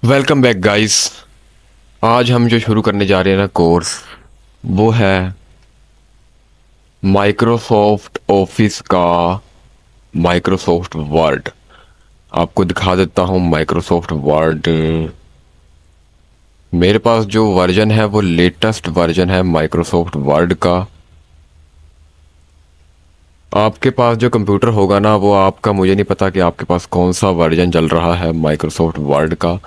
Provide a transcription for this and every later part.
Welcome back guys. आज हम जो शुरू करने जा रहे हैं ना कोर्स, वो है माइक्रोसॉफ्ट ऑफिस का माइक्रोसॉफ्ट वर्ड। आपको दिखा देता हूँ माइक्रोसॉफ्ट वर्ड। मेरे पास जो वर्जन है वो लेटेस्ट वर्जन है माइक्रोसॉफ्ट वर्ड का। आपके पास जो कंप्यूटर होगा ना, वो आपका मुझे नहीं पता कि आपके पास कौन सा वर्जन चल रहा है माइक्रोसॉफ्ट वर्ड का।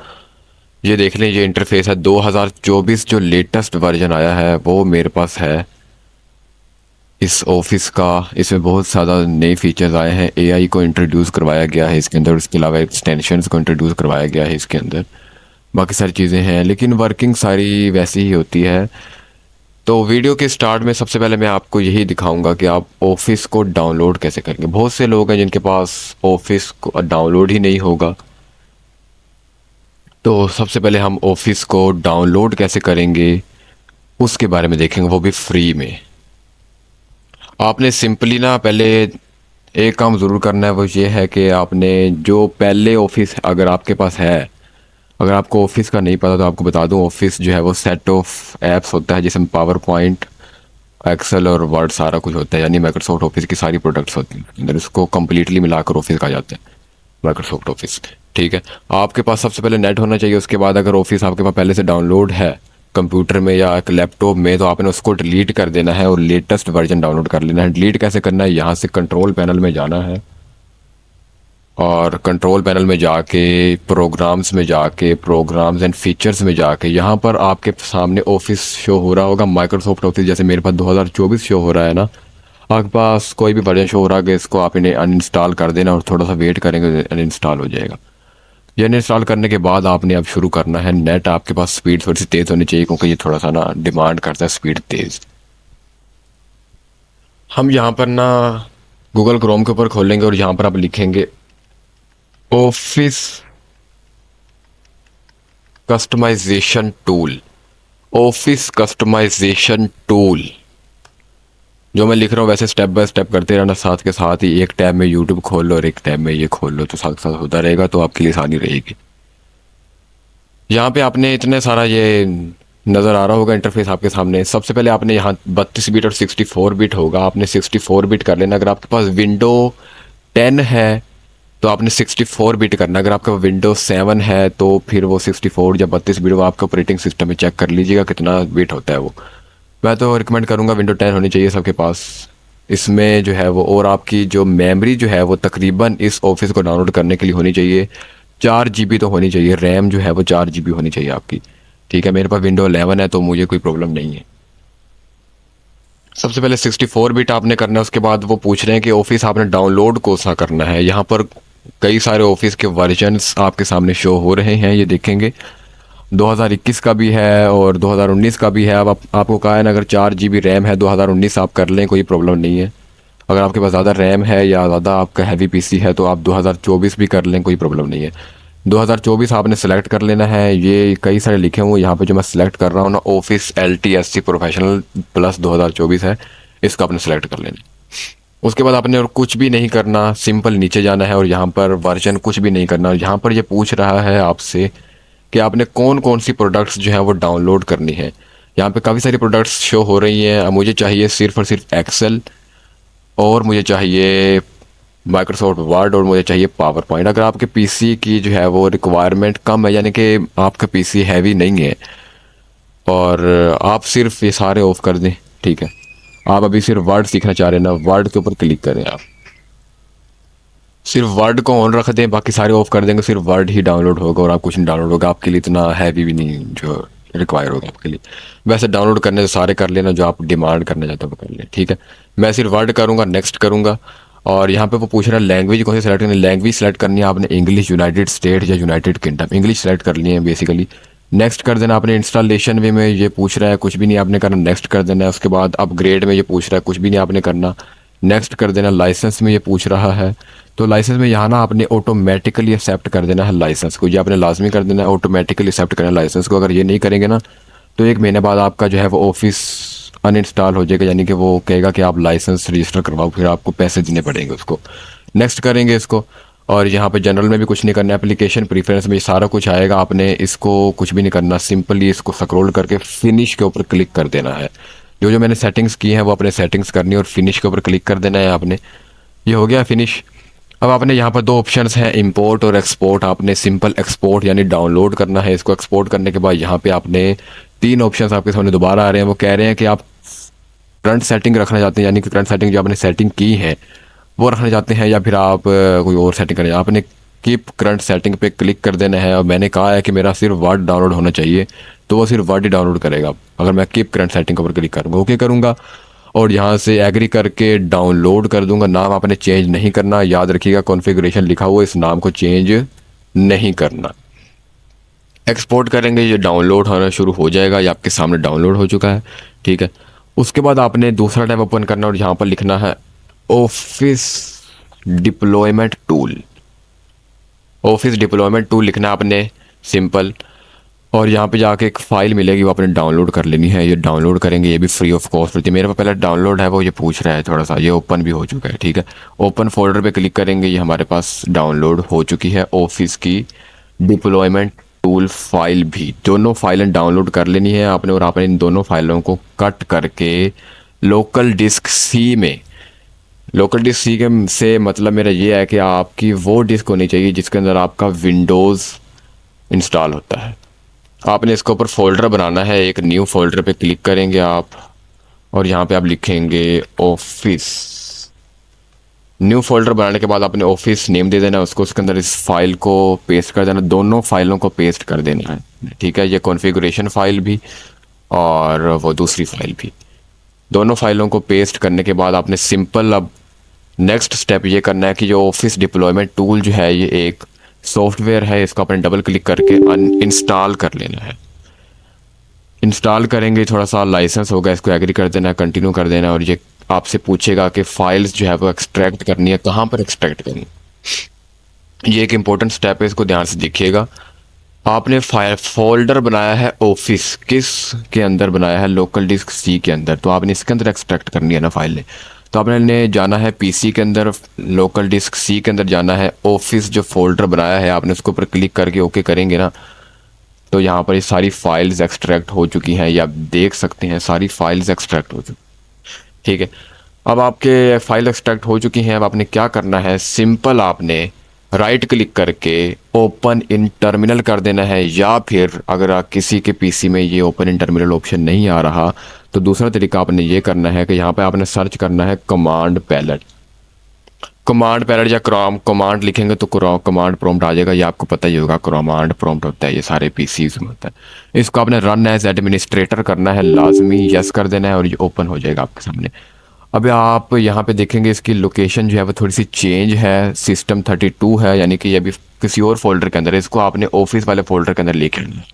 ये देख लें, ये इंटरफेस है 2024 जो लेटेस्ट वर्जन आया है वो मेरे पास है इस ऑफिस का। इसमें बहुत ज़्यादा नए फीचर्स आए हैं। एआई को इंट्रोड्यूस करवाया गया है इसके अंदर, उसके अलावा एक्सटेंशंस को इंट्रोड्यूस करवाया गया है इसके अंदर। बाकी सारी चीज़ें हैं लेकिन वर्किंग सारी वैसी ही होती है। तो वीडियो के स्टार्ट में सबसे पहले मैं आपको यही दिखाऊंगा कि आप ऑफिस को डाउनलोड कैसे करेंगे। बहुत से लोग हैं जिनके पास ऑफिस को डाउनलोड ही नहीं होगा। तो सबसे पहले हम ऑफिस को डाउनलोड कैसे करेंगे उसके बारे में देखेंगे, वो भी फ्री में। आपने सिंपली ना पहले एक काम ज़रूर करना है, वो ये है कि आपने जो पहले ऑफिस अगर आपके पास है, अगर आपको ऑफिस का नहीं पता तो आपको बता दूं, ऑफिस जो है वो सेट ऑफ एप्स होता है जिसमें पावर पॉइंट, एक्सेल और वर्ड सारा कुछ होता है। यानी माइक्रोसॉफ्ट ऑफिस की सारी प्रोडक्ट्स होती हैं अंदर, इसको कम्प्लीटली मिलाकर ऑफिस कहा जाता है, माइक्रोसॉफ्ट ऑफिस। ठीक है, आपके पास सबसे पहले नेट होना चाहिए। उसके बाद अगर ऑफिस आपके पास पहले से डाउनलोड है कंप्यूटर में या एक लैपटॉप में, तो आपने उसको डिलीट कर देना है और लेटेस्ट वर्जन डाउनलोड कर लेना है। डिलीट कैसे करना है, यहाँ से कंट्रोल पैनल में जाना है और कंट्रोल पैनल में जाके प्रोग्राम्स एंड फीचर्स में जाके यहाँ पर आपके सामने ऑफिस शो हो रहा होगा, माइक्रोसॉफ्ट ऑफिस। जैसे मेरे पास 2024 शो हो रहा है ना, आपके पास कोई भी वर्जन शो हो रहा है, इसको आप इन्हें अनइंस्टॉल कर देना और थोड़ा सा वेट करेंगे, अनइंस्टॉल हो जाएगा। ये अनइंस्टॉल करने के बाद आपने अब शुरू करना है। नेट आपके पास स्पीड थोड़ी सी तेज़ होनी चाहिए क्योंकि ये थोड़ा सा ना डिमांड करता है स्पीड तेज़। हम यहाँ पर ना गूगल क्रोम के ऊपर खोलेंगे और यहाँ पर आप लिखेंगे office customization tool. Office customization tool जो मैं लिख रहा हूँ वैसे स्टेप बाय स्टेप करते रहना, साथ के साथ ही एक टैब में यूट्यूब खोल लो और एक टैब में ये खोल लो, तो साथ साथ होता रहेगा, तो आपके लिए आसानी रहेगी। यहाँ पे आपने इतने सारा ये नज़र आ रहा होगा इंटरफेस आपके सामने। सबसे पहले आपने यहाँ 32 बिट और 64 बिट होगा, आपने 64 बिट कर लेना। अगर आपके पास विंडो 10 है तो आपने 64 बिट करना। अगर आपका विंडो 7 है तो फिर वो 64 या 32 बिट, वो आपका ऑपरेटिंग सिस्टम में चेक कर लीजिएगा कितना बिट होता है वो। मैं तो रिकमेंड करूँगा विंडो 10 होनी चाहिए सबके पास इसमें जो है वो। और आपकी जो मेमोरी जो है वो तकरीबन इस ऑफिस को डाउनलोड करने के लिए होनी चाहिए 4 GB तो होनी चाहिए। रैम जो है वो 4 GB होनी चाहिए आपकी। ठीक है, मेरे पास विंडो 11 है तो मुझे कोई प्रॉब्लम नहीं है। सबसे पहले 64 बिट आपने करना है। उसके बाद वो पूछ रहे हैं कि ऑफिस आपने डाउनलोड कौन सा करना है। यहाँ पर कई सारे ऑफिस के वर्जन्स आपके सामने शो हो रहे हैं, ये देखेंगे 2021 का भी है और 2019 का भी है। अब आपको कहा है ना, अगर 4 GB रैम है 2019 आप कर लें, कोई प्रॉब्लम नहीं है। अगर आपके पास ज़्यादा रैम है या ज़्यादा आपका हैवी पीसी है तो आप 2024 भी कर लें, कोई प्रॉब्लम नहीं है। 2024 आपने सेलेक्ट कर लेना है। ये कई सारे लिखे हुए यहाँ पे जो मैं सेलेक्ट कर रहा हूँ ना, ऑफिस LTSC प्रोफेशनल प्लस 2024 है, इसको आपने सेलेक्ट कर लेना है। उसके बाद आपने और कुछ भी नहीं करना, सिंपल नीचे जाना है और यहाँ पर वर्जन कुछ भी नहीं करना। यहाँ पर ये पूछ रहा है आपसे कि आपने कौन कौन सी प्रोडक्ट्स जो है वो डाउनलोड करनी है। यहाँ पे काफ़ी सारी प्रोडक्ट्स शो हो रही हैं। अब मुझे चाहिए सिर्फ और सिर्फ एक्सेल, और मुझे चाहिए माइक्रोसॉफ्ट वर्ड, और मुझे चाहिए पावर पॉइंट। अगर आपके पीसी की जो है वो रिक्वायरमेंट कम है, यानी कि आपका पीसी हैवी नहीं है और आप सिर्फ ये सारे ऑफ कर दें, ठीक है, आप अभी सिर्फ वर्ड सीखना चाह रहे हैं ना, वर्ड के ऊपर क्लिक करें। आप सिर्फ वर्ड को ऑन रख दें, बाकी सारे ऑफ कर देंगे, सिर्फ वर्ड ही डाउनलोड होगा और आप कुछ नहीं डाउनलोड होगा। आपके लिए इतना हैवी भी नहीं जो रिक्वायर होगा आपके लिए। वैसे डाउनलोड करने से सारे कर लेना, जो आप डिमांड करना चाहते हो वो कर लें, ठीक है। मैं सिर्फ वर्ड करूँगा, नेक्स्ट करूँगा। और यहाँ पे वो पूछ रहा है लैंग्वेज कौन सी सेलेक्ट करनी है। लैंग्वेज सेलेक्ट करनी है आपने इंग्लिश, यूनाइटेड स्टेट या यूनाइटेड किंगडम। इंग्लिश सेलेक्ट कर लिए है बेसिकली। नेक्स्ट कर देना आपने। इंस्टॉलेशन वे में ये पूछ रहा है, कुछ भी नहीं आपने करना, नेक्स्ट कर देना है। उसके बाद अपग्रेड में ये पूछ रहा है, कुछ भी नहीं आपने करना, नेक्स्ट कर देना। लाइसेंस में ये पूछ रहा है, तो लाइसेंस में यहाँ ना आपने ऑटोमेटिकली एक्सेप्ट कर देना है लाइसेंस को। ये आपने लाजमी कर देना है, ऑटोमेटिकली एक्सेप्ट करना है लाइसेंस को। अगर ये नहीं करेंगे ना तो 1 महीने बाद आपका जो है वो ऑफिस अनइंस्टॉल हो जाएगा, यानी कि वो कहेगा कि आप लाइसेंस रजिस्टर करवाओ, फिर आपको पैसे देने पड़ेंगे उसको। नेक्स्ट करेंगे इसको। और यहाँ पे जनरल में भी कुछ नहीं करना है, एप्लीकेशन प्रीफरेंस में ये सारा कुछ आएगा, आपने इसको कुछ भी नहीं करना, सिंपली इसको स्क्रॉल करके फिनिश के ऊपर क्लिक कर देना है। जो जो मैंने सेटिंग्स की हैं वो अपने सेटिंग्स करनी है और फिनिश के ऊपर क्लिक कर देना है आपने। ये हो गया फिनिश। अब आपने यहाँ पर दो ऑप्शंस हैं, इंपोर्ट और एक्सपोर्ट। आपने सिंपल एक्सपोर्ट यानी डाउनलोड करना है। इसको एक्सपोर्ट करने के बाद यहाँ पे आपने तीन ऑप्शंस आपके सामने दोबारा आ रहे हैं। वो कह रहे हैं कि आप करंट सेटिंग रखना चाहते हैं, यानी कि करंट सेटिंग जो आपने सेटिंग की है वो रखना चाहते हैं, या फिर आप कोई और सेटिंग करें। आपने कीप करंट सेटिंग पे क्लिक कर देना है। और मैंने कहा है कि मेरा सिर्फ वर्ड डाउनलोड होना चाहिए, तो वो सिर्फ वर्ड ही डाउनलोड करेगा अगर मैं कीप करंट सेटिंग के ऊपर क्लिक करूँगा। ओके करूँगा और यहाँ से एग्री करके डाउनलोड कर दूंगा। नाम आपने चेंज नहीं करना, याद रखिएगा कॉन्फ़िगरेशन लिखा हुआ, इस नाम को चेंज नहीं करना। एक्सपोर्ट करेंगे, ये डाउनलोड होना शुरू हो जाएगा। ये आपके सामने डाउनलोड हो चुका है, ठीक है। उसके बाद आपने दूसरा टैब ओपन करना और यहाँ पर लिखना है office deployment tool. Office deployment tool लिखना है आपने, सिंपल। और यहाँ पे जाके एक फ़ाइल मिलेगी, वो आपने डाउनलोड कर लेनी है। ये डाउनलोड करेंगे, ये भी फ्री ऑफ कॉस्ट होती है। मेरे पास पहले डाउनलोड है, वो ये पूछ रहा है थोड़ा सा, ये ओपन भी हो चुका है, ठीक है। ओपन फोल्डर पे क्लिक करेंगे, ये हमारे पास डाउनलोड हो चुकी है ऑफिस की डिप्लॉयमेंट टूल फाइल भी। दोनों फाइलें डाउनलोड कर लेनी है आपने और आपने इन दोनों फाइलों को कट करके लोकल डिस्क सी में, लोकल डिस्क सी के से मतलब मेरा ये है कि आपकी वो डिस्क होनी चाहिए जिसके अंदर आपका विंडोज़ इंस्टॉल होता है। आपने इसके ऊपर फोल्डर बनाना है, एक न्यू फोल्डर पे क्लिक करेंगे आप और यहाँ पे आप लिखेंगे ऑफिस। न्यू फोल्डर बनाने के बाद आपने ऑफिस नेम दे देना उसको, उसके अंदर इस फाइल को पेस्ट कर देना, दोनों फाइलों को पेस्ट कर देना है, ठीक है। ये कॉन्फ़िगरेशन फाइल भी और वो दूसरी फाइल भी, दोनों फाइलों को पेस्ट करने के बाद आपने सिंपल अब नेक्स्ट स्टेप ये करना है कि जो ऑफिस डिप्लॉयमेंट टूल जो है ये एक सॉफ्टवेयर है, इसको अपने डबल क्लिक करके इंस्टॉल कर लेना है। इंस्टॉल करेंगे, थोड़ा सा लाइसेंस होगा, इसको एग्री कर देना, कंटिन्यू कर देना। और ये आपसे पूछेगा कि फाइल्स जो है वो एक्सट्रैक्ट करनी है, कहाँ पर एक्सट्रैक्ट करनी है। ये एक इंपॉर्टेंट स्टेप है, इसको ध्यान से देखिएगा। आपने फाइल फोल्डर बनाया है ऑफिस, किस के अंदर बनाया है, लोकल डिस्क सी के अंदर, तो आपने इसके अंदर एक्सट्रैक्ट करनी है ना फाइल ने। तो आपने जाना है पीसी के अंदर, लोकल डिस्क सी के अंदर जाना है, ऑफिस जो फोल्डर बनाया है आपने उसके ऊपर क्लिक करके ओके करेंगे ना, तो यहाँ पर ये सारी फाइल्स एक्सट्रैक्ट हो चुकी हैं, या आप देख सकते हैं सारी फाइल्स एक्सट्रैक्ट हो चुकी, ठीक है। अब आपके फाइल एक्सट्रैक्ट हो चुकी हैं। अब आपने क्या करना है, सिंपल आपने राइट क्लिक करके ओपन इन टर्मिनल कर देना है, या फिर अगर आप किसी के पीसी में ये ओपन इन टर्मिनल ऑप्शन नहीं आ रहा तो दूसरा तरीका आपने ये करना है कि यहाँ पे आपने सर्च करना है कमांड पैलेट। कमांड पैलेट या कमांड लिखेंगे तो कमांड प्रॉम्प्ट आ जाएगा, ये आपको पता ही होगा कमांड प्रॉम्प्ट होता है, ये सारे पीसीज में होता है। इसको आपने रन एज एडमिनिस्ट्रेटर करना है, लाजमी यस कर देना है और ये ओपन हो जाएगा आपके सामने। अब आप यहाँ पे देखेंगे इसकी लोकेशन जो है वो थोड़ी सी चेंज है, सिस्टम 32 है, यानी कि ये अभी किसी और फोल्डर के अंदर है। इसको आपने ऑफिस वाले फोल्डर के अंदर लेके आना है।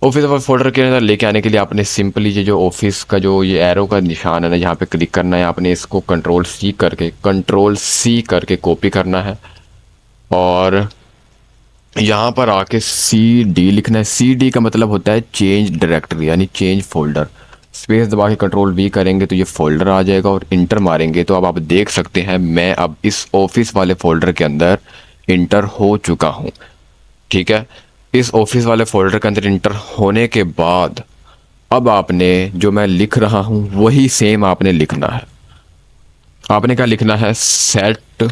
ऑफिस वाले फोल्डर के अंदर लेके आने के लिए आपने सिंपली ये जो ऑफिस का जो ये एरो का निशान है ना, यहाँ पे क्लिक करना है। आपने इसको कंट्रोल सी करके कॉपी करना है और यहाँ पर आके CD लिखना है। CD का मतलब होता है चेंज डायरेक्टरी यानी चेंज फोल्डर। स्पेस दबा के कंट्रोल V करेंगे तो ये फोल्डर आ जाएगा और इंटर मारेंगे तो अब आप देख सकते हैं मैं अब इस ऑफिस वाले फोल्डर के अंदर इंटर हो चुका हूँ, ठीक है। इस ऑफिस वाले फोल्डर के अंदर इंटर होने के बाद अब आपने जो मैं लिख रहा हूँ वही सेम आपने लिखना है। आपने क्या लिखना है, सेट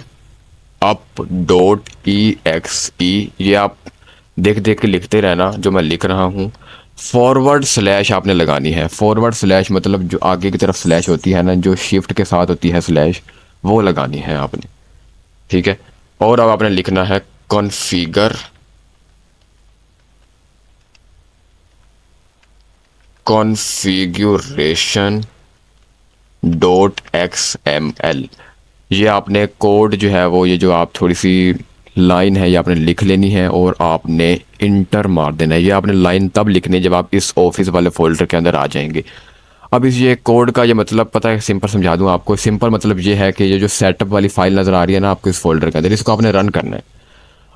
अप डॉट EXE। ये आप देख देख के लिखते रहना जो मैं लिख रहा हूँ। फॉरवर्ड स्लैश आपने लगानी है। फॉरवर्ड स्लैश मतलब जो आगे की तरफ स्लैश होती है ना, जो शिफ्ट के साथ होती है स्लैश, वो लगानी है आपने, ठीक है। और अब आपने लिखना है कॉन्फ़िगरेशन डॉट XML। ये आपने कोड जो है वो, ये जो आप थोड़ी सी लाइन है ये आपने लिख लेनी है और आपने इंटर मार देना है। ये आपने लाइन तब लिखनी है जब आप इस ऑफिस वाले फोल्डर के अंदर आ जाएंगे। अब इस ये कोड का ये मतलब पता है, सिंपल समझा दूं आपको। सिंपल मतलब ये है कि ये जो सेटअप वाली फाइल नज़र आ रही है ना आपको इस फोल्डर के अंदर, इसको आपने रन करना है।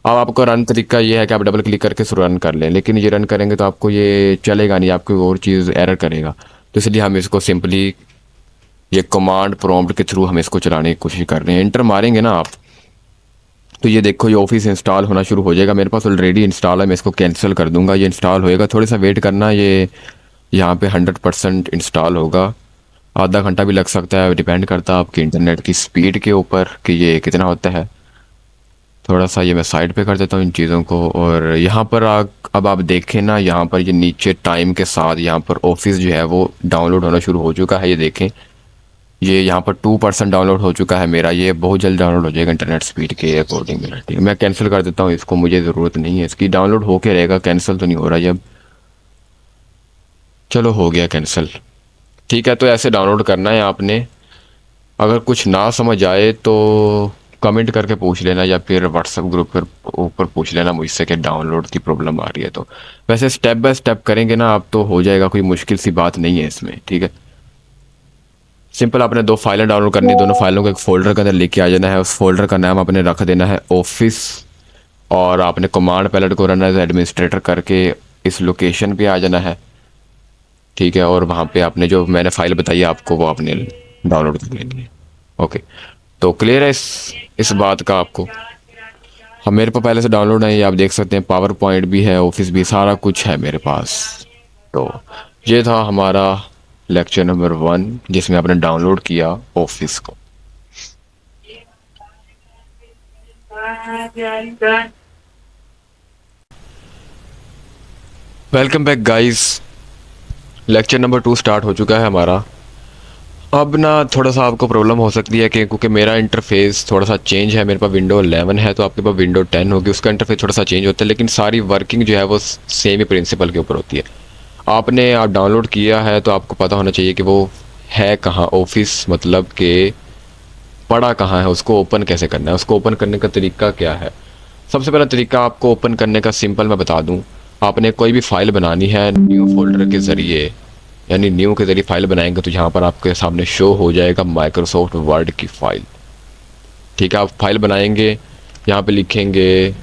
अब आपको रन तरीका ये है कि आप डबल क्लिक करके इसको रन कर लें, लेकिन ये रन करेंगे तो आपको ये चलेगा नहीं, आपको और चीज़ एरर करेगा। तो इसलिए हम इसको सिंपली ये कमांड प्रॉम्प्ट के थ्रू हम इसको चलाने की कोशिश कर रहे हैं। इंटर मारेंगे ना आप तो ये देखो ये ऑफिस इंस्टॉल होना शुरू हो जाएगा। मेरे पास ऑलरेडी इंस्टॉल है, मैं इसको कैंसिल कर दूंगा। ये इंस्टॉल होएगा, थोड़ा सा वेट करना। ये यहाँ पे 100% इंस्टॉल होगा। आधा घंटा भी लग सकता है, डिपेंड करता है आपकी इंटरनेट की स्पीड के ऊपर कि ये कितना होता है। थोड़ा सा ये मैं साइड पे कर देता हूँ इन चीज़ों को। और यहाँ पर अब आप देखें ना, यहाँ पर ये नीचे टाइम के साथ यहाँ पर ऑफिस जो है वो डाउनलोड होना शुरू हो चुका है। ये देखें, ये यहाँ पर 2% डाउनलोड हो चुका है मेरा। ये बहुत जल्द डाउनलोड हो जाएगा इंटरनेट स्पीड के अकॉर्डिंग मेरा। ठीक है, मैं कैंसिल कर देता हूँ इसको, मुझे ज़रूरत नहीं है इसकी। डाउनलोड होके रहेगा, कैंसिल तो नहीं हो रहा है अब। चलो हो गया कैंसिल। ठीक है, तो ऐसे डाउनलोड करना है आपने। अगर कुछ ना समझ आए तो कमेंट करके पूछ लेना, या फिर व्हाट्सएप ग्रुप पर ऊपर पूछ लेना मुझसे कि डाउनलोड की प्रॉब्लम आ रही है। तो वैसे स्टेप बाय स्टेप करेंगे ना आप तो हो जाएगा, कोई मुश्किल सी बात नहीं है इसमें। ठीक है, सिंपल आपने 2 फाइलें डाउनलोड करनी, दोनों फाइलों को एक फ़ोल्डर के अंदर लेके आ जाना है। उस फोल्डर का नाम आपने रख देना है ऑफिस, और आपने कमांड पैलेट को रन एज एडमिनिस्ट्रेटर करके इस लोकेशन पे आ जाना है। ठीक है, और वहाँ पे आपने जो मैंने फ़ाइल बताई है आपको वो आपने डाउनलोड कर लेनी है। ओके, तो क्लियर है इस बात का आपको। हम मेरे पास पहले से डाउनलोड है, ये आप देख सकते हैं। पावर पॉइंट भी है, ऑफिस भी, सारा कुछ है मेरे पास। तो ये था हमारा लेक्चर नंबर 1 जिसमें आपने डाउनलोड किया ऑफिस को। Welcome back guys, lecture number 2 start हो चुका है हमारा। अब ना थोड़ा सा आपको प्रॉब्लम हो सकती है कि क्योंकि मेरा इंटरफेस थोड़ा सा चेंज है। मेरे पास विंडो 11 है, तो आपके पास विंडो 10 होगी, उसका इंटरफेस थोड़ा सा चेंज होता है, लेकिन सारी वर्किंग जो है वो सेम ही प्रिंसिपल के ऊपर होती है। आपने आप डाउनलोड किया है तो आपको पता होना चाहिए कि वो है कहाँ ऑफिस, मतलब कि पड़ा कहाँ है, उसको ओपन कैसे करना है, उसको ओपन करने का तरीका क्या है। सबसे पहला तरीका आपको ओपन करने का सिंपल मैं बता दूं। आपने कोई भी फाइल बनानी है न्यू फोल्डर के ज़रिए, यानी न्यू के ज़रिए फाइल बनाएंगे तो यहाँ पर आपके सामने शो हो जाएगा माइक्रोसॉफ्ट वर्ड की फ़ाइल। ठीक है, आप फाइल बनाएंगे, यहाँ पे लिखेंगे,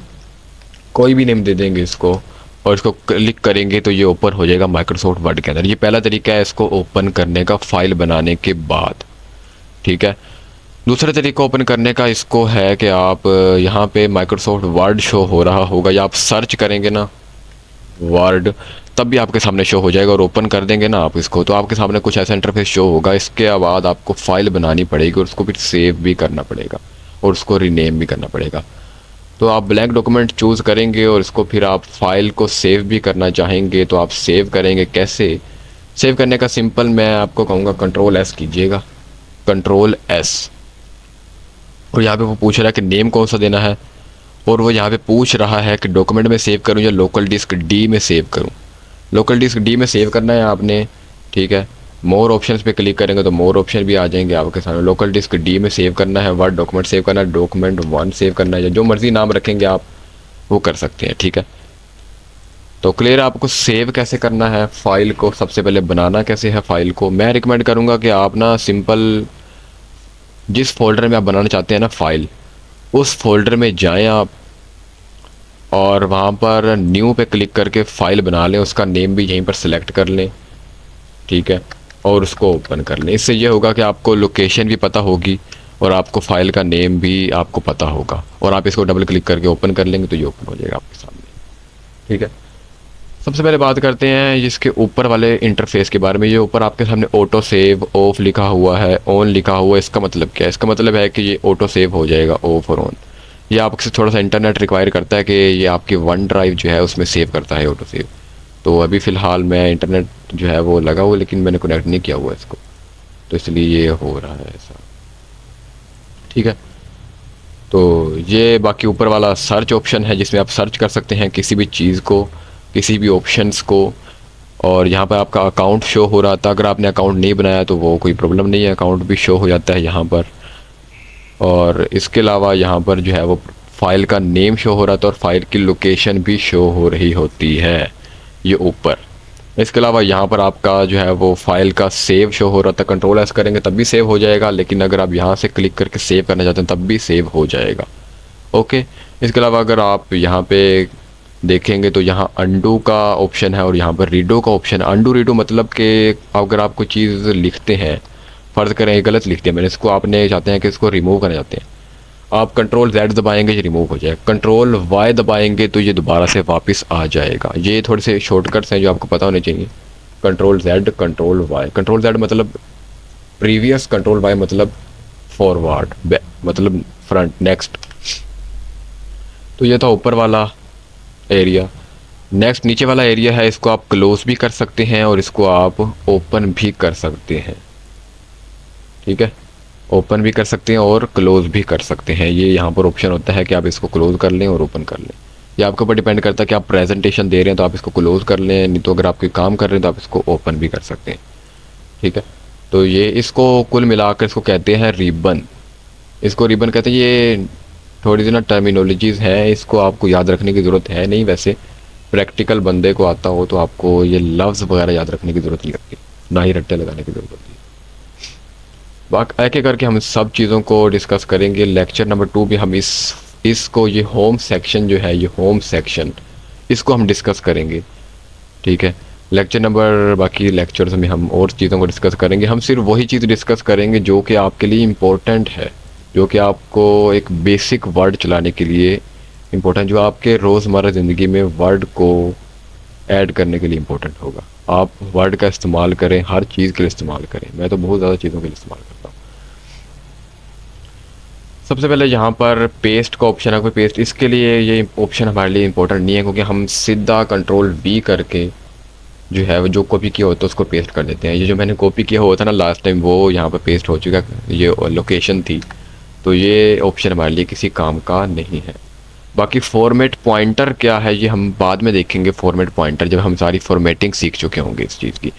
कोई भी नेम दे देंगे इसको, और इसको क्लिक करेंगे तो ये ओपन हो जाएगा माइक्रोसॉफ्ट वर्ड के अंदर। ये पहला तरीका है इसको ओपन करने का फाइल बनाने के बाद। ठीक है, दूसरा तरीका ओपन करने का इसको है कि आप यहाँ पे माइक्रोसॉफ्ट वर्ड शो हो रहा होगा, या आप सर्च करेंगे ना वर्ड, तब भी आपके सामने शो हो जाएगा। और ओपन कर देंगे ना आप इसको तो आपके सामने कुछ ऐसा इंटरफेस शो होगा। इसके बाद आपको फाइल बनानी पड़ेगी और उसको फिर सेव भी करना पड़ेगा और उसको रीनेम भी करना पड़ेगा। तो आप ब्लैंक डॉक्यूमेंट चूज़ करेंगे और इसको फिर आप फाइल को सेव भी करना चाहेंगे तो आप सेव करेंगे। कैसे सेव करने का सिंपल मैं आपको कहूँगा, Ctrl+S कीजिएगा, Ctrl+S। और यहाँ पे वो पूछ रहा है कि नेम कौन सा देना है, और वो यहाँ पे पूछ रहा है कि डॉक्यूमेंट में सेव करूँ या लोकल डिस्क डी में सेव करूँ। लोकल डिस्क डी में सेव करना है आपने। ठीक है, मोर ऑप्शंस पे क्लिक करेंगे तो मोर ऑप्शन भी आ जाएंगे आपके सामने। लोकल डिस्क डी में सेव करना है, वर्ड डॉक्यूमेंट सेव करना है, डॉक्यूमेंट 1 सेव करना है, या जो मर्जी नाम रखेंगे आप वो कर सकते हैं। ठीक है, तो क्लियर आपको सेव कैसे करना है फाइल को, सबसे पहले बनाना कैसे है फाइल को। मैं रिकमेंड करूँगा कि आप ना सिंपल जिस फोल्डर में आप बनाना चाहते हैं ना फाइल, उस फोल्डर में जाएं आप, और वहाँ पर न्यू पे क्लिक करके फ़ाइल बना लें, उसका नेम भी यहीं पर सिलेक्ट कर लें। ठीक है, और उसको ओपन कर लें। इससे ये होगा कि आपको लोकेशन भी पता होगी और आपको फ़ाइल का नेम भी आपको पता होगा, और आप इसको डबल क्लिक करके ओपन कर लेंगे तो ये ओपन हो जाएगा आपके सामने। ठीक है, सबसे पहले बात करते हैं इसके ऊपर वाले इंटरफेस के बारे में। ये ऊपर आपके सामने ऑटो सेव ऑफ लिखा हुआ है, ऑन लिखा हुआ है। इसका मतलब क्या है? इसका मतलब है कि ये ऑटो सेव हो जाएगा ऑफ और ऑन। ये आपसे थोड़ा सा इंटरनेट रिक्वायर करता है कि ये आपकी वन ड्राइव जो है उसमें सेव करता है ऑटो सेव। तो अभी फ़िलहाल मैं इंटरनेट जो है वो लगा हुआ, लेकिन मैंने कनेक्ट नहीं किया हुआ इसको, तो इसलिए ये हो रहा है ऐसा। ठीक है, तो ये बाकी ऊपर वाला सर्च ऑप्शन है जिसमें आप सर्च कर सकते हैं किसी भी चीज़ को, किसी भी ऑप्शंस को। और यहाँ पर आपका अकाउंट शो हो रहा था, अगर आपने अकाउंट नहीं बनाया तो वो कोई प्रॉब्लम नहीं है, अकाउंट भी शो हो जाता है यहाँ पर। और इसके अलावा यहाँ पर जो है वो फाइल का नेम शो हो रहा था और फाइल की लोकेशन भी शो हो रही होती है ये ऊपर। इसके अलावा यहाँ पर आपका जो है वो फाइल का सेव शो हो रहा था, Ctrl+S करेंगे तब भी सेव हो जाएगा, लेकिन अगर आप यहाँ से क्लिक करके सेव करना चाहते हैं तब भी सेव हो जाएगा। ओके, इसके अलावा अगर आप यहाँ पे देखेंगे तो यहाँ अंडू का ऑप्शन है और यहाँ पर रीडो का ऑप्शन है। अंडू रीडो मतलब कि अगर आप कोई चीज़ लिखते हैं, फ़र्ज़ करें गलत लिख दिया मैंने, इसको आपने चाहते हैं कि इसको रिमूव करना चाहते हैं, आप कंट्रोल Z दबाएंगे ये रिमूव हो जाएगा, कंट्रोल Y दबाएंगे तो ये दोबारा से वापस आ जाएगा। ये थोड़े से शॉर्टकट्स हैं जो आपको पता होने चाहिए। Control Z, control Y। Control Z मतलब प्रीवियस, कंट्रोल Y मतलब फॉरवर्ड, मतलब फ्रंट, नेक्स्ट। तो ये था ऊपर वाला एरिया। नेक्स्ट नीचे वाला एरिया है, इसको आप क्लोज भी कर सकते हैं और इसको आप ओपन भी कर सकते हैं। ठीक है, ओपन भी कर सकते हैं और क्लोज भी कर सकते हैं। ये यहाँ पर ऑप्शन होता है कि आप इसको क्लोज कर लें और ओपन कर लें। ये आपके ऊपर डिपेंड करता है कि आप प्रेजेंटेशन दे रहे हैं तो आप इसको क्लोज कर लें, नहीं तो अगर आप कोई काम कर रहे हैं तो आप इसको ओपन भी कर सकते हैं। ठीक है, तो ये इसको कुल मिलाकर इसको कहते हैं रिबन। इसको रिबन कहते हैं। ये थोड़ी सी ना टर्मिनोलॉजीज़ हैं, इसको आपको याद रखने की ज़रूरत है नहीं। वैसे प्रैक्टिकल बंदे को आता हो तो आपको ये लफ्ज़ वगैरह याद रखने की ज़रूरत नहीं लगती, ना ही रट्टे लगाने की ज़रूरत होती है। बाकी एक एक करके हम सब चीज़ों को डिस्कस करेंगे। लेक्चर नंबर 2 भी हम इसको ये होम सेक्शन जो है, ये होम सेक्शन, इसको हम डिस्कस करेंगे। ठीक है, लेक्चर नंबर, बाकी लेक्चर्स में हम और चीज़ों को डिस्कस करेंगे। हम सिर्फ वही चीज़ डिस्कस करेंगे जो कि आपके लिए इम्पोर्टेंट है, जो कि आपको एक बेसिक वर्ड चलाने के लिए इम्पोर्टेंट, जो आपके रोज़मर्रा ज़िंदगी में वर्ड को ऐड करने के लिए इम्पोर्टेंट होगा। आप वर्ड का इस्तेमाल करें, हर चीज़ के लिए इस्तेमाल करें। मैं तो बहुत ज़्यादा चीज़ों के लिए इस्तेमाल करता हूँ। सबसे पहले यहाँ पर पेस्ट का ऑप्शन है, कोई पेस्ट, इसके लिए ये ऑप्शन हमारे लिए इम्पोर्टेंट नहीं है, क्योंकि हम सीधा कंट्रोल V करके जो है वो जो कॉपी किया होता है उसको पेस्ट कर देते हैं। ये जो मैंने कॉपी किया हुआ था ना लास्ट टाइम, वो यहाँ पर पेस्ट हो चुका, ये लोकेशन थी, तो ये ऑप्शन हमारे लिए किसी काम का नहीं है। बाकी फॉर्मेट पॉइंटर क्या है ये हम बाद में देखेंगे। फॉर्मेट पॉइंटर जब हम सारी फॉर्मेटिंग सीख चुके होंगे इस चीज़ की।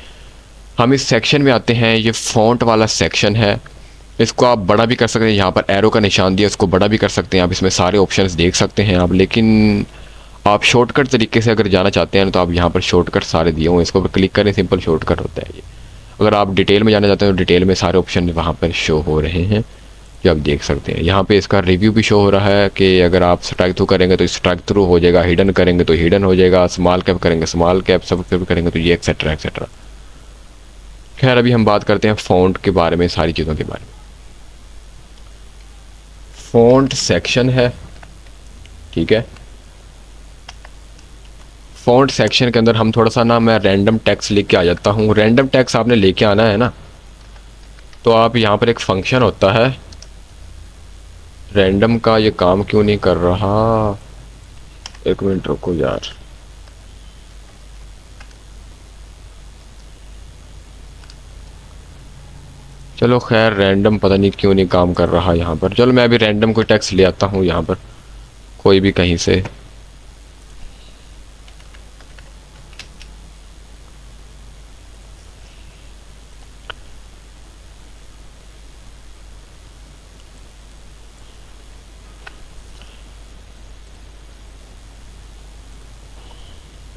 हम इस सेक्शन में आते हैं, ये फ़ॉन्ट वाला सेक्शन है। इसको आप बड़ा भी कर सकते हैं, यहाँ पर एरो का निशान दिया, इसको बड़ा भी कर सकते हैं आप। इसमें सारे ऑप्शंस देख सकते हैं आप, लेकिन आप शॉर्टकट तरीके से अगर जाना चाहते हैं तो आप यहाँ पर शॉर्टकट सारे दिए हुए, इसको क्लिक करें, सिंपल शॉर्टकट होता है ये। अगर आप डिटेल में जाना चाहते हैं तो डिटेल में सारे ऑप्शन वहाँ पर शो हो रहे हैं जो आप देख सकते हैं। यहाँ पे इसका रिव्यू भी शो हो रहा है कि अगर आप स्ट्राइक थ्रू करेंगे तो स्ट्राइक थ्रू हो जाएगा, हिडन करेंगे तो हिडन हो जाएगा, स्मॉल कैप करेंगे स्मॉल कैप, सब कैप करेंगे तो ये एक्सेट्रा एक्सेट्रा। खैर अभी हम बात करते हैं फ़ॉन्ट के बारे में, सारी चीज़ों के बारे में। फ़ॉन्ट सेक्शन है, ठीक है। फ़ॉन्ट सेक्शन के अंदर हम थोड़ा सा ना, मैं रैंडम टेक्स्ट लेके आ जाता हूँ। रैंडम टेक्स्ट आपने लेके आना है ना, तो आप यहाँ पर एक फंक्शन होता है रैंडम का। ये काम क्यों नहीं कर रहा, एक मिनट रुको यार। चलो खैर, रैंडम पता नहीं क्यों नहीं काम कर रहा यहाँ पर। चलो मैं अभी रैंडम कोई टेक्स्ट ले आता हूँ यहाँ पर, कोई भी कहीं से।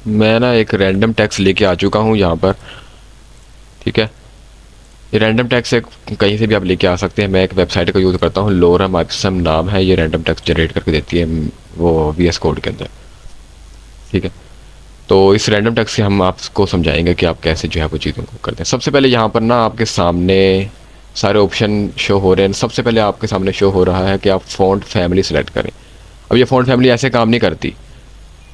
मैं ना एक रैंडम टेक्स्ट लेके आ चुका हूँ यहाँ पर, ठीक है। ये रैंडम टेक्स्ट से कहीं से भी आप लेके आ सकते हैं। मैं एक वेबसाइट का यूज़ करता हूँ, लोरम एप्सम नाम है, ये रैंडम टेक्स्ट जनरेट करके देती है वो VS कोड के अंदर, ठीक है। तो इस रैंडम टेक्स्ट से हम आपको समझाएंगे कि आप कैसे जो है वो चीज़ों को करते हैं। सबसे पहले यहाँ पर ना आपके सामने सारे ऑप्शन शो हो रहे हैं। सबसे पहले आपके सामने शो हो रहा है कि आप फ़ॉन्ट फैमिली सेलेक्ट करें। अब ये फ़ॉन्ट फैमिली ऐसे काम नहीं करती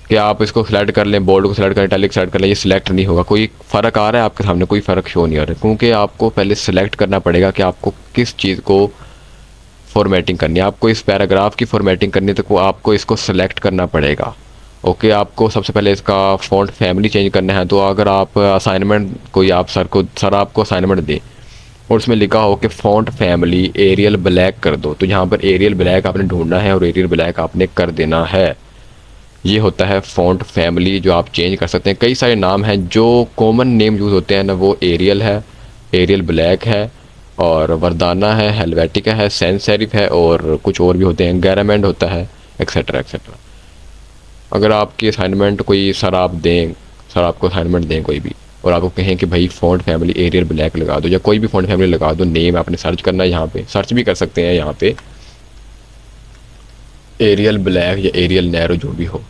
कि आप इसको सेलेक्ट कर लें, बोल्ड को सेलेक्ट करें, इटैलिक सेलेक्ट कर लें, ये सिलेक्ट नहीं होगा। कोई फ़र्क आ रहा है आपके सामने? कोई फ़र्क शो नहीं आ रहा है, क्योंकि आपको पहले सेलेक्ट करना पड़ेगा कि आपको किस चीज़ को फॉर्मेटिंग करनी है। आपको इस पैराग्राफ की फॉर्मेटिंग करनी है तो आपको इसको सेलेक्ट करना पड़ेगा। ओके, आपको सबसे पहले इसका फ़ॉन्ट फैमिली चेंज करना है। तो अगर आप असाइनमेंट कोई आप सर आपको असाइनमेंट दें और उसमें लिखा हो कि फ़ॉन्ट फैमिली एरियल ब्लैक कर दो, तो यहाँ पर एरियल ब्लैक आपने ढूंढना है और एरियल ब्लैक आपने कर देना है। ये होता है फ़ॉन्ट फैमिली, जो आप चेंज कर सकते हैं। कई सारे नाम हैं, जो कॉमन नेम यूज़ होते हैं ना, वो एरियल है, एरियल ब्लैक है, और वरदाना है, हेलवेटिका है, सैंस सेरिफ है, और कुछ और भी होते हैं, गैरामेंड होता है, एक्सेट्रा एक्सेट्रा। अगर आपकी असाइनमेंट कोई सर आपको असाइनमेंट दें कोई भी, और आपको कहें कि भाई फ़ॉन्ट फैमिली एरियल ब्लैक लगा दो, या कोई भी फ़ॉन्ट फैमिली लगा दो, नेम आपने सर्च करना है, यहाँ पे सर्च भी कर सकते हैं, यहाँ पे एरियल ब्लैक या एरियल नैरो जो भी हो।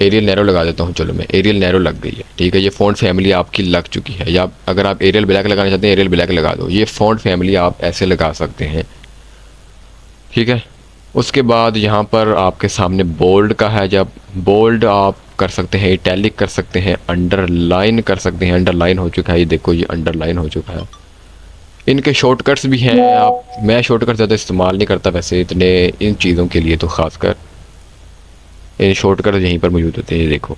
एरियल नैरो लगा देता हूँ, चलो मैं एरियल नैरो लग गई है, ठीक है। ये फ़ॉन्ट फैमिली आपकी लग चुकी है। या अगर आप एरियल ब्लैक लगाना चाहते हैं, एरियल ब्लैक लगा दो। ये फ़ॉन्ट फैमिली आप ऐसे लगा सकते हैं, ठीक है। उसके बाद यहाँ पर आपके सामने बोल्ड का है, जब बोल्ड आप कर सकते हैं, इटैलिक कर सकते हैं, अंडरलाइन कर सकते हैं। अंडरलाइन हो चुका है, ये देखो ये अंडरलाइन हो चुका है। इनके शॉर्टकट्स भी हैं। आप मैं शॉर्टकट ज़्यादा इस्तेमाल नहीं करता वैसे इतने इन चीज़ों के लिए, तो ख़ासकर इन शॉर्टकट यहीं पर मौजूद होते हैं। ये देखो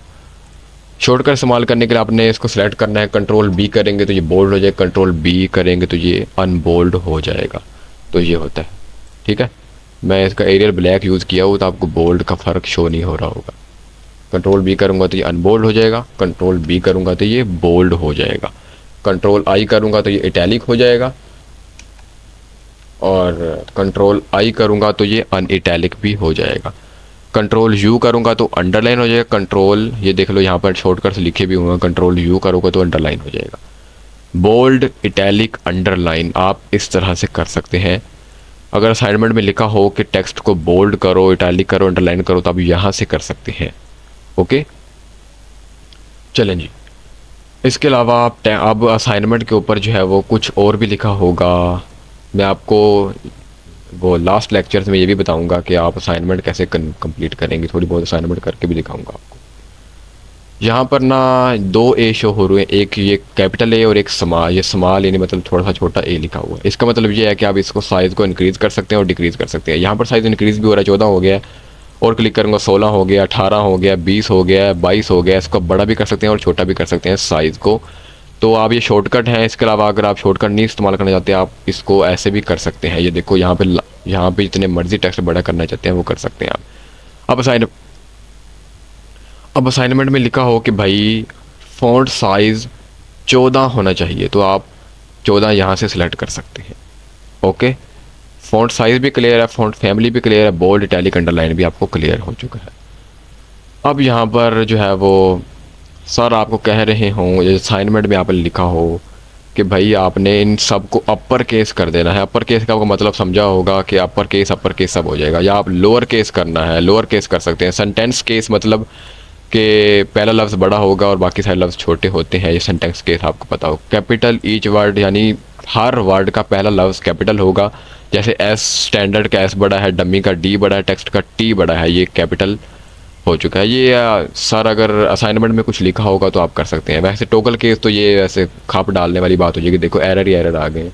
शॉर्टकट इस्तेमाल करने के लिए आपने इसको सेलेक्ट करना है, कंट्रोल बी करेंगे तो ये बोल्ड हो जाएगा, कंट्रोल बी करेंगे तो ये अनबोल्ड हो जाएगा। तो ये होता है, ठीक है। मैं इसका एरियल ब्लैक यूज़ किया हो तो आपको बोल्ड का फ़र्क शो नहीं हो रहा होगा। कंट्रोल बी करूँगा तो ये अनबोल्ड हो जाएगा, कंट्रोल बी करूँगा तो ये बोल्ड हो जाएगा, कंट्रोल आई करूँगा तो ये इटैलिक हो जाएगा, और कंट्रोल आई करूँगा तो ये अनइटैलिक भी हो जाएगा। कंट्रोल यू करूँगा तो अंडरलाइन हो जाएगा। कंट्रोल ये देख लो यहाँ पर शॉर्टकट्स लिखे भी हुए हैं, कंट्रोल यू करूँगा तो अंडरलाइन हो जाएगा। बोल्ड, इटैलिक, अंडरलाइन आप इस तरह से कर सकते हैं। अगर असाइनमेंट में लिखा हो कि टेक्स्ट को बोल्ड करो, इटैलिक करो, अंडरलाइन करो, तो आप यहाँ से कर सकते हैं। ओके, चलें जी। इसके अलावा आप अब असाइनमेंट के ऊपर जो है वो कुछ और भी लिखा होगा। मैं आपको वो लास्ट लेक्चर्स में ये भी बताऊंगा कि आप असाइनमेंट कैसे कंप्लीट करेंगे, थोड़ी बहुत असाइनमेंट करके भी दिखाऊंगा आपको। यहाँ पर ना दो ए शो हो रहे हैं, एक ये कैपिटल ए और एक स्मॉल, ये स्मॉल यानी मतलब थोड़ा सा छोटा ए लिखा हुआ है। इसका मतलब ये है कि आप इसको साइज़ को इंक्रीज़ कर सकते हैं और डिक्रीज़ कर सकते हैं। यहाँ पर साइज़ इंक्रीज़ भी हो रहा है, 14 हो गया है, और क्लिक करूँगा 16 हो गया, 18 हो गया, 20 हो गया, 22 हो गया। इसको बड़ा भी कर सकते हैं और छोटा भी कर सकते हैं साइज़ को। तो आप ये शॉर्टकट हैं। इसके अलावा अगर आप शॉर्टकट नहीं इस्तेमाल करना चाहते, आप इसको ऐसे भी कर सकते हैं। ये देखो यहाँ पे जितने मर्जी टेक्स्ट बड़ा करना चाहते हैं वो कर सकते हैं आप। अब असाइनमेंट में लिखा हो कि भाई फ़ॉन्ट साइज़ 14 होना चाहिए, तो आप 14 यहाँ से सिलेक्ट कर सकते हैं। ओके, फ़ॉन्ट साइज़ भी क्लियर है, फ़ॉन्ट फैमिली भी क्लियर है, बोल्ड, इटैलिक, अंडरलाइन भी आपको क्लियर हो चुका है। अब यहाँ पर जो है वो सर आपको कह रहे हों, असाइनमेंट में आपने लिखा हो कि भाई आपने इन सब को अपर केस कर देना है। अपर केस का आपको मतलब समझा होगा कि अपर केस सब हो जाएगा, या आप लोअर केस करना है, लोअर केस कर सकते हैं। सेंटेंस केस मतलब कि पहला लफ्ज़ बड़ा होगा और बाकी सारे लफ्ज़ छोटे होते हैं, ये सेंटेंस केस आपको पता हो। कैपिटल ईच वर्ड यानी हर वर्ड का पहला लफ्ज़ कैपिटल होगा, जैसे एस स्टैंडर्ड का एस बड़ा है, डमी का डी बड़ा है, टेक्स्ट का टी बड़ा है, ये कैपिटल हो चुका है। ये सर अगर असाइनमेंट में कुछ लिखा होगा तो आप कर सकते हैं। वैसे टोकल केस तो ये वैसे खाप डालने वाली बात हो जाएगी, देखो एरर ही एरर आ गए,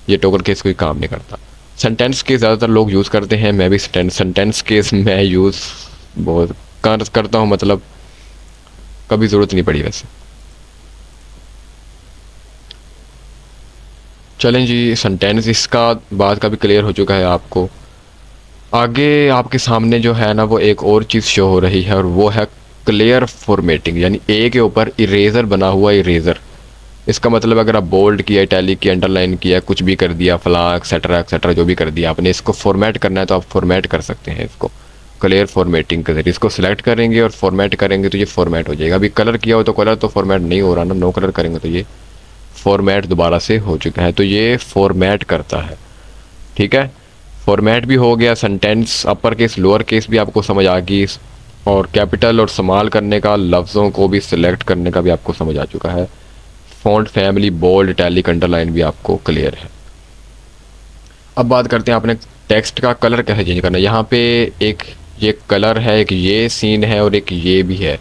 ये टोकल केस कोई काम नहीं करता। सेंटेंस केस ज़्यादातर लोग यूज़ करते हैं, मैं भी सेंटेंस केस मैं यूज़ बहुत करता हूँ, मतलब कभी ज़रूरत नहीं पड़ी वैसे। चलें जी, सेंटेंस इसका बात का भी क्लियर हो चुका है आपको। आगे आपके सामने जो है ना वो एक और चीज़ शो हो रही है, और वो है क्लियर फॉर्मेटिंग, यानी ए के ऊपर इरेज़र बना हुआ इरेज़र। इसका मतलब अगर आप बोल्ड किया, इटैलिक किया, अंडरलाइन किया, कुछ भी कर दिया, फलां एक्सेट्रा जो भी कर दिया आपने, इसको फॉर्मेट करना है तो आप फॉर्मेट कर सकते हैं। इसको क्लियर फॉर्मेटिंग के जरिए इसको सिलेक्ट करेंगे और फॉर्मेट करेंगे तो ये फॉर्मेट हो जाएगा। अभी कलर किया हो तो कलर तो फॉर्मेट नहीं हो रहा ना, नो कलर करेंगे तो ये फॉर्मेट दोबारा से हो चुका है, तो ये फॉर्मेट करता है। ठीक है, फॉर्मेट भी हो गया। Sentence upper case lower case भी आपको समझ आ गई, और कैपिटल और स्मॉल करने का, लफ्ज़ों को भी सिलेक्ट करने का भी आपको समझ आ चुका है। Font family, bold, italic, underline भी आपको क्लियर है। अब बात करते हैं आपने टेक्स्ट का कलर कैसे चेंज करना है। यहाँ पे एक ये कलर है, एक ये सीन है और एक ये भी है।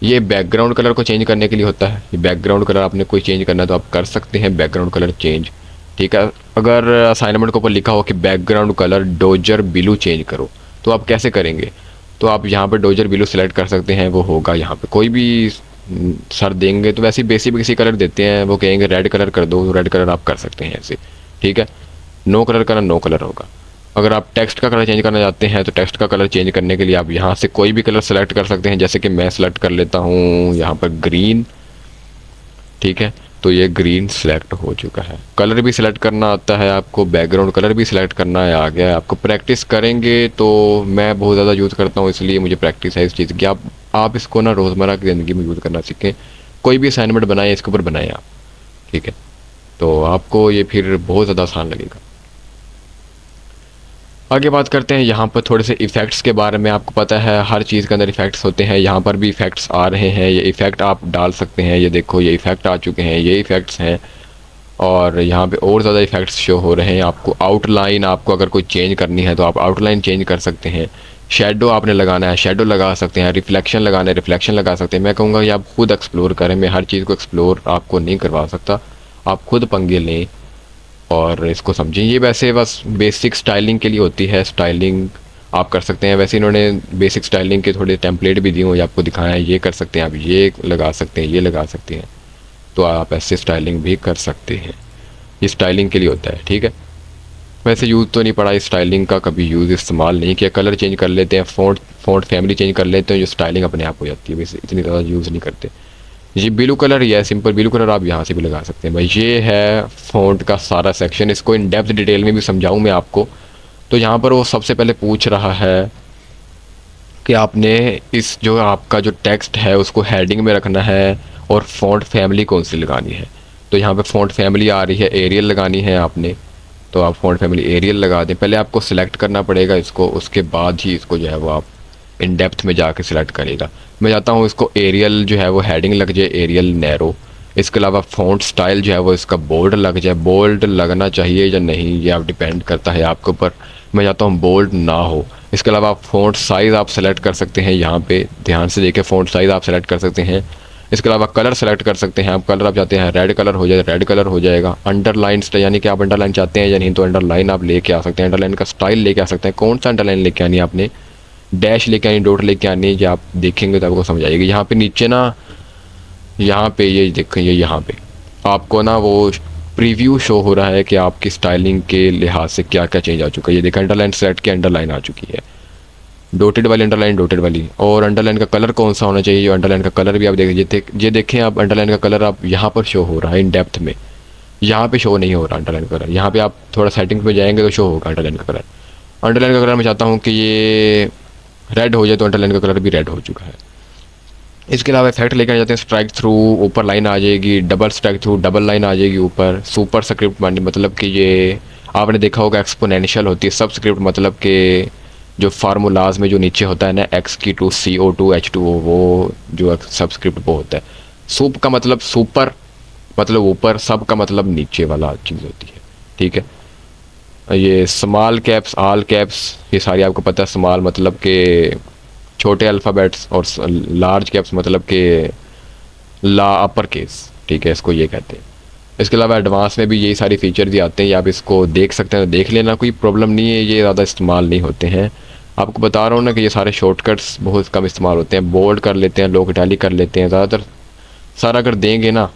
ये बैकग्राउंड कलर को चेंज करने के लिए होता है। ये बैकग्राउंड कलर आपने कोई चेंज करना है तो आप कर सकते हैं बैकग्राउंड कलर चेंज। ठीक है, अगर असाइनमेंट के ऊपर लिखा हो कि background colour dozer blue change करो, तो आप कैसे करेंगे? तो आप यहाँ पर डोजर ब्लू सेलेक्ट कर सकते हैं, वो होगा यहाँ पे कोई भी सर देंगे तो वैसे बेसिक किसी कलर देते हैं, वो कहेंगे रेड कलर कर दो, तो रेड कलर आप कर सकते हैं ऐसे। ठीक है, नो कलर का नो कलर होगा। अगर आप टेक्स्ट का कलर चेंज करना चाहते हैं तो टेक्स्ट का कलर चेंज करने के लिए आप यहाँ से कोई भी कलर सेलेक्ट कर सकते हैं, जैसे कि मैं सेलेक्ट कर लेता हूँ यहाँ पर ग्रीन। ठीक है, तो ये ग्रीन सेलेक्ट हो चुका है। कलर भी सिलेक्ट करना आता है आपको, बैकग्राउंड कलर भी सिलेक्ट करना है, आ गया है। आपको प्रैक्टिस करेंगे तो मैं बहुत ज़्यादा यूज़ करता हूँ, इसलिए मुझे प्रैक्टिस है इस चीज़ की। आप इसको ना रोज़मर्रा की ज़िंदगी में यूज़ करना सीखें। कोई भी असाइनमेंट बनाएं, इसके ऊपर बनाएं आप। ठीक है, तो आपको ये फिर बहुत ज़्यादा आसान लगेगा। आगे बात करते हैं यहाँ पर थोड़े से इफ़ेक्ट्स के बारे में। आपको पता है हर चीज़ के अंदर इफ़ेक्ट्स होते हैं, यहाँ पर भी इफ़ेक्ट्स आ रहे हैं। ये इफ़ेक्ट आप डाल सकते हैं, ये देखो ये इफ़ेक्ट आ चुके हैं, ये इफ़ेक्ट्स हैं। और यहाँ पे और ज़्यादा इफेक्ट्स शो हो रहे हैं आपको। आउटलाइन आपको अगर कोई चेंज करनी है तो आप आउटलाइन चेंज कर सकते हैं। शेडो आपने लगाना है, शेडो लगा सकते हैं। रिफ्लेक्शन लगाना है, रिफ्लेक्शन लगा सकते हैं। मैं कहूँगा ये आप खुद एक्सप्लोर करें, मैं हर चीज़ को एक्सप्लोर आपको नहीं करवा सकता, आप खुद पंगे लें और इसको समझें। ये वैसे बस बेसिक स्टाइलिंग के लिए होती है, स्टाइलिंग आप कर सकते हैं। वैसे इन्होंने बेसिक स्टाइलिंग के थोड़े टेम्पलेट भी दिए हुए आपको दिखाया है, ये कर सकते हैं आप, ये लगा सकते हैं, ये लगा सकते हैं, तो आप ऐसे स्टाइलिंग भी कर सकते हैं। ये स्टाइलिंग के लिए होता है, ठीक है। वैसे यूज़ तो नहीं पड़ा इस स्टाइलिंग का, कभी यूज़ इस्तेमाल नहीं किया। कलर चेंज कर लेते हैं, फ़ॉन्ट फैमिली चेंज कर लेते हैं, जो स्टाइलिंग अपने आप हो जाती है। वैसे इतनी ज़्यादा यूज़ नहीं करते। ये ब्लू कलर, ये है सिंपल ब्लू कलर, आप यहाँ से भी लगा सकते हैं भाई। ये है फ़ॉन्ट का सारा सेक्शन। इसको इन डेप्थ डिटेल में भी समझाऊँ मैं आपको, तो यहाँ पर वो सबसे पहले पूछ रहा है कि आपने इस जो आपका जो टेक्स्ट है उसको हेडिंग में रखना है और फ़ॉन्ट फैमिली कौन सी लगानी है। तो यहाँ पे फ़ॉन्ट फैमिली आ रही है, एरियल लगानी है आपने, तो आप फ़ॉन्ट फैमिली एरियल लगा दें। पहले आपको सिलेक्ट करना पड़ेगा इसको, उसके बाद ही इसको जो है वो आप इन डेप्थ में जाके सिलेक्ट करेगा। मैं चाहता हूँ इसको एरियल जो है वो हेडिंग लग जाए, एरियल नैरो। इसके अलावा फ़ॉन्ट स्टाइल जो है वो इसका बोल्ड लग जाए। बोल्ड लगना चाहिए या नहीं ये आप डिपेंड करता है आपके ऊपर। मैं चाहता हूँ बोल्ड ना हो। इसके अलावा फ़ॉन्ट साइज़ आप सेलेक्ट कर सकते हैं, यहाँ पे ध्यान से देखिए, फ़ॉन्ट साइज़ आप सेलेक्ट कर सकते हैं। इसके अलावा कलर सेलेक्ट कर सकते हैं आप। कलर आप चाहते हैं रेड कलर हो जाए, रेड कलर हो जाएगा। अंडरलाइन यानी कि आप अंडरलाइन चाहते हैं या नहीं, तो अंडरलाइन आप लेके आ सकते हैं। अंडरलाइन का स्टाइल लेके आ सकते हैं। कौन सा अंडरलाइन लेके आनी है आपने, डैश लेके आनी, डॉट लेके आनी है, ये आप देखेंगे तो आपको समझ आएगी। यहाँ पे नीचे ना, यहाँ पे ये देखें, ये यहाँ पे आपको ना वो प्रीव्यू शो हो रहा है कि आपकी स्टाइलिंग के लिहाज से क्या क्या चेंज आ चुका है। ये देखा, अंडरलाइन सेट की अंडरलाइन आ चुकी है, डॉटेड वाली अंडरलाइन, डॉटेड वाली। और अंडरलाइन का कलर कौन सा होना चाहिए, जो अंडरलाइन का कलर भी आप देखिए, ये देखें आप, अंडरलाइन का कलर आप यहाँ पर शो हो रहा है इन डेप्थ में, यहाँ पे शो नहीं हो रहा अंडरलाइन का कलर। यहाँ पे आप थोड़ा सेटिंग्स में जाएंगे तो शो होगा अंडरलाइन का कलर। अंडरलाइन का कलर मैं चाहता हूँ कि ये रेड हो जाए, तो अंडरलाइन का कलर भी रेड हो चुका है। इसके अलावा इफेक्ट लेकर जाते हैं, स्ट्राइक थ्रू ऊपर लाइन आ जाएगी, double strike through double line आ जाएगी ऊपर। सुपर स्क्रिप्ट मतलब कि ये आपने देखा होगा एक्सपोनेंशियल होती है। सब स्क्रिप्ट मतलब कि जो फार्मूलाज में जो नीचे होता है ना, एक्स की टू CO2 H2O, वो जो सब स्क्रिप्ट वो होता है। सुप का मतलब सुपर मतलब ऊपर, सब का मतलब नीचे वाला चीज़ होती है, ठीक है। ये स्मॉल कैप्स, ऑल कैप्स, ये सारी आपको पता है। स्मॉल मतलब के छोटे अल्फ़ाबेट्स और लार्ज कैप्स मतलब के ला अपर केस, ठीक है, इसको ये कहते हैं। इसके अलावा एडवांस में भी यही सारी फीचर भी आते हैं, या आप इसको देख सकते हैं, देख लेना, कोई प्रॉब्लम नहीं है। ये ज़्यादा इस्तेमाल नहीं होते हैं, आपको बता रहा हूँ ना कि ये सारे शॉर्टकट्स बहुत कम इस्तेमाल होते हैं। बोल्ड कर लेते हैं लोग, इटैलिक कर लेते हैं ज़्यादातर। सारा अगर देंगे ना,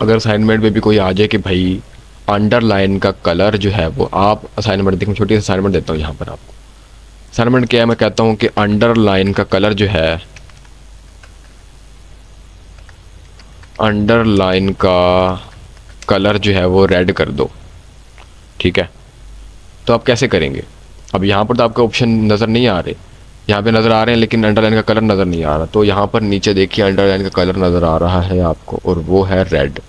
अगर असाइनमेंट में भी कोई आ जाए कि भाई अंडरलाइन का कलर जो है वो आप असाइनमेंट देखो, छोटी सी असाइनमेंट देता हूँ यहाँ पर आपको। असाइनमेंट क्या है, मैं कहता हूँ कि अंडरलाइन का कलर जो है, अंडरलाइन का कलर जो है वो रेड कर दो, ठीक है। तो आप कैसे करेंगे, अब यहाँ पर तो आपके ऑप्शन नज़र नहीं आ रहे, यहाँ पे नज़र आ रहे हैं लेकिन अंडरलाइन का कलर नज़र नहीं आ रहा। तो यहाँ पर नीचे देखिए अंडरलाइन का कलर नज़र आ रहा है आपको, और वो है रेड।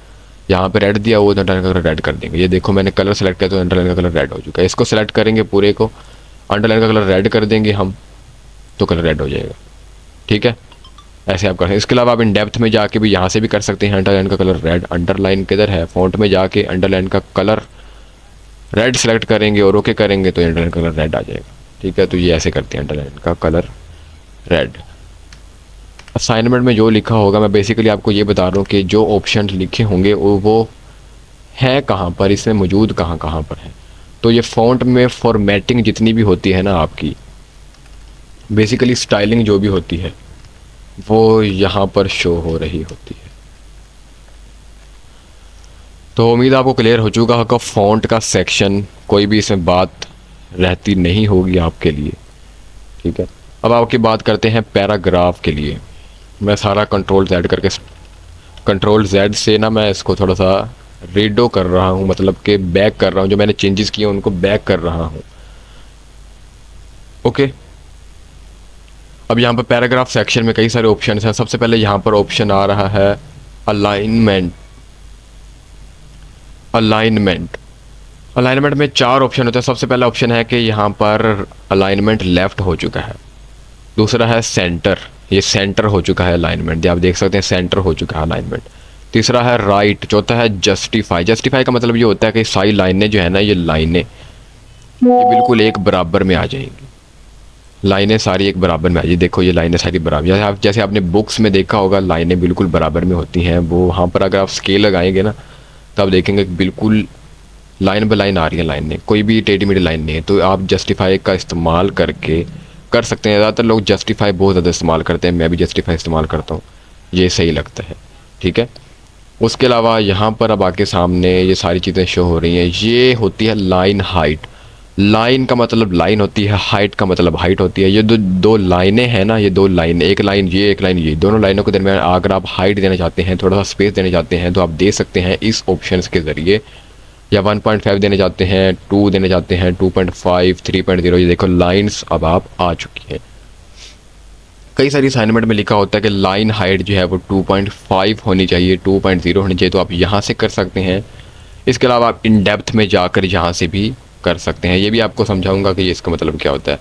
यहाँ पे रेड दिया हुआ, तो अंडरलाइन का कलर रेड कर देंगे। ये देखो मैंने कलर सेलेक्ट किया तो अंडरलाइन का कलर रेड हो चुका है। इसको सेलेक्ट करेंगे पूरे को, अंडरलाइन का कलर रेड कर देंगे हम, तो कलर रेड हो जाएगा, ठीक है। ऐसे आप कर सकते हैं। इसके अलावा आप इन डेप्थ में जाके भी यहाँ से भी कर सकते हैं। अंडरलाइन का कलर रेड, अंडरलाइन किधर है, फ़ॉन्ट में जाके अंडरलाइन का कलर रेड सेलेक्ट करेंगे और ओके करेंगे तो अंडरलाइन कलर रेड आ जाएगा, ठीक है। तो ये ऐसे करते हैं, अंडरलाइन का कलर रेड। असाइनमेंट में जो लिखा होगा, मैं बेसिकली आपको ये बता रहा हूँ कि जो ऑप्शन लिखे होंगे वो है कहाँ पर, इसमें मौजूद कहाँ कहाँ पर है। तो ये फ़ॉन्ट में फॉर्मेटिंग जितनी भी होती है ना आपकी, बेसिकली स्टाइलिंग जो भी होती है वो यहाँ पर शो हो रही होती है। तो उम्मीद आपको क्लियर हो चुका होगा फ़ॉन्ट का सेक्शन, कोई भी इसमें बात रहती नहीं होगी आपके लिए, ठीक है। अब आपकी बात करते हैं पैराग्राफ के लिए। मैं सारा कंट्रोल Z से ना मैं इसको थोड़ा सा रीडो कर रहा हूँ, मतलब कि बैक कर रहा हूँ, जो मैंने चेंजेस किए उनको बैक कर रहा हूँ, ओके। अब यहाँ पर पैराग्राफ सेक्शन में कई सारे ऑप्शन हैं। सबसे पहले यहाँ पर ऑप्शन आ रहा है अलाइनमेंट। अलाइनमेंट में 4 ऑप्शन होते हैं। सबसे पहला ऑप्शन है कि यहाँ पर अलाइनमेंट लेफ़्ट हो चुका है। दूसरा है सेंटर, ये सेंटर हो चुका है अलाइनमेंट, आप देख सकते हैं सेंटर हो चुका है अलाइनमेंट। तीसरा है राइट, चौथा है जस्टिफाई। जस्टिफाई का मतलब ये होता है कि सारी लाइनें जो है ना, ये लाइनें ये बिल्कुल एक बराबर में आ जाएंगी। लाइनें सारी एक बराबर में आ जाएगी। देखो ये लाइनें सारी बराबर, जैसे आपने बुक्स में देखा होगा लाइनें बिल्कुल बराबर में होती हैं। वो वहाँ पर अगर आप स्केल लगाएंगे ना तो आप देखेंगे कि बिल्कुल लाइन बाय लाइन आ रही है लाइनें, कोई भी टेढ़ी मेढ़ी लाइन नहीं है। तो आप जस्टिफाई का इस्तेमाल करके कर सकते हैं। ज़्यादातर लोग जस्टिफाई बहुत ज़्यादा इस्तेमाल करते हैं, मैं भी जस्टिफाई इस्तेमाल करता हूँ, ये सही लगता है। ठीक है, उसके अलावा यहाँ पर अब आके सामने ये सारी चीज़ें शो हो रही हैं। ये होती है लाइन हाइट। लाइन का मतलब लाइन होती है, हाइट का मतलब हाइट होती है। ये दो दो लाइनें हैं ना, ये दो लाइन, एक लाइन ये एक लाइन ये, दोनों लाइनों के दरमियान अगर आप हाइट देना चाहते हैं, थोड़ा सा स्पेस देना चाहते हैं, तो आप दे सकते हैं इस ऑप्शन के ज़रिए। या 1.5 देने चाहते हैं, 2 देने चाहते हैं, 2.5, 3.0। ये देखो लाइन्स अब आप आ चुकी हैं। कई सारी असाइनमेंट में लिखा होता है कि लाइन हाइट जो है वो 2.5 होनी चाहिए, 2.0 होनी चाहिए, तो आप यहाँ से कर सकते हैं। इसके अलावा आप इन डेप्थ में जाकर यहाँ से भी कर सकते हैं। ये भी आपको समझाऊंगा कि ये इसका मतलब क्या होता है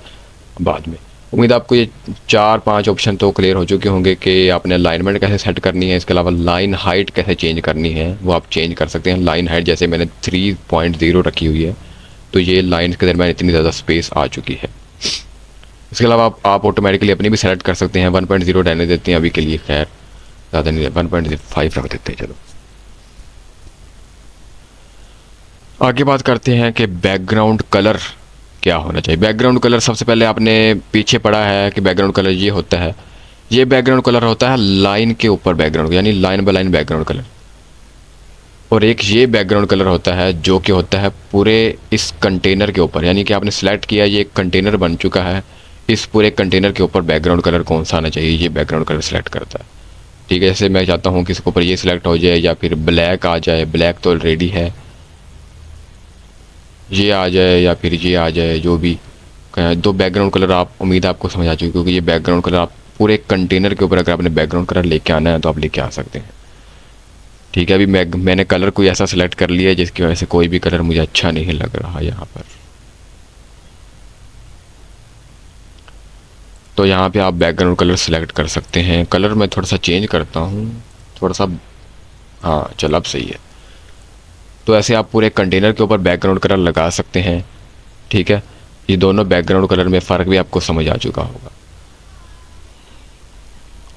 बाद में। उम्मीद आपको ये 4-5 ऑप्शन तो क्लियर हो चुके होंगे कि आपने अलाइनमेंट कैसे सेट करनी है। इसके अलावा लाइन हाइट कैसे चेंज करनी है वो आप चेंज कर सकते हैं। लाइन हाइट जैसे मैंने 3.0 रखी हुई है, तो ये लाइन्स के दरमियान इतनी ज़्यादा स्पेस आ चुकी है। इसके अलावा आप ऑटोमेटिकली अपनी भी सेलेक्ट कर सकते हैं। 1.0 रहने देते हैं अभी के लिए, खैर ज़्यादा नहीं, 1.5 रख देते हैं। चलो आगे बात करते हैं कि बैकग्राउंड कलर क्या होना चाहिए। बैकग्राउंड कलर सबसे पहले आपने पीछे पढ़ा है कि बैकग्राउंड कलर ये होता है, ये बैकग्राउंड कलर होता है लाइन के ऊपर बैकग्राउंड, यानी line by line background colour. और एक ये बैकग्राउंड कलर होता है जो कि होता है पूरे इस कंटेनर के ऊपर, यानी कि आपने सेलेक्ट किया ये एक कंटेनर बन चुका है, इस पूरे कंटेनर के ऊपर बैकग्राउंड कलर कौन सा आना चाहिए, ये बैकग्राउंड कलर सेलेक्ट करता है। ठीक है, जैसे मैं चाहता हूँ कि इसके ऊपर ये सिलेक्ट हो जाए या फिर ब्लैक आ जाए, ब्लैक तो ऑलरेडी है, ये आ जाए या फिर ये आ जाए, जो भी दो बैकग्राउंड कलर आप, उम्मीद है आपको समझ आ चुकी, क्योंकि ये बैकग्राउंड कलर आप पूरे कंटेनर के ऊपर अगर आपने बैकग्राउंड कलर लेके आना है तो आप लेके आ सकते हैं। ठीक है, अभी मैंने कलर कोई ऐसा सिलेक्ट कर लिया है जिसकी वजह से कोई भी कलर मुझे अच्छा नहीं लग रहा यहाँ पर। तो यहाँ पे आप बैकग्राउंड कलर सेलेक्ट कर सकते हैं। कलर मैं थोड़ा सा चेंज करता हूँ, थोड़ा सा, हाँ चल अब सही है। तो ऐसे आप पूरे कंटेनर के ऊपर बैकग्राउंड कलर लगा सकते हैं। ठीक है, ये दोनों बैकग्राउंड कलर में फ़र्क भी आपको समझ आ चुका होगा।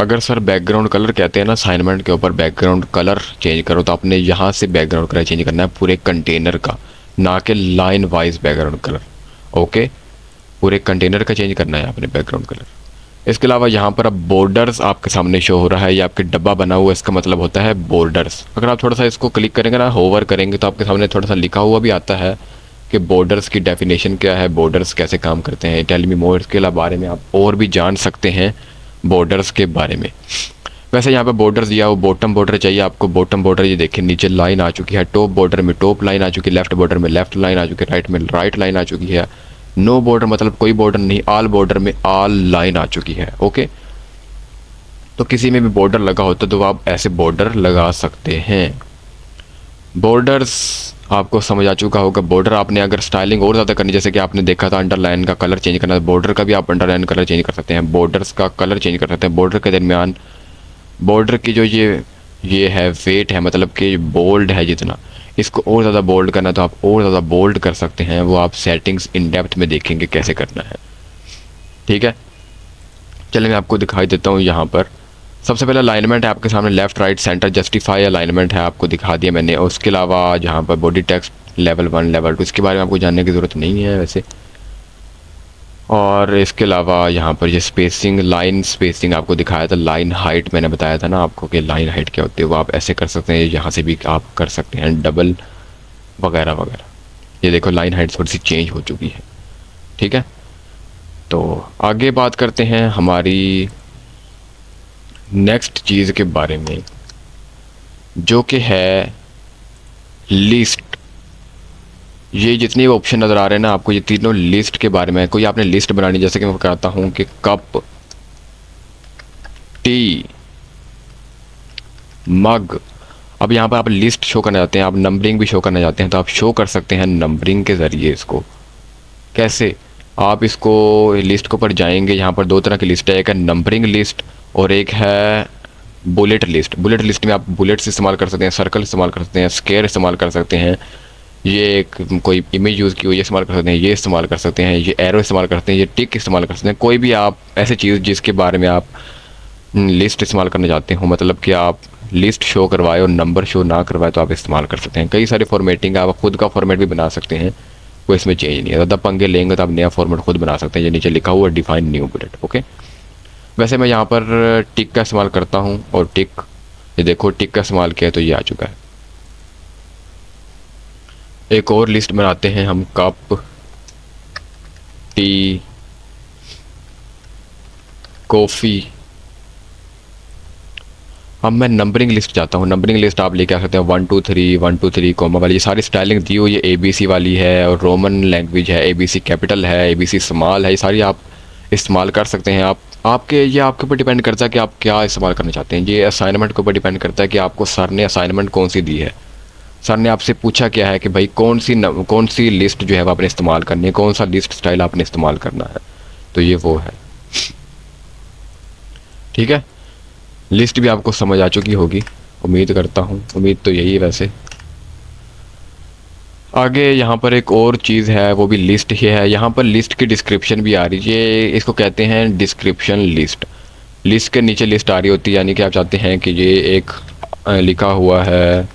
अगर सर बैकग्राउंड कलर कहते हैं ना असाइनमेंट के ऊपर बैकग्राउंड कलर चेंज करो, तो आपने यहाँ से बैकग्राउंड कलर चेंज करना है पूरे कंटेनर का, ना कि line wise background colour. Okay, पूरे कंटेनर का चेंज करना है आपने बैकग्राउंड कलर। इसके अलावा यहाँ पर अब बॉर्डर्स आपके सामने शो हो रहा है, ये आपके डब्बा बना हुआ है, इसका मतलब होता है बॉर्डर्स। अगर आप थोड़ा सा इसको क्लिक करेंगे ना, होवर करेंगे, तो आपके सामने थोड़ा सा लिखा हुआ भी आता है कि बॉर्डर्स की डेफिनेशन क्या है, बॉर्डर्स कैसे काम करते हैं, टेल मी मोर। इसके बारे में आप और भी जान सकते हैं बॉर्डर्स के बारे में। वैसे यहाँ पे बॉर्डर्स दिया हो, बॉटम बॉर्डर चाहिए आपको, बॉटम बॉर्डर ये देखिए नीचे लाइन आ चुकी है, टॉप बॉर्डर में टॉप लाइन आ चुकी है, लेफ्ट बॉर्डर में लेफ्ट लाइन आ चुकी है, राइट में राइट लाइन आ चुकी है। नो बॉर्डर मतलब कोई बॉर्डर नहीं, ऑल बॉर्डर में ऑल लाइन आ चुकी है। ओके, तो किसी में भी बॉर्डर लगा होता तो आप ऐसे बॉर्डर लगा सकते हैं। बॉर्डर्स आपको समझ आ चुका होगा। बॉर्डर आपने अगर स्टाइलिंग और ज़्यादा करनी, जैसे कि आपने देखा था अंडरलाइन का कलर चेंज करना, बॉर्डर का भी आप अंडरलाइन कलर चेंज कर सकते हैं, बॉर्डर्स का कलर चेंज कर सकते हैं। बॉर्डर के दरमियान बॉर्डर की जो ये है वेट है, मतलब कि बोल्ड है जितना, इसको और ज़्यादा बोल्ड करना तो आप और ज़्यादा बोल्ड कर सकते हैं। वो आप सेटिंग्स इन डेप्थ में देखेंगे कैसे करना है। ठीक है, चलिए मैं आपको दिखाई देता हूँ। यहाँ पर सबसे पहले अलाइनमेंट है आपके सामने, left right centre justify alignment है, आपको दिखा दिया मैंने। उसके अलावा जहाँ पर बॉडी टेक्स्ट लेवल 1 लेवल 2, इसके बारे में आपको जानने की ज़रूरत नहीं है वैसे। और इसके अलावा यहाँ पर ये स्पेसिंग, लाइन स्पेसिंग आपको दिखाया था, लाइन हाइट मैंने बताया था ना आपको कि लाइन हाइट क्या होती है, वो आप ऐसे कर सकते हैं, यहाँ से भी आप कर सकते हैं डबल वगैरह वगैरह। ये देखो लाइन हाइट थोड़ी सी चेंज हो चुकी है। ठीक है, तो आगे बात करते हैं हमारी नेक्स्ट चीज़ के बारे में, जो कि है लिस्ट। ये जितने ऑप्शन नज़र आ रहे हैं ना आपको, ये तीनों लिस्ट के बारे में। कोई आपने लिस्ट बनानी, जैसे कि मैं कहता हूँ कि कप, टी, मग। अब यहाँ पर आप लिस्ट शो करना चाहते हैं, आप नंबरिंग भी शो करना चाहते हैं, तो आप शो कर सकते हैं नंबरिंग के ज़रिए। इसको कैसे, आप इसको लिस्ट के ऊपर जाएंगे, यहाँ पर 2 तरह की लिस्ट है, एक है नंबरिंग लिस्ट और एक है बुलेट लिस्ट। बुलेट लिस्ट में आप बुलेट्स इस्तेमाल कर सकते हैं, सर्कल इस्तेमाल कर सकते हैं, स्क्वायर इस्तेमाल कर सकते हैं, ये एक कोई इमेज यूज़ की हुई ये इस्तेमाल कर सकते हैं, ये इस्तेमाल कर सकते हैं, ये एरो इस्तेमाल कर सकते हैं, ये टिक इस्तेमाल कर सकते हैं। कोई भी आप ऐसी चीज़ जिसके बारे में आप लिस्ट इस्तेमाल करना चाहते हो, मतलब कि आप लिस्ट शो करवाए और नंबर शो ना करवाए, तो आप इस्तेमाल कर सकते हैं। कई सारे फॉर्मेटिंग, आप खुद का फॉर्मेट भी बना सकते हैं, कोई इसमें चेंज नहीं है। ज़्यादा पंगे लेंगे तो आप नया फॉर्मेट खुद बना सकते हैं। ये नीचे लिखा हुआ डिफाइन न्यू बुलेट। ओके, वैसे मैं यहाँ पर टिक का इस्तेमाल करता हूँ, और टिक, ये देखो टिक का इस्तेमाल किया तो ये आ चुका है। एक और लिस्ट बनाते हैं हम, कप, टी, कॉफ़ी। अब मैं नंबरिंग लिस्ट चाहता हूँ। नंबरिंग लिस्ट आप लेके आ सकते हैं 1 2 3 1 2 3 कॉमा वाली। ये सारी स्टाइलिंग दी हुई है, ABC वाली है, और रोमन लैंग्वेज है, ABC कैपिटल है, ABC स्मॉल है, ये सारी आप इस्तेमाल कर सकते हैं। ये आपके ऊपर डिपेंड करता है कि आप क्या इस्तेमाल करना चाहते हैं। ये असाइनमेंट के ऊपर डिपेंड करता है कि आपको सर ने असाइनमेंट कौन सी दी है। सर ने आपसे पूछा क्या है कि भाई कौन सी लिस्ट जो है वो आपने इस्तेमाल करनी है, कौन सा लिस्ट स्टाइल आपने इस्तेमाल करना है, तो ये वो है। ठीक है, लिस्ट भी आपको समझ आ चुकी होगी, उम्मीद करता हूँ। उम्मीद तो यही है वैसे। आगे यहाँ पर एक और चीज़ है, वो भी लिस्ट ही है। यहाँ पर लिस्ट की डिस्क्रिप्शन भी आ रही है, ये इसको कहते हैं डिस्क्रिप्शन लिस्ट। लिस्ट के नीचे लिस्ट आ रही होती है, यानी कि आप चाहते हैं कि ये एक लिखा हुआ है,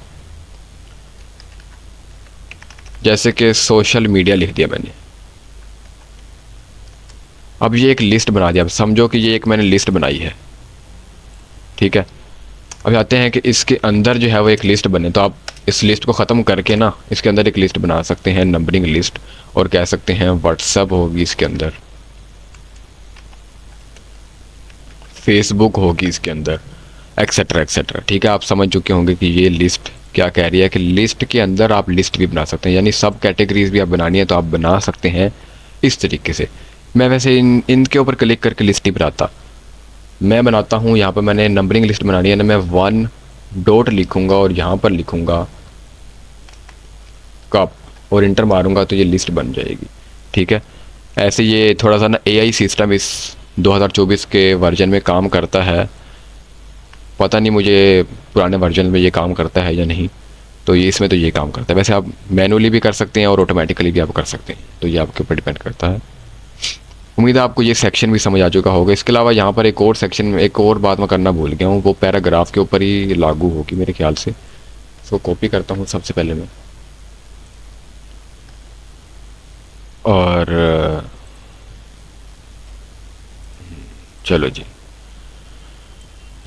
जैसे कि सोशल मीडिया लिख दिया मैंने, अब ये एक लिस्ट बना दिया। अब समझो कि ये एक मैंने लिस्ट बनाई है, ठीक है। अब चाहते हैं कि इसके अंदर जो है वो एक लिस्ट बने, तो आप इस लिस्ट को ख़त्म करके ना इसके अंदर एक लिस्ट बना सकते हैं, नंबरिंग लिस्ट, और कह सकते हैं व्हाट्सएप होगी इसके अंदर, फेसबुक होगी इसके अंदर, एक्सेट्रा एक्सेट्रा। ठीक है, आप समझ चुके होंगे कि ये लिस्ट क्या कह रही है, कि लिस्ट के अंदर आप लिस्ट भी बना सकते हैं, यानी सब कैटेगरीज भी आप बनानी है तो आप बना सकते हैं इस तरीके से। मैं वैसे इनके ऊपर क्लिक करके लिस्ट नहीं बनाता, मैं बनाता हूँ यहाँ पर मैंने नंबरिंग लिस्ट बनानी है ना, मैं 1 डॉट लिखूँगा और यहाँ पर लिखूँगा कप और इंटर मारूंगा तो ये लिस्ट बन जाएगी। ठीक है, ऐसे ये थोड़ा सा ना AI सिस्टम इस 2024 के वर्जन में काम करता है, पता नहीं मुझे पुराने वर्जन में ये काम करता है या नहीं, तो ये इसमें तो ये काम करता है। वैसे आप मैनुअली भी कर सकते हैं और ऑटोमेटिकली भी आप कर सकते हैं, तो ये आपके ऊपर डिपेंड करता है। उम्मीद है आपको ये सेक्शन भी समझ आ चुका होगा। इसके अलावा यहाँ पर एक और सेक्शन, एक और बात मैं करना भूल गया हूँ, वो पैराग्राफ के ऊपर ही लागू होगी मेरे ख्याल से। इसको कॉपी करता हूँ सबसे पहले मैं, और चलो जी,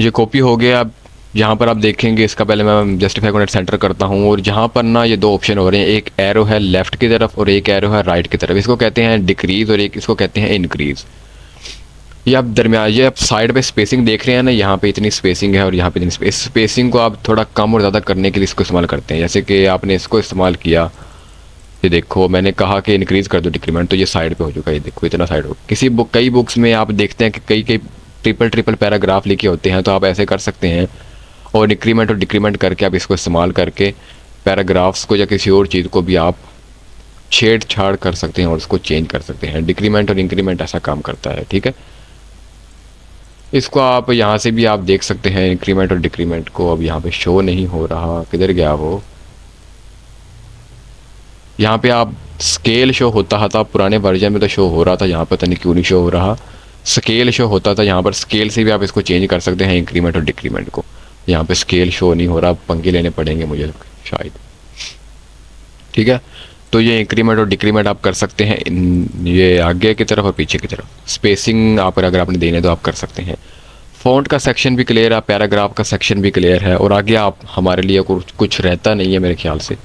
ये कॉपी हो गया। अब यहाँ पर आप देखेंगे, इसका पहले मैं जस्टिफाई कॉन्टेंट सेंटर करता हूँ, और यहाँ पर ना ये 2 ऑप्शन हो रहे हैं, एक एरो है लेफ़्ट की तरफ और एक एरो है राइट की तरफ। इसको कहते हैं डिक्रीज़ और एक इसको कहते हैं इंक्रीज़। ये आप दरमियान, ये आप साइड पे स्पेसिंग देख रहे हैं ना, यहाँ पे इतनी स्पेसिंग है और यहाँ पे इतनी स्पेसिंग को आप थोड़ा कम और ज़्यादा करने के लिए इसको इस्तेमाल करते हैं। जैसे कि आपने इसको इस्तेमाल किया, ये देखो मैंने कहा कि इंक्रीज़ कर दो डिक्रीमेंट, तो ये साइड पे हो चुका है, ये देखो इतना साइड हो। कई बुक्स में आप देखते हैं कि कई ट्रिपल पैराग्राफ लिखे होते हैं, तो आप ऐसे कर सकते हैं, और इंक्रीमेंट और डिक्रीमेंट करके आप इसको इस्तेमाल करके पैराग्राफ्स को या किसी और चीज़ को भी आप छेड़छाड़ कर सकते हैं और उसको चेंज कर सकते हैं। डिक्रीमेंट और इंक्रीमेंट ऐसा काम करता है। ठीक है, इसको आप यहाँ से भी आप देख सकते हैं, इंक्रीमेंट और डिक्रीमेंट को। अब यहाँ पे शो नहीं हो रहा, किधर गया वो? यहाँ पे आप स्केल शो होता था पुराने वर्जन में, तो शो हो रहा था, यहाँ पर पता नहीं क्यों नहीं शो हो रहा। स्केल शो होता था, यहाँ पर स्केल से भी आप इसको चेंज कर सकते हैं, इंक्रीमेंट और डिक्रीमेंट को। यहाँ पे स्केल शो नहीं हो रहा, पंगे लेने पड़ेंगे मुझे शायद। ठीक है, तो ये इंक्रीमेंट और डिक्रीमेंट आप कर सकते हैं, ये आगे की तरफ और पीछे की तरफ। स्पेसिंग आप अगर आपने देने तो आप कर सकते हैं। फ़ॉन्ट का सेक्शन भी क्लियर है, पैराग्राफ का सेक्शन भी क्लियर है, और आगे आप हमारे लिए कुछ रहता नहीं है मेरे ख्याल से।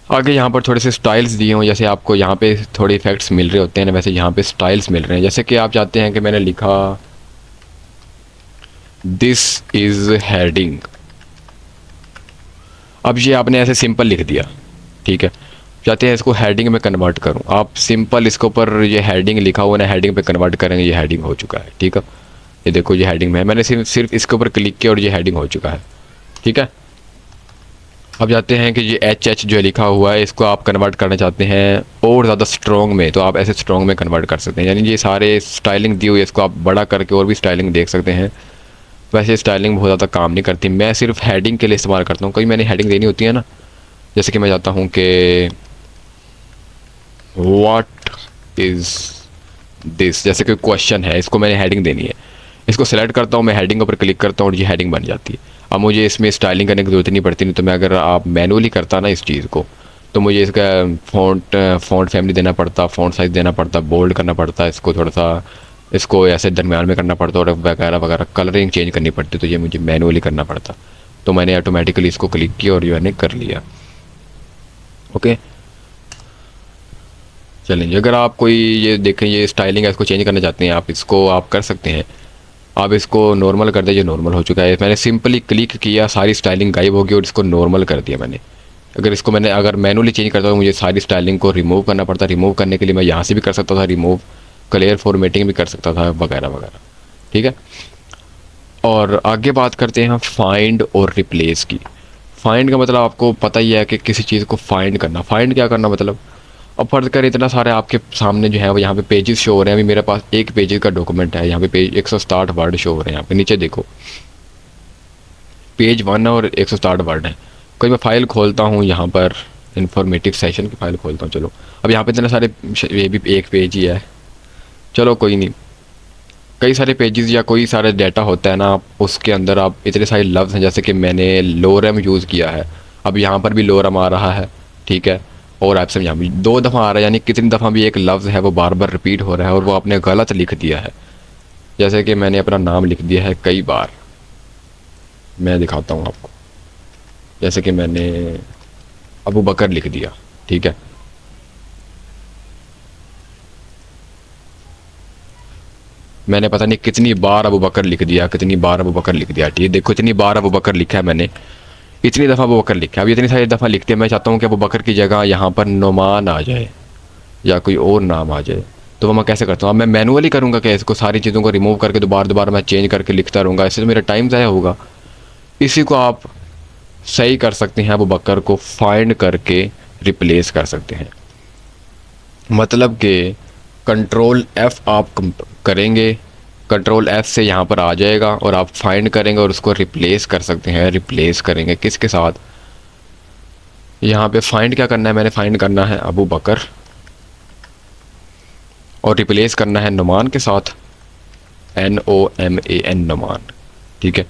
आगे यहाँ पर थोड़े से स्टाइल्स दिए हों, जैसे आपको यहाँ पे थोड़े इफेक्ट्स मिल रहे होते हैं ना, वैसे यहाँ पे स्टाइल्स मिल रहे हैं। जैसे कि आप चाहते हैं कि मैंने लिखा दिस इज़ हेडिंग, अब ये आपने ऐसे सिंपल लिख दिया। ठीक है, चाहते हैं इसको हेडिंग में कन्वर्ट करूं, आप सिंपल इसके ऊपर ये हेडिंग लिखा हुआ ना, हेडिंग पे कन्वर्ट करेंगे, ये हेडिंग हो चुका है। ठीक है, ये देखो ये हेडिंग में है, मैंने सिर्फ इसके ऊपर क्लिक किया और ये हेडिंग हो चुका है। ठीक है, अब चाहते हैं कि ये HH जो है लिखा हुआ है, इसको आप कन्वर्ट करना चाहते हैं और ज़्यादा स्ट्रॉन्ग में, तो आप ऐसे स्ट्रॉन्ग में कन्वर्ट कर सकते हैं। यानी ये सारे स्टाइलिंग दी हुई है, इसको आप बड़ा करके और भी स्टाइलिंग देख सकते हैं, वैसे स्टाइलिंग बहुत ज़्यादा काम नहीं करती, मैं सिर्फ हेडिंग के लिए इस्तेमाल करता हूँ। कभी मैंने हेडिंग देनी होती है ना, जैसे कि मैं चाहता हूँ कि व्हाट इज़ दिस, जैसे कोई क्वेश्चन है, इसको मैंने हेडिंग देनी है, इसको सेलेक्ट करता हूँ मैं, हेडिंग के ऊपर क्लिक करता हूँ और ये हेडिंग बन जाती है। अब मुझे इसमें स्टाइलिंग करने की ज़रूरत नहीं पड़ती, नहीं तो मैं अगर आप मैनुअली करता ना इस चीज़ को, तो मुझे इसका फ़ॉन्ट फैमिली देना पड़ता, फ़ॉन्ट साइज़ देना पड़ता, बोल्ड करना पड़ता, इसको थोड़ा सा, इसको ऐसे दरमियान में करना पड़ता और वगैरह वगैरह, कलरिंग चेंज करनी पड़ती, तो ये मुझे मैनुअली करना पड़ता। तो मैंने ऑटोमेटिकली इसको क्लिक किया और ये मैंने कर लिया। ओके, चलेंगे, अगर आप कोई ये देखें, ये स्टाइलिंग है, इसको चेंज करना चाहते हैं आप, इसको आप कर सकते हैं। आप इसको नॉर्मल कर दीजिए, नॉर्मल हो चुका है। मैंने सिंपली क्लिक किया, सारी स्टाइलिंग गायब होगी और इसको नॉर्मल कर दिया मैंने। अगर इसको मैंने अगर मैनुअली चेंज करता तो मुझे सारी स्टाइलिंग को रिमूव करना पड़ता। रिमूव करने के लिए मैं यहाँ से भी कर सकता था रिमूव, क्लियर फॉर्मेटिंग भी कर सकता था, वगैरह वगैरह। ठीक है, और आगे बात करते हैं फाइंड और रिप्लेस की। फाइंड का मतलब आपको पता ही है कि किसी चीज़ को फाइंड करना। फाइंड क्या करना मतलब, अब फर्ज कर इतना सारे आपके सामने जो है वो यहाँ पे पेजेस शो हो रहे हैं। अभी मेरे पास एक पेज का डॉक्यूमेंट है, यहाँ पे पेज 160 वर्ड शो हो रहे हैं। यहाँ पे नीचे देखो, पेज 1 और 160 वर्ड है। कोई मैं फ़ाइल खोलता हूँ, यहाँ पर इंफॉर्मेटिव सेशन की फ़ाइल खोलता हूँ। चलो, अब यहाँ पे इतने सारे, ये भी एक पेज ही है, चलो कोई नहीं, कई सारे पेजेस या कोई सारा डाटा होता है ना, उसके अंदर आप इतने सारे लफ्ज़ हैं, जैसे कि मैंने लोरम यूज़ किया है, अब यहाँ पर भी लोरम आ रहा है, ठीक है, और एप्सम यहाँ भी 2 दफ़ा आ रहा है, यानी कितनी दफ़ा भी एक लफ्ज़ है वो बार बार रिपीट हो रहा है और वो आपने गलत लिख दिया है। जैसे कि मैंने अपना नाम लिख दिया है कई बार, मैं दिखाता हूँ आपको, जैसे कि मैंने अबू बकर लिख दिया, ठीक है, मैंने पता नहीं कितनी बार अबू बकर लिख दिया, कितनी बार अबू बकर लिख दिया, ठीक है, देखो इतनी बार अबू बकर लिखा है मैंने, इतनी दफ़ा अबू बकर लिखा है। अब इतनी सारी दफ़ा लिखते हैं, मैं चाहता हूँ कि अबू बकर की जगह यहाँ पर नुमान आ जाए या कोई और नाम आ जाए, तो वो मैं कैसे करता हूँ? अब मैं मैनुअली करूँगा कि इसको सारी चीज़ों को रिमूव करके दोबारा दोबारा मैं चेंज करके लिखता रहूँगा, इससे तो मेरा टाइम ज़ाया होगा। इसी को आप सही कर सकते हैं, अबू बकर को फाइंड करके रिप्लेस कर सकते हैं। मतलब कि कंट्रोल F आप करेंगे, कंट्रोल F से यहाँ पर आ जाएगा और आप फाइंड करेंगे और उसको रिप्लेस कर सकते हैं। रिप्लेस करेंगे किसके साथ? यहाँ पे फाइंड क्या करना है, मैंने फाइंड करना है अबू बकर और रिप्लेस करना है नुमान के साथ, NOMAN, नुमान, ठीक है।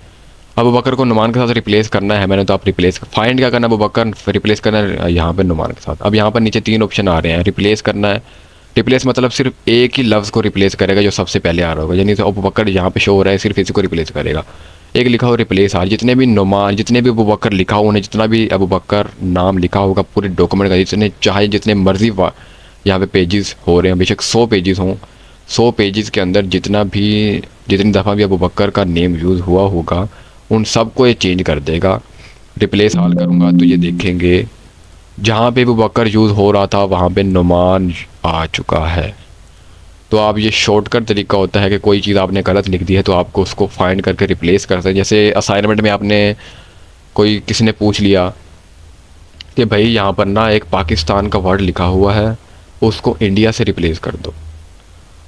अबू बकर को नुमान के साथ रिप्लेस करना है मैंने, तो आप रिप्लेस, फाइंड क्या करना है, अबू बकर रिप्लेस करना है यहाँ पे नुमान के साथ। अब यहाँ पर नीचे 3 ऑप्शन आ रहे हैं, रिप्लेस करना है। रिप्लेस मतलब सिर्फ एक ही लफ्ज़ को रिप्लेस करेगा जो सबसे पहले आ रहा होगा, यानी तो अबू बकर यहाँ पे शो हो रहा है, सिर्फ इसी को रिप्लेस करेगा। एक लिखा हो रिप्लेस आल, जितने भी नुमान, जितने भी अबू बकर लिखा हो, उन्हें जितना भी अबू बकर नाम लिखा होगा पूरे डॉक्यूमेंट का, जितने चाहे जितने मर्जी यहाँ पे पेजेस हो रहे हैं, बेशक 100 पेजेस हों, 100 पेजेस के अंदर जितनी दफ़ा भी अबू बकर का नेम यूज़ हुआ होगा उन सब को ये चेंज कर देगा। रिप्लेस आल करूँगा तो ये देखेंगे जहाँ पे अबू बकर यूज़ हो रहा था वहाँ पे नुमान आ चुका है। तो आप, ये शॉर्टकट तरीका होता है कि कोई चीज़ आपने गलत लिख दी है तो आपको उसको फाइंड करके रिप्लेस कर सकते हैं। जैसे असाइनमेंट में आपने कोई, किसी ने पूछ लिया कि भाई यहाँ पर ना एक पाकिस्तान का वर्ड लिखा हुआ है, उसको इंडिया से रिप्लेस कर दो।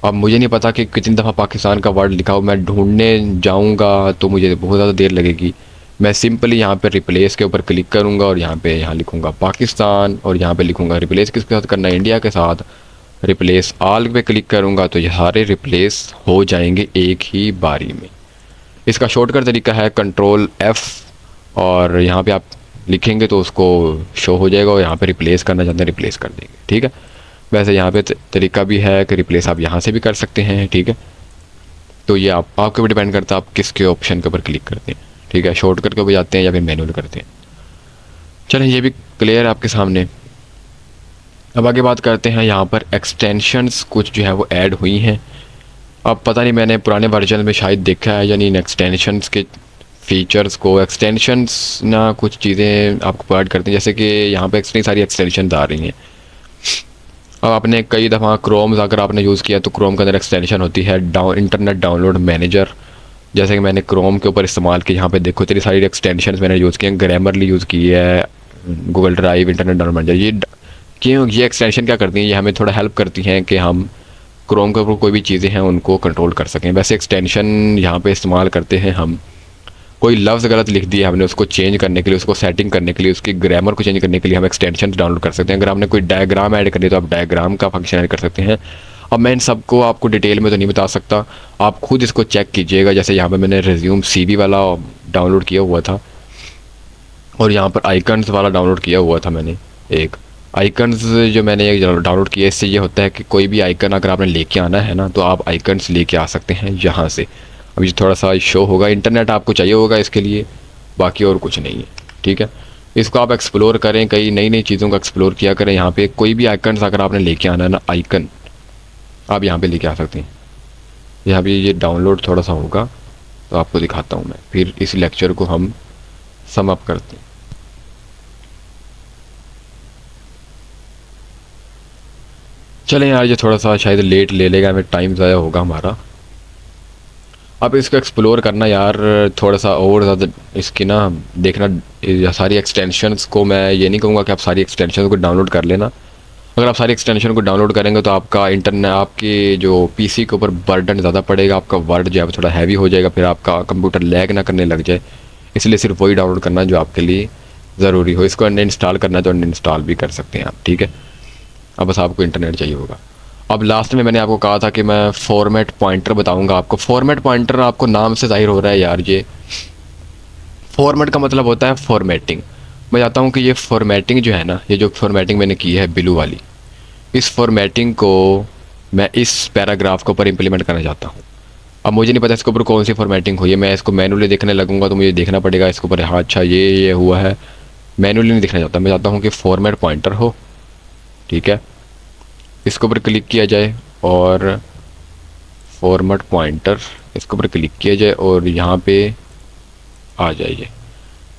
अब मुझे नहीं पता कि कितनी दफ़ा पाकिस्तान का वर्ड लिखा हो, मैं ढूंढने जाऊंगा तो मुझे बहुत ज़्यादा देर लगेगी। मैं सिंपली यहाँ पे रिप्लेस के ऊपर क्लिक करूँगा और यहाँ लिखूँगा पाकिस्तान और यहाँ पे लिखूँगा रिप्लेस किसके साथ करना है, इंडिया के साथ। रिप्लेस आल पे क्लिक करूँगा तो ये सारे रिप्लेस हो जाएंगे एक ही बारी में। इसका शॉर्टकट तरीका है कंट्रोल F और यहाँ पे आप लिखेंगे तो उसको शो हो जाएगा और यहाँ पे रिप्लेस करना चाहते हैं रिप्लेस कर देंगे, ठीक है। वैसे यहाँ पे तरीका भी है कि रिप्लेस आप यहाँ से भी कर सकते हैं, ठीक है। तो ये आपके ऊपर डिपेंड करता है आप किसके ऑप्शन के ऊपर क्लिक करते हैं, ठीक है, शॉर्टकट के ऊपर जाते हैं या फिर मैनुअल करते हैं। चलें, ये भी क्लियर है आपके सामने। अब आगे बात करते हैं, यहाँ पर एक्सटेंशंस कुछ जो है वो ऐड हुई हैं। अब पता नहीं, मैंने पुराने वर्जन में शायद देखा है, यानी इन एक्सटेंशंस के फीचर्स को, एक्सटेंशंस ना कुछ चीज़ें आपको प्रोवाइड करते हैं, जैसे कि यहाँ पे इतनी सारी एक्सटेंशन आ रही हैं। अब आपने कई दफ़ा क्रोम्स अगर आपने यूज़ किया तो क्रोम के अंदर एक्सटेंशन होती है इंटरनेट डाउनलोड मैनेजर, जैसे कि मैंने क्रोम के ऊपर इस्तेमाल किया। यहाँ पे देखो इतनी सारी एक्सटेंशन मैंने यूज़ किए हैं, ग्रामरली यूज़ की है, Google drive, internet download manager. ये क्यों, ये एक्सटेंशन क्या करती हैं, ये हमें थोड़ा हेल्प करती हैं कि हम क्रोम के ऊपर कोई भी चीज़ें हैं उनको कंट्रोल कर सकें। वैसे एक्सटेंशन यहाँ पे इस्तेमाल करते हैं हम कोई लफ्ज़ गलत लिख दिया हमने, उसको चेंज करने के लिए, उसको सेटिंग करने के लिए, उसकी ग्रामर को चेंज करने के लिए हम एक्सटेंशन डाउनलोड कर सकते हैं। अगर हमने कोई डायग्राम ऐड करनी है तो आप डायग्राम का फंक्शन ऐड कर सकते हैं। अब मैं इन सबको आपको डिटेल में तो नहीं बता सकता, आप खुद इसको चेक कीजिएगा। जैसे यहाँ पे मैंने रिज्यूम CV वाला डाउनलोड किया हुआ था और यहाँ पर आइकन्स वाला डाउनलोड किया हुआ था मैंने। एक आइकन्स जो मैंने एक डाउनलोड किया, इससे ये होता है कि कोई भी आइकन अगर आपने लेके आना है ना, तो आप आइकन्स लेके आ सकते हैं यहाँ से। अब ये थोड़ा सा शो होगा, इंटरनेट आपको चाहिए होगा इसके लिए, बाकी और कुछ नहीं है, ठीक है। इसको आप एक्सप्लोर करें, कई नई नई चीज़ों को एक्सप्लोर किया करें। यहाँ पे कोई भी आइकन्स अगर आपने लेके आना है ना, आइकन आप यहाँ पे लेके आ सकते हैं। यहाँ पे ये डाउनलोड थोड़ा सा होगा तो आपको दिखाता हूँ मैं, फिर इस लेक्चर को हम सम अप करते हैं। चलें यार, ये थोड़ा सा शायद लेट ले लेगा, हमें टाइम ज़ाया होगा हमारा। अब इसको एक्सप्लोर करना यार थोड़ा सा और ज़्यादा इसकी ना देखना, सारी एक्सटेंशंस को मैं ये नहीं कहूँगा कि आप सारी एक्सटेंशन को डाउनलोड कर लेना। अगर आप सारी एक्सटेंशन को डाउनलोड करेंगे तो आपका इंटरनेट, आपके जो PC के ऊपर बर्डन ज़्यादा पड़ेगा, आपका वर्ड जो है थोड़ा हैवी हो जाएगा, फिर आपका कंप्यूटर लैग ना करने लग जाए। इसलिए सिर्फ वही डाउनलोड करना जो आपके लिए ज़रूरी हो। इसको अनइंस्टॉल करना है तो अनइंस्टॉल भी कर सकते हैं आप, ठीक है। अब बस आपको इंटरनेट चाहिए होगा। अब लास्ट में मैंने आपको कहा था कि मैं फॉर्मेट पॉइंटर बताऊंगा आपको। फॉर्मेट पॉइंटर आपको नाम से ज़ाहिर हो रहा है यार, ये फॉर्मेट का मतलब होता है फॉर्मेटिंग। मैं चाहता हूँ कि ये फॉर्मेटिंग जो है ना, ये जो फॉर्मेटिंग मैंने की है ब्लू वाली, इस फॉर्मेटिंग को मैं इस पैराग्राफ के ऊपर इम्प्लीमेंट करना चाहता हूँ। अब मुझे नहीं पता इसके ऊपर कौन सी फॉर्मेटिंग हुई है, मैं इसको मैनुअली देखने लगूंगा तो मुझे देखना पड़ेगा इसके ऊपर। हाँ अच्छा ये हुआ है, मैनुअली नहीं देखना चाहता, मैं चाहता हूँ कि फॉर्मेट पॉइंटर हो, ठीक है। इसके ऊपर क्लिक किया जाए और फॉर्मेट पॉइंटर, इसके ऊपर क्लिक किया जाए और यहाँ पे आ जाइए।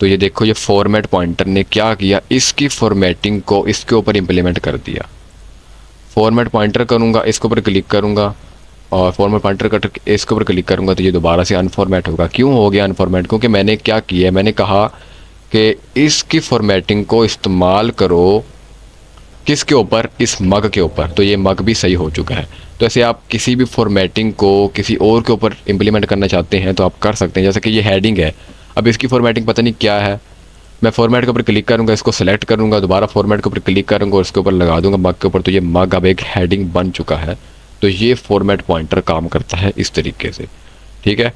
तो ये देखो, ये फॉर्मेट पॉइंटर ने क्या किया, इसकी फॉर्मेटिंग को इसके ऊपर इम्प्लीमेंट कर दिया। फॉर्मेट पॉइंटर करूँगा, इसके ऊपर क्लिक करूँगा और फॉर्मेट पॉइंटर कर इसके ऊपर क्लिक करूँगा तो ये दोबारा से अनफॉर्मेट होगा। क्यों हो गया अनफॉर्मेट? क्योंकि मैंने क्या किया है, मैंने कहा कि इसकी फॉर्मेटिंग को इस्तेमाल करो किसके ऊपर, इस मग के ऊपर। तो ये मग भी सही हो चुका है। तो ऐसे आप किसी भी फॉर्मेटिंग को किसी और के ऊपर इम्प्लीमेंट करना चाहते हैं तो आप कर सकते हैं। जैसे कि ये हेडिंग है, अब इसकी फॉर्मेटिंग पता नहीं क्या है, मैं फॉर्मेट के ऊपर क्लिक करूँगा, इसको सेलेक्ट करूँगा, दोबारा फॉर्मेट के ऊपर क्लिक करूँगा और उसके ऊपर लगा दूँगा मग के ऊपर, तो ये मग अब एक हेडिंग बन चुका है। तो ये फॉर्मेट पॉइंटर काम करता है इस तरीके से, ठीक है।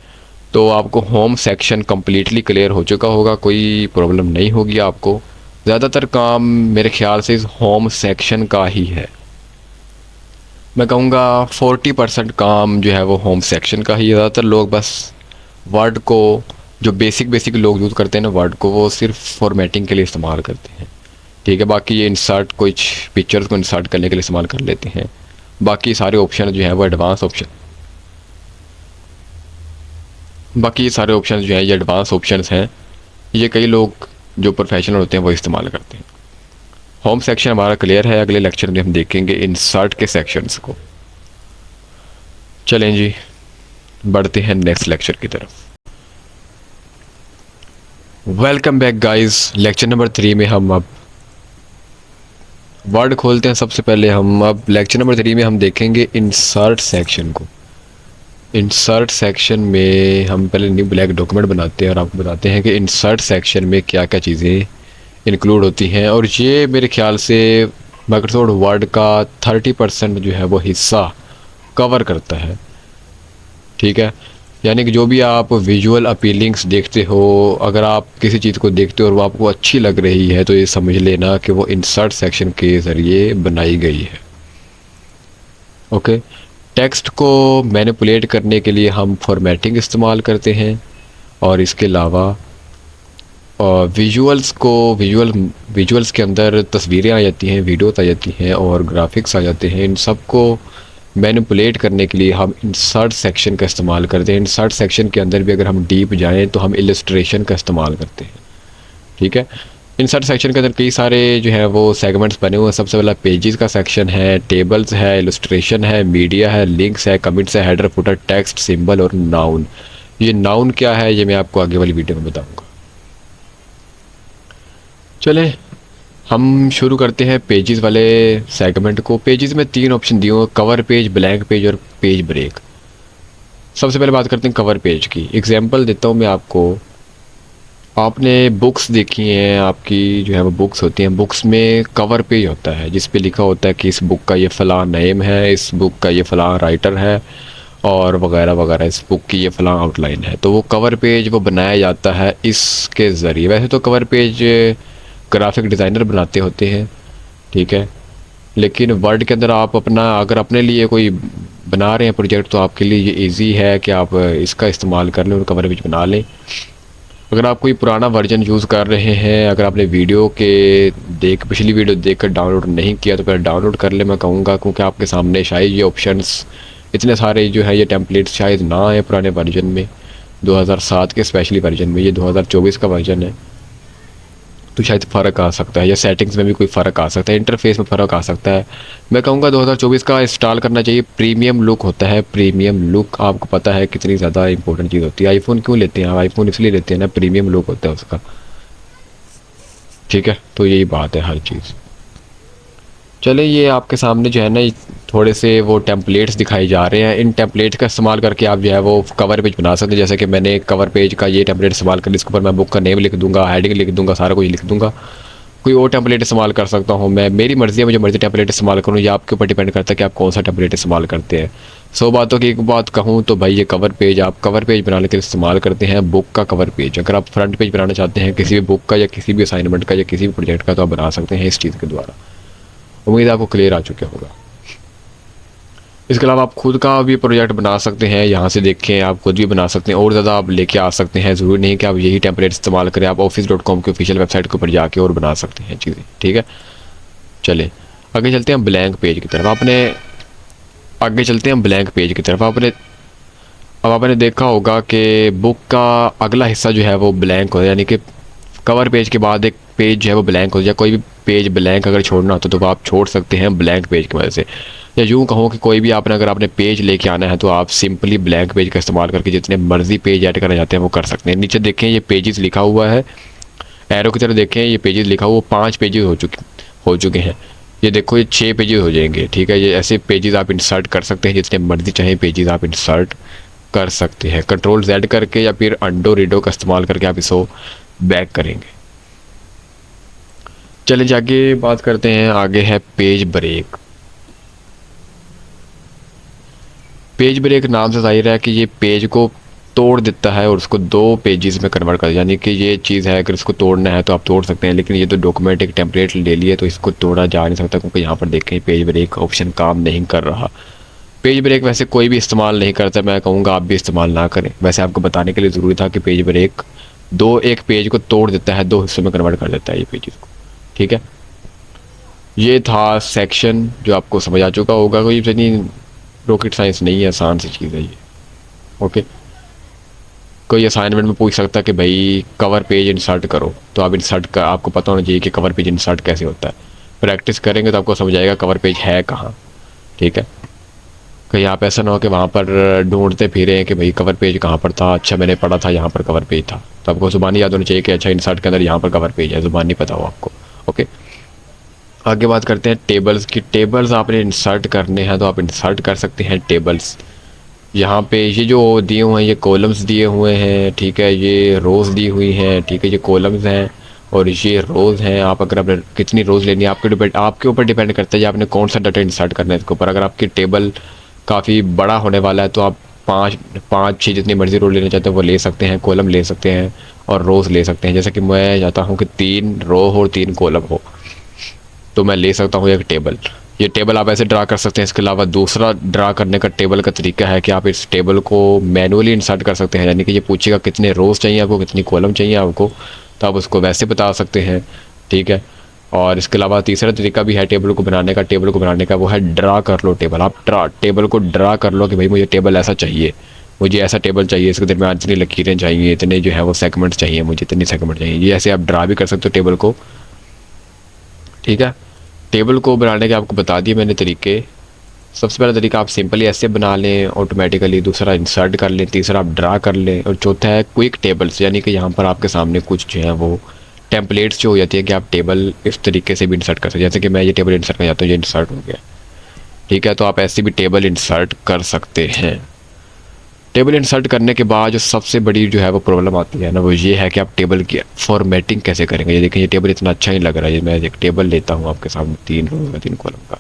तो आपको होम सेक्शन कम्प्लीटली क्लियर हो चुका होगा, कोई प्रॉब्लम नहीं होगी आपको। ज़्यादातर काम मेरे ख्याल से इस होम सेक्शन का ही है, मैं कहूँगा 40% काम जो है वो होम सेक्शन का ही है। ज़्यादातर लोग बस वर्ड को, जो बेसिक लोग यूज़ करते हैं ना वर्ड को, वो सिर्फ फॉर्मेटिंग के लिए इस्तेमाल करते हैं, ठीक है। बाकी ये इंसर्ट, कुछ पिक्चर्स को इंसर्ट करने के लिए इस्तेमाल कर लेते हैं। बाकी सारे ऑप्शन जो है वो एडवांस ऑप्शन, बाकी ये सारे ऑप्शन जो हैं ये एडवांस ऑप्शंस हैं, ये कई लोग जो प्रोफेशनल होते हैं वो इस्तेमाल करते हैं। होम सेक्शन हमारा क्लियर है, अगले लेक्चर में हम देखेंगे इंसर्ट के सेक्शंस को। चलें जी, बढ़ते हैं नेक्स्ट लेक्चर की तरफ। Welcome back guys, lecture number 3 में हम अब वर्ड खोलते हैं। सबसे पहले हम अब लेक्चर नंबर 3 में हम देखेंगे इंसर्ट सेक्शन को। इंसर्ट सेक्शन में हम पहले न्यू ब्लैक डॉक्यूमेंट बनाते हैं और आपको बताते हैं कि इंसर्ट सेक्शन में क्या क्या चीज़ें इंक्लूड होती हैं। और ये मेरे ख्याल से माइक्रोसॉफ्ट वर्ड का 30% जो है वो हिस्सा कवर करता है, ठीक है। यानी कि जो भी आप विजुअल अपीलिंग्स देखते हो, अगर आप किसी चीज़ को देखते हो और वो आपको अच्छी लग रही है तो ये समझ लेना कि वो इंसर्ट सेक्शन के ज़रिए बनाई गई है, ओके। टेक्स्ट को मैनिपुलेट करने के लिए हम फॉर्मेटिंग इस्तेमाल करते हैं और इसके अलावा विजुअल्स के अंदर तस्वीरें आ जाती हैं, वीडियोस आ जाती हैं और ग्राफिक्स आ जाते हैं। इन सब को मैनिपुलेट करने के लिए हम इंसर्ट सेक्शन का इस्तेमाल करते हैं। इंसर्ट सेक्शन के अंदर भी अगर हम डीप जाएं तो हम इलस्ट्रेशन का इस्तेमाल करते हैं, ठीक है। इंसर्ट सेक्शन के अंदर कई सारे जो है वो सेगमेंट्स बने हुए हैं। सबसे पहला पेजेस का सेक्शन है, टेबल्स है, इलस्ट्रेशन है, मीडिया है, लिंक्स है, कमेंट्स है, हेडर, फुटर, टेक्स्ट, सिंबल और नाउन। ये नाउन क्या है ये मैं आपको आगे वाली वीडियो में बताऊंगा। चलें हम शुरू करते हैं पेजेस वाले सेगमेंट को। पेजेस में 3 ऑप्शन दिए हुए, कवर पेज, ब्लैंक पेज और पेज ब्रेक। सबसे पहले बात करते हैं कवर पेज की। एग्जाम्पल देता हूँ मैं आपको आपने बुक्स देखी हैं, आपकी जो है वो बुक्स होती हैं, बुक्स में कवर पेज होता है जिस पे लिखा होता है कि इस बुक का ये फ़लाँ नेम है, इस बुक का ये फ़लाँ राइटर है और वगैरह वगैरह, इस बुक की ये फ़लाँ आउटलाइन है। तो वो कवर पेज वो बनाया जाता है इसके ज़रिए। वैसे तो कवर पेज ग्राफिक डिज़ाइनर बनाते होते हैं, ठीक है, लेकिन वर्ड के अंदर आप अपना अगर अपने लिए कोई बना रहे हैं प्रोजेक्ट तो आपके लिए ये इजी है कि आप इसका इस्तेमाल कर लें और कवर पेज बना लें। अगर आप कोई पुराना वर्जन यूज़ कर रहे हैं, अगर आपने वीडियो के पिछली वीडियो देख कर डाउनलोड नहीं किया तो फिर डाउनलोड कर ले, मैं कहूँगा, क्योंकि आपके सामने शायद ये ऑप्शंस इतने सारे जो है ये टेम्पलेट्स शायद ना आए पुराने वर्जन में, 2007 के स्पेशली वर्जन में। ये 2024 का वर्जन है तो शायद फ़र्क आ सकता है, या सेटिंग्स में भी कोई फ़र्क आ सकता है, इंटरफेस में फ़र्क आ सकता है। मैं कहूँगा 2024 का इंस्टॉल करना चाहिए। प्रीमियम लुक होता है, प्रीमियम लुक आपको पता है कितनी ज़्यादा इंपॉर्टेंट चीज़ होती है। आईफोन क्यों लेते हैं, आईफोन इसलिए लेते हैं ना, प्रीमियम लुक होता है उसका, ठीक है। तो यही बात है हर चीज़। चले, ये आपके सामने जो है ना थोड़े से वो टेम्पलेट्स दिखाए जा रहे हैं। इन टेम्पलेट्स का इस्तेमाल करके आप जो है वो कवर पेज बना सकते हैं। जैसे कि मैंने कवर पेज का ये टेम्पलेट इस्तेमाल कर, इसके ऊपर मैं बुक का नेम लिख दूंगा, हेडिंग लिख दूंगा, सारा कुछ लिख दूंगा। कोई और टेम्पलेट इस्तेमाल कर सकता हूँ मैं, मेरी मर्ज़ी है, मुझे मर्ज़ी टेम्पलेट इस्तेमाल करूँ, या आपके ऊपर डिपेंड करता है कि आप कौन सा टेम्पलेट इस्तेमाल करते हैं। 100 बातों की एक बात कहूँ तो भाई ये कवर पेज आप कवर पेज बनाने के लिए इस्तेमाल करते हैं, बुक का कवर पेज। अगर आप फ्रंट पेज बनाना चाहते हैं किसी भी बुक का या किसी भी असाइनमेंट का या किसी भी प्रोजेक्ट का तो आप बना सकते हैं इस चीज़ के द्वारा। उम्मीद है आपको क्लियर आ चुका होगा। इसके अलावा आप खुद का भी प्रोजेक्ट बना सकते हैं, यहाँ से देखें आप खुद भी बना सकते हैं और ज़्यादा आप लेके आ सकते हैं। ज़रूरी नहीं कि आप यही टेम्पलेट इस्तेमाल करें, आप office.com की ऑफिशियल वेबसाइट के ऊपर जाके और बना सकते हैं चीज़ें, ठीक है। चले आगे चलते हैं ब्लैंक पेज की तरफ। ब्लैंक पेज की तरफ। अब आपने देखा होगा कि बुक का अगला हिस्सा जो है वो ब्लैंक हो, यानी कि कवर पेज के बाद एक पेज जो है वो ब्लैंक हो जाए। कोई भी पेज ब्लैंक अगर छोड़ना होता तो आप छोड़ सकते हैं ब्लैंक पेज की वजह से। या यूँ कहो कि कोई भी अगर आपने पेज लेके आना है तो आप सिंपली ब्लैंक पेज का इस्तेमाल करके जितने मर्जी पेज ऐड करना चाहते हैं वो कर सकते हैं। नीचे देखें ये पेजेस लिखा हुआ है, एरो की तरफ देखें ये पेजेस लिखा हुआ, 5 पेजेस हो चुके हैं। ये देखो ये 6 पेजेस हो जाएंगे, ठीक है। ये ऐसे पेजेस आप इंसर्ट कर सकते हैं, जितने मर्जी चाहे पेजेस आप इंसर्ट कर सकते हैं। Ctrl+Z करके या फिर अंडो रीडो का इस्तेमाल करके आप इसको बैक करेंगे। चले जाके बात करते हैं, आगे है पेज ब्रेक। पेज ब्रेक नाम से जाहिर है कि ये पेज को तोड़ देता है और उसको 2 पेजेस में कन्वर्ट कर, यानी कि ये चीज़ है अगर इसको तोड़ना है तो आप तोड़ सकते हैं, लेकिन ये तो डॉक्यूमेंट एक टेम्पलेट ले लिए तो इसको तोड़ा जा नहीं सकता, क्योंकि यहाँ पर देखें पेज ब्रेक ऑप्शन काम नहीं कर रहा। पेज ब्रेक वैसे कोई भी इस्तेमाल नहीं करता, मैं कहूँगा आप भी इस्तेमाल ना करें। वैसे आपको बताने के लिए ज़रूरी था कि पेज ब्रेक एक पेज को तोड़ देता है, 2 हिस्सों में कन्वर्ट कर देता है ये पेजेस को, ठीक है। ये था सेक्शन जो आपको समझ आ चुका होगा, कोई इतनी रॉकेट साइंस नहीं है, आसान सी चीज़ है ये, ओके। कोई असाइनमेंट में पूछ सकता है कि भाई कवर पेज इंसर्ट करो, तो आप आपको पता होना चाहिए कि कवर पेज इंसर्ट कैसे होता है। प्रैक्टिस करेंगे तो आपको समझ आएगा कवर पेज है कहाँ, ठीक है। कहीं आप ऐसा ना हो कि वहाँ पर ढूंढते फिरें कि भाई कवर पेज कहाँ पर था, अच्छा मैंने पढ़ा था यहाँ पर कवर पेज था, तो आपको ज़ुबानी याद होनी चाहिए कि अच्छा इंसर्ट के अंदर यहाँ पर कवर पेज है, ज़ुबानी पता हो आपको, ओके। आगे बात करते हैं टेबल्स की। टेबल्स आपने इंसर्ट करने हैं तो आप इंसर्ट कर सकते हैं टेबल्स। यहाँ पे ये जो दिए हुए हैं ये कॉलम्स दिए हुए हैं, ठीक है, ये रोज़ दी हुई हैं, ठीक है, ये कॉलम्स हैं और ये रोज़ हैं। आप अगर आपने कितनी रोज़ लेनी है आपके ऊपर डिपेंड करता है आपने कौन सा डाटा इंसर्ट करना है इसके ऊपर। अगर आपकी टेबल काफ़ी बड़ा होने वाला है तो आप 5-6 जितनी मर्जी रो लेना चाहते हैं वो ले सकते हैं, कॉलम ले सकते हैं और रोज़ ले सकते हैं। जैसे कि मैं चाहता हूँ कि 3 रो हो और 3 कॉलम हो, तो मैं ले सकता हूँ एक टेबल। ये टेबल आप ऐसे ड्रा कर सकते हैं। इसके अलावा दूसरा ड्रा करने का टेबल का तरीका है कि आप इस टेबल को मैनुअली इंसर्ट कर सकते हैं, यानी कि ये पूछेगा कितने रोज़ चाहिए आपको, कितनी कॉलम चाहिए आपको, तो आप उसको वैसे बता सकते हैं, ठीक है। और इसके अलावा तीसरा तरीका भी है टेबल को बनाने का, वो है ड्रा कर लो टेबल। आप टेबल को ड्रा कर लो कि भाई मुझे टेबल ऐसा चाहिए, मुझे ऐसा टेबल चाहिए, इसके दरमियान इतनी लकीरें चाहिए, इतने जो है वो सेगमेंट्स चाहिए, मुझे इतने सेगमेंट चाहिए। ये ऐसे आप ड्रा भी कर सकते हो टेबल को, ठीक है। टेबल को बनाने के आपको बता दिए मैंने तरीके। सबसे पहला तरीका आप सिंपली ऐसे बना लें ऑटोमेटिकली, दूसरा इंसर्ट कर लें, तीसरा आप ड्रा कर लें और चौथा है क्विक टेबल्स, यानी कि यहाँ पर आपके सामने कुछ जो है वो टेम्पलेट्स जो हो जाती है कि आप टेबल इस तरीके से भी इंसर्ट कर सकते हैं। जैसे कि मैं ये टेबल इंसर्ट कर जाता हूँ, ये इंसर्ट हो गया, ठीक है। तो आप ऐसे भी टेबल इंसर्ट कर सकते हैं। टेबल इंसर्ट करने के बाद जो सबसे बड़ी जो है वो प्रॉब्लम आती है ना, वो ये है कि आप टेबल की फॉर्मेटिंग कैसे करेंगे। ये देखें, ये टेबल इतना अच्छा नहीं लग रहा है। मैं एक टेबल लेता हूँ आपके सामने 3 रो का 3 कॉलम का।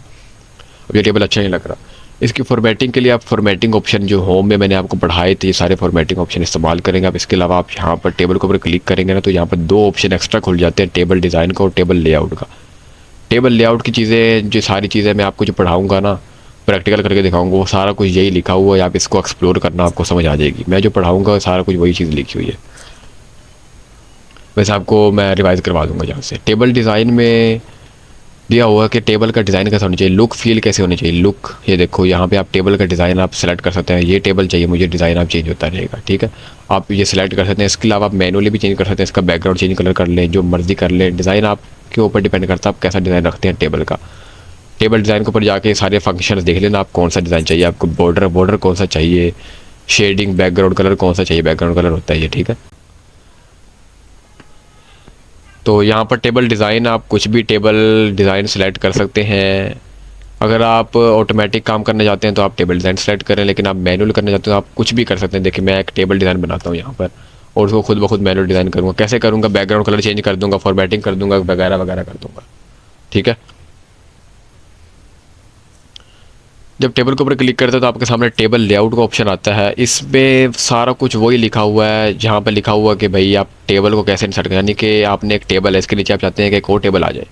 अब ये टेबल अच्छा नहीं लग रहा। इसकी फॉर्मेटिंग के लिए आप फॉर्मेटिंग ऑप्शन जो होम में मैंने आपको पढ़ाए थे, ये सारे फॉर्मेटिंग ऑप्शन इस्तेमाल करेंगे आप। इसके अलावा आप यहाँ पर टेबल के ऊपर क्लिक करेंगे ना, तो यहाँ पर 2 ऑप्शन एक्स्ट्रा खुल जाते हैं, टेबल डिज़ाइन का और टेबल लेआउट का। टेबल लेआउट की चीज़ें, जो सारी चीज़ें मैं आपको जो पढ़ाऊँगा ना, प्रैक्टिकल करके दिखाऊंगा, वो सारा कुछ यही लिखा हुआ है। आप इसको एक्सप्लोर करना, आपको समझ आ जाएगी। मैं जो पढ़ाऊंगा सारा कुछ वही चीज़ लिखी हुई है। वैसे आपको मैं रिवाइज़ करवा दूंगा यहाँ से। टेबल डिज़ाइन में दिया हुआ है कि टेबल का डिज़ाइन कैसा होना चाहिए, लुक फील कैसे होनी चाहिए। लुक, ये देखो यहाँ पे आप टेबल का डिज़ाइन आप सेलेक्ट कर सकते हैं। ये टेबल चाहिए मुझे, डिज़ाइन आप चेंज होता रहेगा, ठीक है। आप ये सिलेक्ट कर सकते हैं। इसके अलावा आप मैनुअली भी चेंज कर सकते हैं। इसका बैकग्राउंड चेंज कलर कर लें, जो मर्जी कर लें। डिज़ाइन आपके ऊपर डिपेंड करता है आप कैसा डिज़ाइन रखते हैं टेबल का। टेबल डिज़ाइन के ऊपर जाके सारे फंक्शंस देख लेना, आप कौन सा डिज़ाइन चाहिए आपको। बॉर्डर कौन सा चाहिए, शेडिंग, बैकग्राउंड कलर कौन सा चाहिए, बैकग्राउंड कलर होता है ये, ठीक है। तो यहाँ पर टेबल डिज़ाइन आप कुछ भी टेबल डिज़ाइन सेलेक्ट कर सकते हैं। अगर आप ऑटोमेटिक काम करना चाहते हैं तो आप टेबल डिज़ाइन सेलेक्ट करें, लेकिन आप मैनुअल करना चाहते हैं तो आप कुछ भी कर सकते हैं। देखिए, मैं एक टेबल डिज़ाइन बनाता हूँ यहाँ पर, और उसको खुद ब खुद मैनुअल डिज़ाइन करूँगा। कैसे करूँगा, बैकग्राउंड कलर चेंज कर दूँगा, फॉर्मेटिंग कर दूँगा, वगैरह वगैरह कर दूँगा, ठीक है। जब टेबल के ऊपर क्लिक करते हैं तो आपके सामने टेबल लेआउट का ऑप्शन आता है। इसमें सारा कुछ वही लिखा हुआ है, जहाँ पर लिखा हुआ है कि भाई आप टेबल को कैसे इंसर्ट करें। यानी कि आपने एक टेबल है, इसके नीचे आप चाहते हैं कि एक और टेबल आ जाए,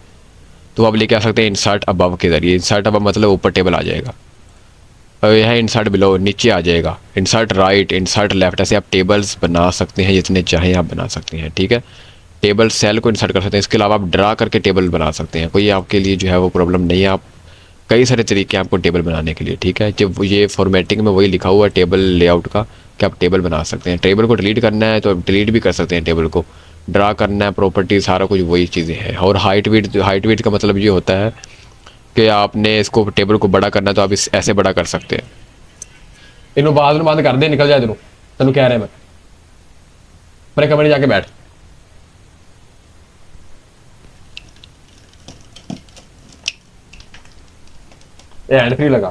तो आप लेके आ सकते हैं इंसर्ट अबव के ज़रिए। इंसर्ट अबव मतलब ऊपर टेबल आ जाएगा, और यह है इंसर्ट बिलो, नीचे आ जाएगा। इंसर्ट राइट, इंसर्ट लेफ्ट, ऐसे आप टेबल्स बना सकते हैं, जितने चाहें आप बना सकते हैं, ठीक है। टेबल सेल को इंसर्ट कर सकते हैं। इसके अलावा आप ड्रा करके टेबल बना सकते हैं। कोई आपके लिए जो है वो प्रॉब्लम नहीं है। आप कई सारे तरीके हैं आपको टेबल बनाने के लिए, ठीक है। जब ये फॉर्मेटिंग में वही लिखा हुआ है टेबल लेआउट का, कि आप टेबल बना सकते हैं। टेबल को डिलीट करना है तो डिलीट भी कर सकते हैं। टेबल को ड्रा करना है, प्रॉपर्टी, सारा कुछ वही चीज़ें हैं। और हाइट विड्थ का मतलब ये होता है कि आपने इसको टेबल को बड़ा करना है तो आप इस ऐसे बड़ा कर सकते हैं। इन्हों बाद बंद कर दे, निकल जाए तेनों, तेनों कह रहे हैं मैं। मेरे कमरे जाके बैठ। ये हैंड फ्री लगा।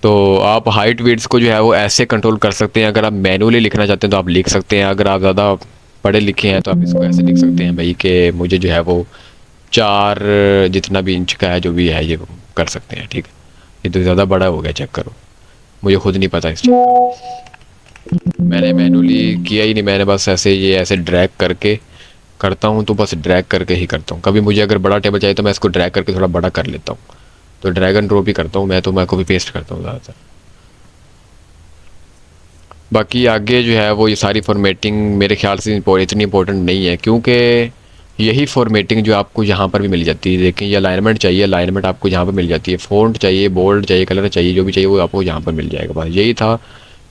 तो आप हाइट विड्थ को जो है वो ऐसे कंट्रोल कर सकते हैं। अगर आप मैनुअली लिखना चाहते हैं तो आप लिख सकते हैं। अगर आप ज़्यादा पढ़े लिखे हैं तो आप इसको ऐसे लिख सकते हैं भाई कि मुझे जो है वो 4 जितना भी इंच का है जो भी है ये कर सकते हैं, ठीक है। ये तो ज़्यादा बड़ा हो गया, चेक करो। मुझे खुद नहीं पता इस चीज़ का। मैंने मैनुअली किया ही नहीं, मैंने बस ऐसे ये ऐसे ड्रैग करके करता हूँ, तो बस ड्रैग करके ही करता हूँ। कभी मुझे अगर बड़ा टेबल चाहिए तो मैं इसको ड्रैग करके थोड़ा बड़ा कर लेता हूँ। तो ड्रैग एंड ड्रॉप ही करता हूँ मैं, तो मैं कॉपी पेस्ट करता हूँ ज़्यादातर। बाकी आगे जो है वो ये सारी फॉर्मेटिंग मेरे ख्याल से इतनी इंपॉर्टेंट नहीं है, क्योंकि यही फॉर्मेटिंग जो आपको यहाँ पर भी मिल जाती है। देखें, ये अलाइनमेंट चाहिए, अलाइनमेंट आपको यहाँ पर मिल जाती है। फ़ॉन्ट चाहिए, बोल्ड चाहिए, कलर चाहिए, जो भी चाहिए वो आपको यहाँ पर मिल जाएगा। बस यही था।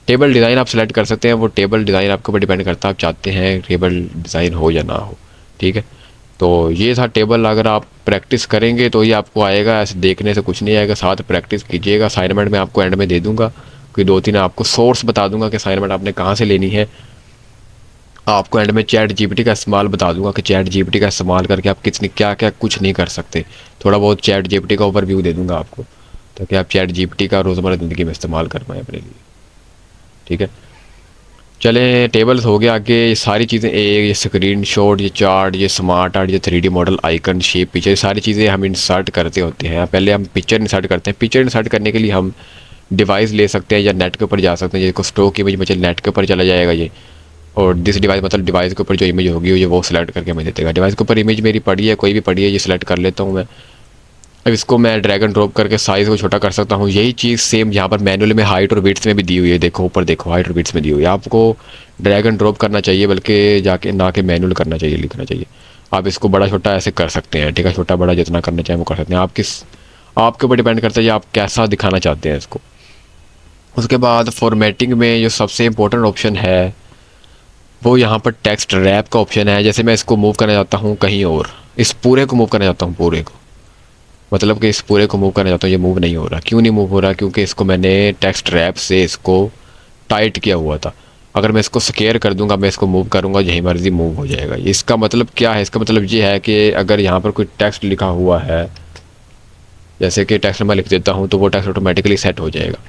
टेबल डिज़ाइन आप सेलेक्ट कर सकते हैं। वो टेबल डिज़ाइन आपके ऊपर डिपेंड करता है, आप चाहते हैं टेबल डिज़ाइन हो या ना हो, ठीक है। तो ये था टेबल। अगर आप प्रैक्टिस करेंगे तो ये आपको आएगा, ऐसे देखने से कुछ नहीं आएगा। साथ प्रैक्टिस कीजिएगा। असाइनमेंट में आपको एंड में दे दूंगा, कोई 2-3 आपको सोर्स बता दूंगा कि असाइनमेंट आपने कहाँ से लेनी है। आपको एंड में चैट जीपीटी का इस्तेमाल बता दूंगा कि चैट जीपीटी का इस्तेमाल करके आप कितनी क्या क्या कुछ नहीं कर सकते। थोड़ा बहुत चैट जीपीटी का ओवरव्यू दे दूंगा आपको, ताकि आप चैट जीपीटी का रोज़मर्रा ज़िंदगी में इस्तेमाल कर पाएँ अपने लिए, ठीक है। चलें, टेबल्स हो गया। आगे ये सारी चीज़ें, ये स्क्रीन शॉट, ये चार्ट, ये स्मार्ट आर्ट, ये 3D model, icon, shape, picture, सारी चीज़ें हम इंसर्ट करते होते हैं। पहले हम पिक्चर इंसर्ट करते हैं। पिक्चर इंसर्ट करने के लिए हम डिवाइस ले सकते हैं या नेट के ऊपर जा सकते हैं। जिसको स्टॉक इमेज में नेट के ऊपर चला जाएगा ये, और दिस डिवाइस मतलब डिवाइस के ऊपर जो इमेज होगी ये वो सिलेक्ट करके हमें दे देगा। डिवाइस के ऊपर इमेज मेरी पड़ी है, कोई भी पड़ी है, ये सिलेक्ट कर लेता हूँ मैं। अब इसको मैं ड्रैग एंड ड्रॉप करके साइज़ को छोटा कर सकता हूँ। यही चीज़ सेम यहाँ पर मैनुअल में हाइट और विड्थ में भी दी हुई है। देखो ऊपर देखो, हाइट और विड्थ में दी हुई है। आपको ड्रैग एंड ड्रॉप करना चाहिए, बल्कि जाके ना कि मैनुअल करना चाहिए, लिखना चाहिए। आप इसको बड़ा छोटा ऐसे कर सकते हैं, ठीक है। छोटा बड़ा जितना करना चाहें वो कर सकते हैं। आपके ऊपर डिपेंड करता है आप कैसा दिखाना चाहते हैं इसको। उसके बाद फॉर्मेटिंग में जो सबसे इम्पोर्टेंट ऑप्शन है वो यहाँ पर टेक्स्ट रैप का ऑप्शन है। जैसे मैं इसको मूव करना चाहता हूँ कहीं और, इस पूरे को मूव करना चाहता हूँ, पूरे को, मतलब कि इस पूरे को मूव करना चाहता हूँ, ये मूव नहीं हो रहा। क्यों नहीं मूव हो रहा? क्योंकि इसको मैंने टेक्स्ट रैप से इसको टाइट किया हुआ था। अगर मैं इसको स्केयर कर दूंगा, मैं इसको मूव करूंगा, यही मर्जी मूव हो जाएगा। इसका मतलब क्या है? इसका मतलब ये है कि अगर यहाँ पर कोई टेक्स्ट लिखा हुआ है, जैसे कि टेक्स्ट मैं लिख देता हूँ तो वो टेक्स्ट ऑटोमेटिकली सेट हो जाएगा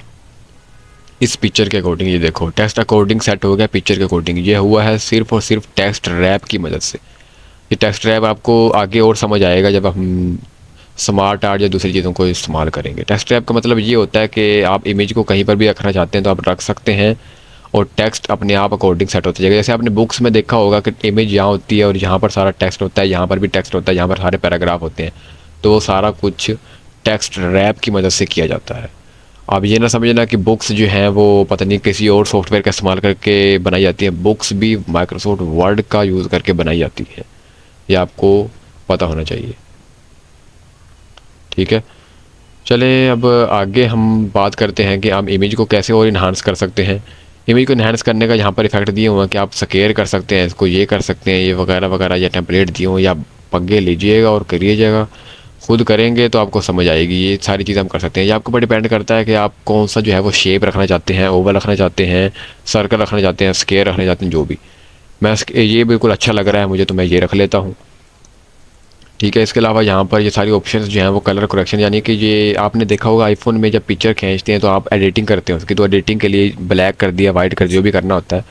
इस पिक्चर के अकॉर्डिंग। ये देखो टेक्स्ट अकॉर्डिंग सेट हो गया पिक्चर के अकॉर्डिंग। ये हुआ है सिर्फ और सिर्फ टेक्स्ट रैप की मदद से। ये टेक्स्ट रैप आपको आगे और समझ आएगा जब हम स्मार्ट आर्ट या दूसरी चीज़ों को इस्तेमाल करेंगे। टेक्स्ट रैप का मतलब ये होता है कि आप इमेज को कहीं पर भी रखना चाहते हैं तो आप रख सकते हैं और टेक्स्ट अपने आप अकॉर्डिंग सेट होता जाएगा। जैसे आपने बुक्स में देखा होगा कि इमेज यहाँ होती है और यहाँ पर सारा टेक्स्ट होता है, यहाँ पर भी टेक्स्ट होता है, यहाँ पर सारे पैराग्राफ होते हैं। तो वो सारा कुछ टेक्स्ट रैप की मदद से किया जाता है। आप ये ना समझना कि बुक्स जो हैं वो पता नहीं किसी और सॉफ्टवेयर का इस्तेमाल करके बनाई जाती हैं। बुक्स भी माइक्रोसॉफ्ट वर्ड का यूज़ करके बनाई जाती है, ये आपको पता होना चाहिए। ठीक है, चले अब आगे हम बात करते हैं कि हम इमेज को कैसे और इन्हांस कर सकते हैं। इमेज को इन्हांस करने का यहाँ पर इफेक्ट दिए हुए हैं कि आप स्केयर कर सकते हैं इसको, ये कर सकते हैं, ये वगैरह वगैरह, या टेम्पलेट दिए हुए या पग्गे लीजिएगा और करिएगा। खुद करेंगे तो आपको समझ आएगी। ये सारी चीज़ें हम कर सकते हैं। ये आपके ऊपर डिपेंड करता है कि आप कौन सा जो है वो शेप रखना चाहते हैं, ओवल रखना चाहते हैं, सर्कल रखना चाहते हैं, स्केयर रखना चाहते हैं, जो भी। मैं ये बिल्कुल अच्छा लग रहा है मुझे तो मैं ये रख लेता हूँ। ठीक है, इसके अलावा यहाँ पर ये सारी ऑप्शंस जो हैं वो कलर करेक्शन, यानी कि ये आपने देखा होगा आईफोन में जब पिक्चर खींचते हैं तो आप एडिटिंग करते हैं उसकी, तो एडिटिंग के लिए ब्लैक कर दिया, वाइट कर दिया, जो भी करना होता है।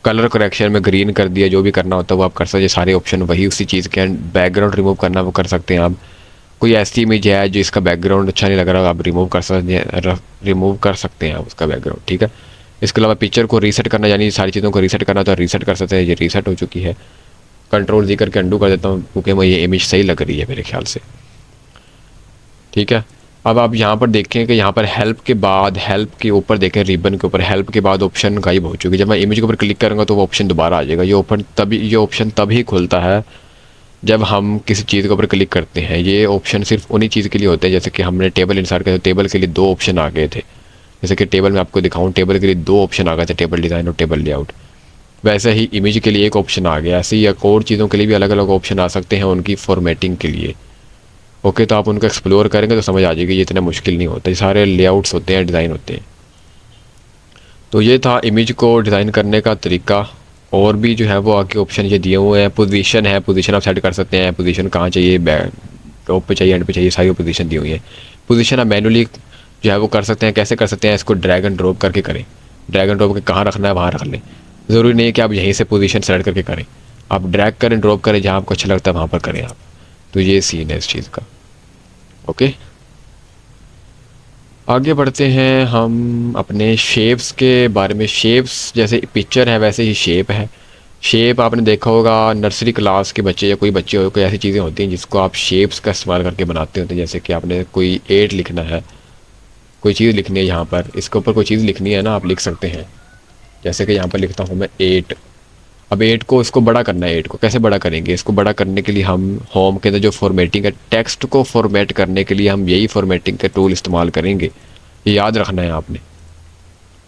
कलर करेक्शन में ग्रीन कर दिया, जो भी करना होता है वो आप कर सकते हैं। सारे ऑप्शन वही उसी चीज़ के। बैकग्राउंड रिमूव करना वो कर सकते हैं आप। कोई ऐसी इमेज है जो इसका बैकग्राउंड अच्छा नहीं लग रहा, आप रिमूव कर सकते हैं, आप उसका बैकग्राउंड। ठीक है, इसके अलावा पिक्चर को रीसेट करना, यानी सारी चीज़ों को रीसेट करना तो रीसेट कर सकते हैं। ये रीसेट हो चुकी है। कंट्रोल जी करके अंडू कर देता हूँ क्योंकि मुझे ये इमेज सही लग रही है मेरे ख्याल से। ठीक है, अब आप यहाँ पर देखें कि यहाँ पर हेल्प के बाद, हेल्प के ऊपर देखें रिबन के ऊपर, हेल्प के बाद ऑप्शन गायब हो चुकी है। जब मैं इमेज के ऊपर क्लिक करूँगा तो वो ऑप्शन दोबारा आ जाएगा। ये ऑप्शन तभी खुलता है जब हम किसी चीज़ के ऊपर क्लिक करते हैं। ये ऑप्शन सिर्फ उन्हीं चीज़ के लिए होते हैं। जैसे कि हमने टेबल इंसर्ट किया तो टेबल के लिए 2 ऑप्शन आ गए थे। जैसे कि टेबल में आपको दिखाऊँ, टेबल के लिए 2 ऑप्शन आ गए थे, टेबल डिज़ाइन और टेबल लेआउट। वैसे ही इमेज के लिए एक ऑप्शन आ गया। ऐसे ही एक और चीज़ों के लिए भी अलग अलग ऑप्शन आ सकते हैं उनकी फॉर्मेटिंग के लिए। ओके, तो आप उनको एक्सप्लोर करेंगे तो समझ आ जाएगी। ये इतना मुश्किल नहीं होता, ये सारे लेआउट्स होते हैं, डिज़ाइन होते हैं। तो ये था इमेज को डिज़ाइन करने का तरीका। और भी जो है वो आगे ऑप्शन ये दिए हुए हैं। पोजीशन है, पोजीशन आप सेट कर सकते हैं। पोजीशन कहाँ चाहिए, टॉप पे चाहिए, एंड पे चाहिए, सारी पोजीशन दी हुई है। पोजीशन आप मैनुअली जो है वो कर सकते हैं। कैसे कर सकते हैं, इसको ड्रैग एंड ड्रॉप करके करें। ड्रैग एंड ड्रॉप के कहाँ रखना है वहाँ रख लें। ज़रूरी नहीं है कि आप यहीं से पोजीशन सेलेक्ट करके करें, आप ड्रैग करें, ड्रॉप करें, जहाँ आपको अच्छा लगता है वहाँ पर करें आप। तो ये सीन है इस चीज़ का। ओके, आगे बढ़ते हैं हम अपने शेप्स के बारे में। शेप्स जैसे पिक्चर है वैसे ही शेप है। शेप आपने देखा होगा नर्सरी क्लास के बच्चे या कोई बच्चे हो, कोई ऐसी चीज़ें होती हैं जिसको आप शेप्स का इस्तेमाल करके बनाते होते हैं। जैसे कि आपने कोई 8 लिखना है, कोई चीज़ लिखनी है, यहाँ पर इसके ऊपर कोई चीज़ लिखनी है ना, आप लिख सकते हैं। जैसे कि यहाँ पर लिखता हूँ मैं 8। अब 8 को इसको बड़ा करना है। 8 को कैसे बड़ा करेंगे, इसको बड़ा करने के लिए हम होम के अंदर जो फॉर्मेटिंग है, टेक्स्ट को फॉर्मेट करने के लिए हम यही फॉर्मेटिंग का टूल इस्तेमाल करेंगे। ये याद रखना है आपने।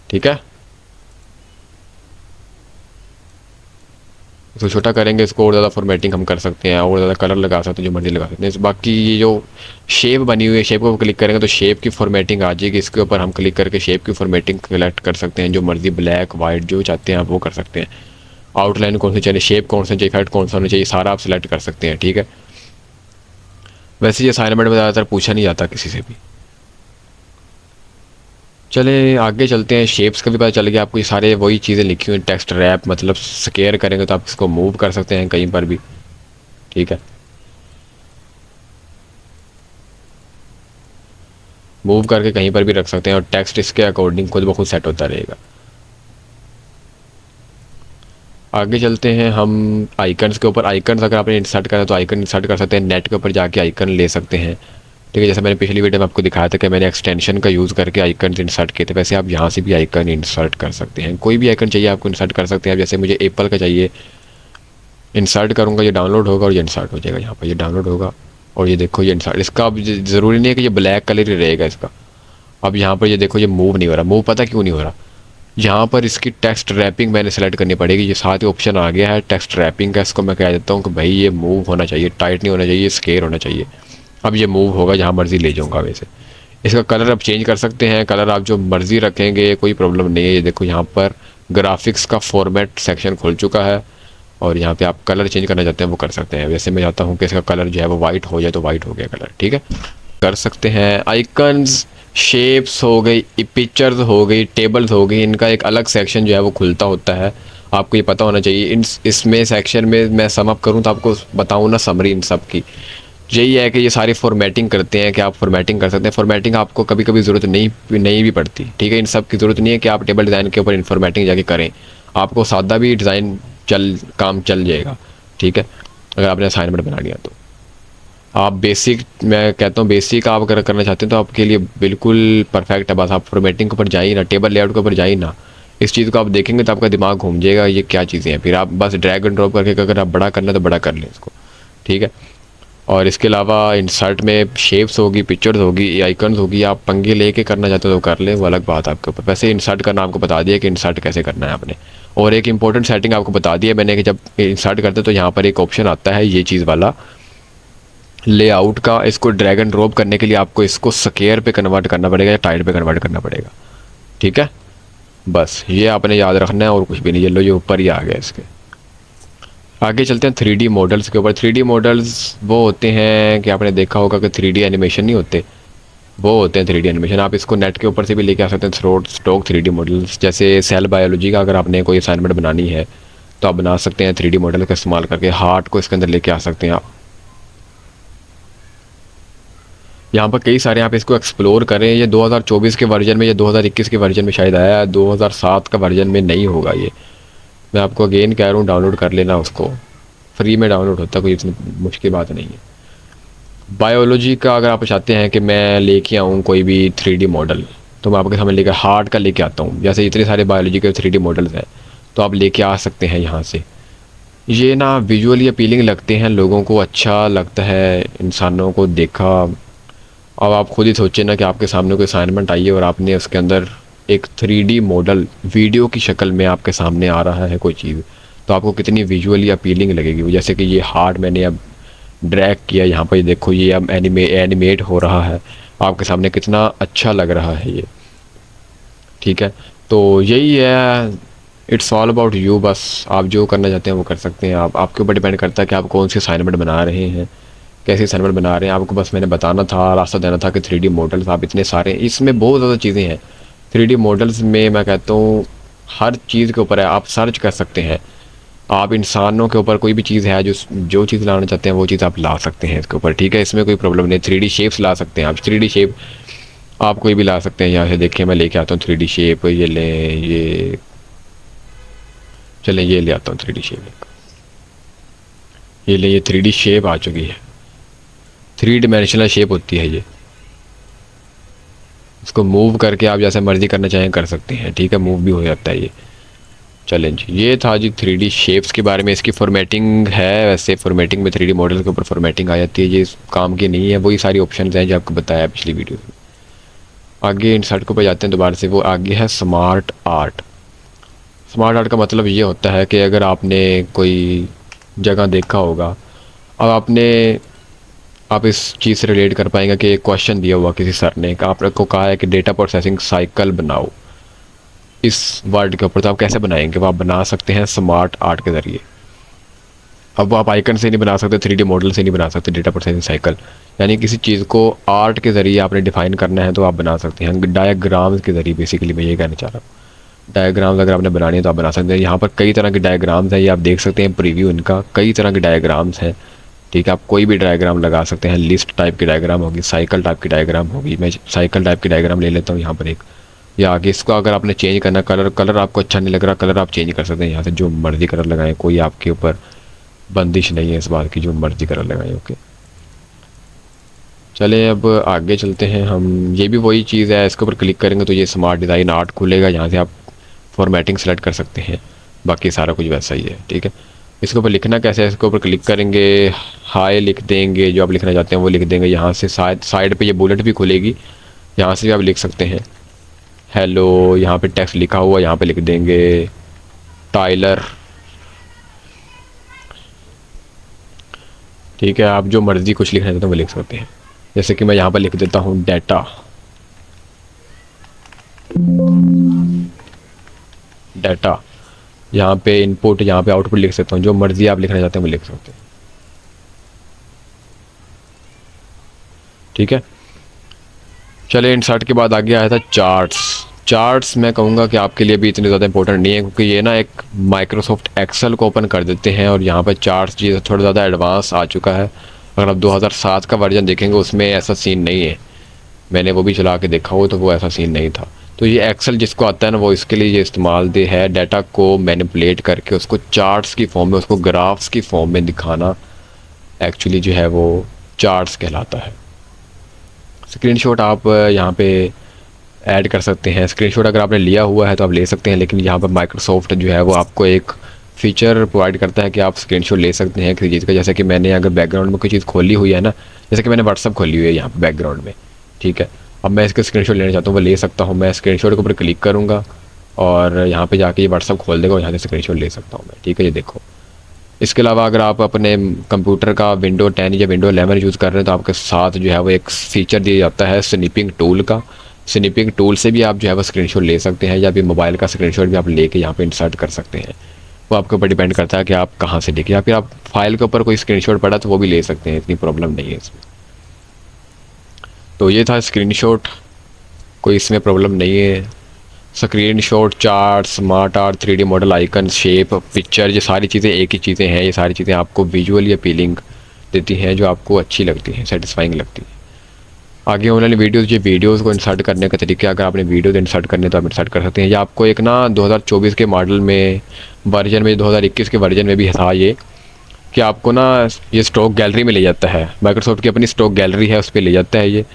ठीक है, इसको छोटा करेंगे, इसको और ज़्यादा फॉर्मेटिंग हम कर सकते हैं, और ज़्यादा कलर लगा सकते हैं, जो मर्जी लगा सकते हैं। बाकी ये जो शेप बनी हुई है, शेप को क्लिक करेंगे तो शेप की फॉर्मेटिंग आ जाएगी। इसके ऊपर हम क्लिक करके शेप की फॉर्मेटिंग सेलेक्ट कर सकते हैं, जो मर्जी ब्लैक वाइट जो चाहते हैं आप वो कर सकते हैं। आउटलाइन कौन सी चाहिए, शेप कौन सा चाहिए, इफेक्ट कौन सा होना चाहिए, सारा आप सेलेक्ट कर सकते हैं। ठीक है, वैसे ये असाइनमेंट में ज़्यादातर पूछा नहीं जाता किसी से भी। चले आगे चलते हैं। शेप्स का भी पता चल गया आपको। ये सारे वही चीज़ें लिखी हुई, टेक्स्ट रैप मतलब स्केयर करेंगे तो आप इसको मूव कर सकते हैं कहीं पर भी। ठीक है, मूव करके कहीं पर भी रख सकते हैं और टेक्स्ट इसके अकॉर्डिंग खुद ब खुद सेट होता रहेगा। आगे चलते हैं हम आइकन्स के ऊपर। आइकन्स अगर आपने इंसर्ट करा तो आइकन इंसर्ट कर सकते हैं, नेट के ऊपर जाके आइकन ले सकते हैं। ठीक है, जैसे मैंने पिछली वीडियो में आपको दिखाया था कि मैंने एक्सटेंशन का यूज़ करके आइकन इंसर्ट किए थे, वैसे आप यहाँ से भी आइकन इंसर्ट कर सकते हैं। कोई भी आइकन चाहिए आपको इंसर्ट कर सकते हैं। जैसे मुझे एप्पल का चाहिए, इंसर्ट करूँगा, ये डाउनलोड होगा और ये इंसर्ट हो जाएगा। यहाँ पर ये डाउनलोड होगा और ये देखो ये इंसर्ट। इसका अब ज़रूरी नहीं है कि ये ब्लैक कलर ही रहेगा इसका। अब यहाँ पर ये देखो ये मूव नहीं हो रहा। मूव पता क्यों नहीं हो रहा, यहाँ पर इसकी टेक्स्ट रैपिंग मैंने सेलेक्ट करनी पड़ेगी। ये साथ ही ऑप्शन आ गया है टेक्स्ट रैपिंग का, इसको मैं कह देता हूँ कि भाई ये मूव होना चाहिए, टाइट नहीं होना चाहिए, स्केयर होना चाहिए। अब ये मूव होगा, जहाँ मर्जी ले जाऊँगा। वैसे इसका कलर आप चेंज कर सकते हैं, कलर आप जो मर्जी रखेंगे, कोई प्रॉब्लम नहीं है। ये देखो यहाँ पर ग्राफिक्स का फॉर्मेट सेक्शन खुल चुका है और यहाँ पे आप कलर चेंज करना चाहते हैं वो कर सकते हैं। वैसे मैं चाहता हूँ कि इसका कलर जो है वो वाइट हो जाए तो वाइट हो गया कलर। ठीक है, कर सकते हैं। आइकन्स, शेप्स हो गई, पिक्चर्स हो गई, टेबल्स हो गई, इनका एक अलग सेक्शन जो है वो खुलता होता है, आपको ये पता होना चाहिए। इन इसमें सेक्शन में मैं सम अप करूँ तो आपको बताऊँ ना समरी इन सब की, यही है कि ये सारी फॉर्मेटिंग करते हैं कि आप फॉर्मेटिंग कर सकते हैं। फॉर्मेटिंग आपको कभी कभी ज़रूरत नहीं भी पड़ती, ठीक है। इन सब की ज़रूरत नहीं है कि आप टेबल डिज़ाइन के ऊपर फॉर्मेटिंग जाके करें, आपको सादा भी डिज़ाइन काम चल जाएगा, ठीक है, अगर आपने असाइनमेंट बना लिया तो। आप बेसिक, मैं कहता हूँ बेसिक आप अगर करना चाहते हैं तो आपके लिए बिल्कुल परफेक्ट है। बस आप फॉर्मेटिंग के ऊपर जाइए ना, टेबल लेआउट के ऊपर जाइए ना, इस चीज़ को आप देखेंगे तो आपका दिमाग घूम जाएगा ये क्या चीज़ें हैं। फिर आप बस ड्रैग एंड ड्रॉप करके अगर आप बड़ा करना है तो बड़ा कर लें इसको, ठीक है। और इसके अलावा इंसर्ट में शेप्स होगी, पिक्चर्स होगी, आइकन्स होगी, आप पंगे लेके करना चाहते हो तो कर लें, वो अलग बात है आपके ऊपर। वैसे इंसर्ट करना आपको बता दिया कि इंसर्ट कैसे करना है आपने। और एक इंपॉर्टेंट सेटिंग आपको बता दी है मैंने कि जब इंसर्ट करते तो यहाँ पर एक ऑप्शन आता है ये चीज़ वाला लेआउट का, इसको ड्रैग एंड ड्रॉप करने के लिए आपको इसको स्क्वायर पे कन्वर्ट करना पड़ेगा या टाइल पे कन्वर्ट करना पड़ेगा, ठीक है। बस ये आपने याद रखना है और कुछ भी नहीं। ये लो, ये ऊपर ही आ गया। इसके आगे चलते हैं 3D मॉडल्स के ऊपर। 3D मॉडल्स वो होते हैं कि आपने देखा होगा कि 3D एनिमेशन नहीं होते, वो होते हैं 3D एनिमेशन। आप इसको नेट के ऊपर से भी लेके आ सकते हैं, स्टॉक 3D मॉडल्स। जैसे सेल बायोलॉजी का अगर आपने कोई असाइनमेंट बनानी है तो आप बना सकते हैं 3D मॉडल का इस्तेमाल करके, हार्ट को इसके अंदर लेके आ सकते हैं आप। यहाँ पर कई सारे, आप इसको एक्सप्लोर करें। ये 2024 के वर्जन में, ये 2021 के वर्जन में शायद आया है, 2007 का वर्जन में नहीं होगा ये। मैं आपको अगेन कह रहा हूँ डाउनलोड कर लेना उसको, फ्री में डाउनलोड होता है, कोई इतनी मुश्किल बात नहीं है। बायोलॉजी का अगर आप चाहते हैं कि मैं लेके आऊँ कोई भी 3D मॉडल, तो मैं आपके सामने लेकर हार्ट का लेके आता हूँ। जैसे इतने सारे बायोलॉजी के 3D मॉडल्स हैं तो आप लेके आ सकते हैं यहाँ से। ये ना विजुअली अपीलिंग लगते हैं, लोगों को अच्छा लगता है, इंसानों को देखा। अब आप खुद ही सोचें ना कि आपके सामने कोई असाइनमेंट आई है और आपने उसके अंदर एक 3D मॉडल वीडियो की शक्ल में आपके सामने आ रहा है कोई चीज़, तो आपको कितनी विजुअली अपीलिंग लगेगी। जैसे कि ये हार्ट मैंने अब ड्रैग किया यहाँ पर, देखो ये अब एनिमेट हो रहा है आपके सामने, कितना अच्छा लग रहा है ये, ठीक है। तो यही है, इट्स ऑल अबाउट यू। बस आप जो करना चाहते हैं वो कर सकते हैं। आप, आपके ऊपर डिपेंड करता है कि आप कौन सी असाइनमेंट बना रहे हैं, कैसे असाइनमेंट बना रहे हैं। आपको बस मैंने बताना था, रास्ता देना था कि 3D मॉडल्स आप इतने सारे, इसमें बहुत ज़्यादा चीज़ें हैं 3D मॉडल्स में। मैं कहता हूँ हर चीज़ के ऊपर है, आप सर्च कर सकते हैं। आप इंसानों के ऊपर कोई भी चीज़ है, जो चीज़ लाना चाहते हैं वो चीज़ आप ला सकते हैं इसके ऊपर, ठीक है। इसमें कोई प्रॉब्लम नहीं। 3D शेप्स ला सकते हैं आप, 3D शेप आप कोई भी ला सकते हैं। यहाँ से देखिए मैं लेके आता हूँ 3D शेप, ये लें, ये चलें, ये ले आता हूँ 3D शेप, ये ले, ये 3D शेप आ चुकी है। 3 डिमेंशनल शेप होती है ये, इसको मूव करके आप जैसे मर्जी करना चाहें कर सकते हैं, ठीक है, मूव भी हो जाता है ये। चलें जी, ये था जी 3D शेप्स के बारे में। इसकी फॉर्मेटिंग है, वैसे फॉर्मेटिंग में 3D मॉडल के ऊपर फॉर्मेटिंग आ जाती है, ये इस काम की नहीं है। वही सारी ऑप्शन हैं जो आपको बताया पिछली वीडियो में। आगे इंसर्ट को पे जाते हैं दोबारा से, वो आगे है स्मार्ट आर्ट। स्मार्ट आर्ट का मतलब ये होता है कि अगर आपने कोई जगह देखा होगा, अब आप इस चीज़ से रिलेट कर पाएंगे कि एक क्वेश्चन दिया हुआ किसी सर ने, आपको कहा है कि डेटा प्रोसेसिंग साइकिल बनाओ इस वर्ड के ऊपर, तो आप कैसे बनाएंगे? वो आप बना सकते हैं स्मार्ट आर्ट के ज़रिए। अब वो आप आइकन से नहीं बना सकते, 3D मॉडल से नहीं बना सकते डेटा प्रोसेसिंग साइकिल, यानी किसी चीज़ को आर्ट के ज़रिए आपने डिफ़ाइन करना है तो आप बना सकते हैं डायग्राम्स के ज़रिए। बेसिकली मैं ये कहना चाह रहा हूँ, डायग्राम्स अगर आपने बनाने हैं तो आप बना सकते हैं। यहाँ पर कई तरह के डायग्राम्स हैं, ये आप देख सकते हैं प्रीव्यू इनका, कई तरह के डायग्राम्स हैं, ठीक है। आप कोई भी डायग्राम लगा सकते हैं, लिस्ट टाइप की डायग्राम होगी, साइकिल टाइप की डायग्राम होगी। मैं साइकिल टाइप की डायग्राम ले लेता हूँ यहाँ पर एक, या आगे इसको अगर आपने चेंज करना, कलर आपको अच्छा नहीं लग रहा, कलर आप चेंज कर सकते हैं यहाँ से, जो मर्ज़ी कलर लगाएं, कोई आपके ऊपर बंदिश नहीं है इस बात की, जो मर्ज़ी कलर लगाएं, ओके। चलें अब आगे चलते हैं हम। ये भी वही चीज़ है, इसके ऊपर क्लिक करेंगे तो ये स्मार्ट डिज़ाइन आर्ट खुलेगा, यहाँ से आप फॉर्मेटिंग सेलेक्ट कर सकते हैं, बाकी सारा कुछ वैसा ही है, ठीक है। इसके ऊपर लिखना कैसे है, इसके ऊपर क्लिक करेंगे, हाय लिख देंगे, जो आप लिखना चाहते हैं वो लिख देंगे। यहाँ से साइड पे ये बुलेट भी खुलेगी, यहाँ से भी आप लिख सकते हैं हेलो, यहाँ पे टेक्स्ट लिखा हुआ यहाँ पे लिख देंगे टाइलर, ठीक है। आप जो मर्ज़ी कुछ लिखना चाहते हैं वो लिख सकते हैं, जैसे कि मैं यहाँ पर लिख देता हूँ डाटा, डाटा, यहाँ पे इनपुट, यहाँ पे आउटपुट लिख सकता हूँ, जो मर्ज़ी आप लिखना चाहते हैं वो लिख सकते हैं, ठीक है। चलिए इंसर्ट के बाद आगे आया था चार्ट्स। चार्ट्स मैं कहूँगा कि आपके लिए भी इतने ज़्यादा इंपॉर्टेंट नहीं है, क्योंकि ये ना एक माइक्रोसॉफ्ट एक्सेल को ओपन कर देते हैं और यहाँ पर चार्ट्स जी थोड़ा ज़्यादा एडवांस आ चुका है। अगर आप 2007 का वर्जन देखेंगे उसमें ऐसा सीन नहीं है, मैंने वो भी चला के देखा हो तो वो ऐसा सीन नहीं था। तो ये एक्सेल जिसको आता है ना वो इसके लिए ये इस्तेमाल दे है, डाटा को मैनिपुलेट करके उसको चार्ट्स की फॉर्म में, उसको ग्राफ्स की फॉर्म में दिखाना एक्चुअली जो है वो चार्ट्स कहलाता है। स्क्रीनशॉट आप यहाँ पे ऐड कर सकते हैं। स्क्रीनशॉट अगर आपने लिया हुआ है तो आप ले सकते हैं, लेकिन यहाँ पर माइक्रोसॉफ्ट जो है वो आपको एक फ़ीचर प्रोवाइड करता है कि आप स्क्रीनशॉट ले सकते हैं किसी चीज़ का। जैसे कि मैंने अगर बैकग्राउंड में कोई चीज़ खोली हुई है ना, जैसे कि मैंने व्हाट्सअप खोली हुई है यहाँ पर बैकग्राउंड में, ठीक है, अब मैं इसका स्क्रीनशॉट लेना चाहता हूँ, वो ले सकता हूँ। मैं स्क्रीनशॉट के ऊपर क्लिक करूँगा और यहाँ पे जाके ये व्हाट्सअप खोल देगा और यहाँ से स्क्रीनशॉट ले सकता हूँ मैं, ठीक है, ये देखो। इसके अलावा अगर आप अपने कंप्यूटर का विंडो 10 या विंडो 11 यूज़ कर रहे हैं तो आपके साथ जो है वो एक फ़ीचर दिया जाता है स्निपिंग टूल का। स्निपिंग टूल से भी आप जो है वो स्क्रीनशॉट ले सकते हैं, या फिर मोबाइल का स्क्रीनशॉट भी आप लेके यहाँ पे इंसर्ट कर सकते हैं। वो आपके ऊपर डिपेंड करता है कि आप कहाँ से लेके, या फिर आप फाइल के ऊपर कोई स्क्रीनशॉट पड़ा तो वो भी ले सकते हैं, इतनी प्रॉब्लम नहीं है इसमें। तो ये था स्क्रीनशॉट, कोई इसमें प्रॉब्लम नहीं है। Screenshot, chart, smart art, 3D model, icon, shape, picture, ये सारी चीज़ें एक ही चीज़ें हैं। ये सारी चीज़ें आपको विजुअली अपीलिंग देती हैं, जो आपको अच्छी लगती हैं, सेटिस्फाइंग लगती हैं। आगे ऑनलाइन वीडियोज़, ये वीडियोज़ को इंसर्ट करने का तरीका, अगर आपने वीडियोज़ इंसर्ट करने तो आप इंसर्ट कर सकते हैं। या आपको एक ना 2024 के मॉडल में वर्जन में, 2021 के वर्जन में भी था ये, कि आपको ना ये स्टॉक गैलरी में ले जाता है। माइक्रोसॉफ्ट की अपनी स्टॉक गैलरी है, उस पर ले जाता है ये,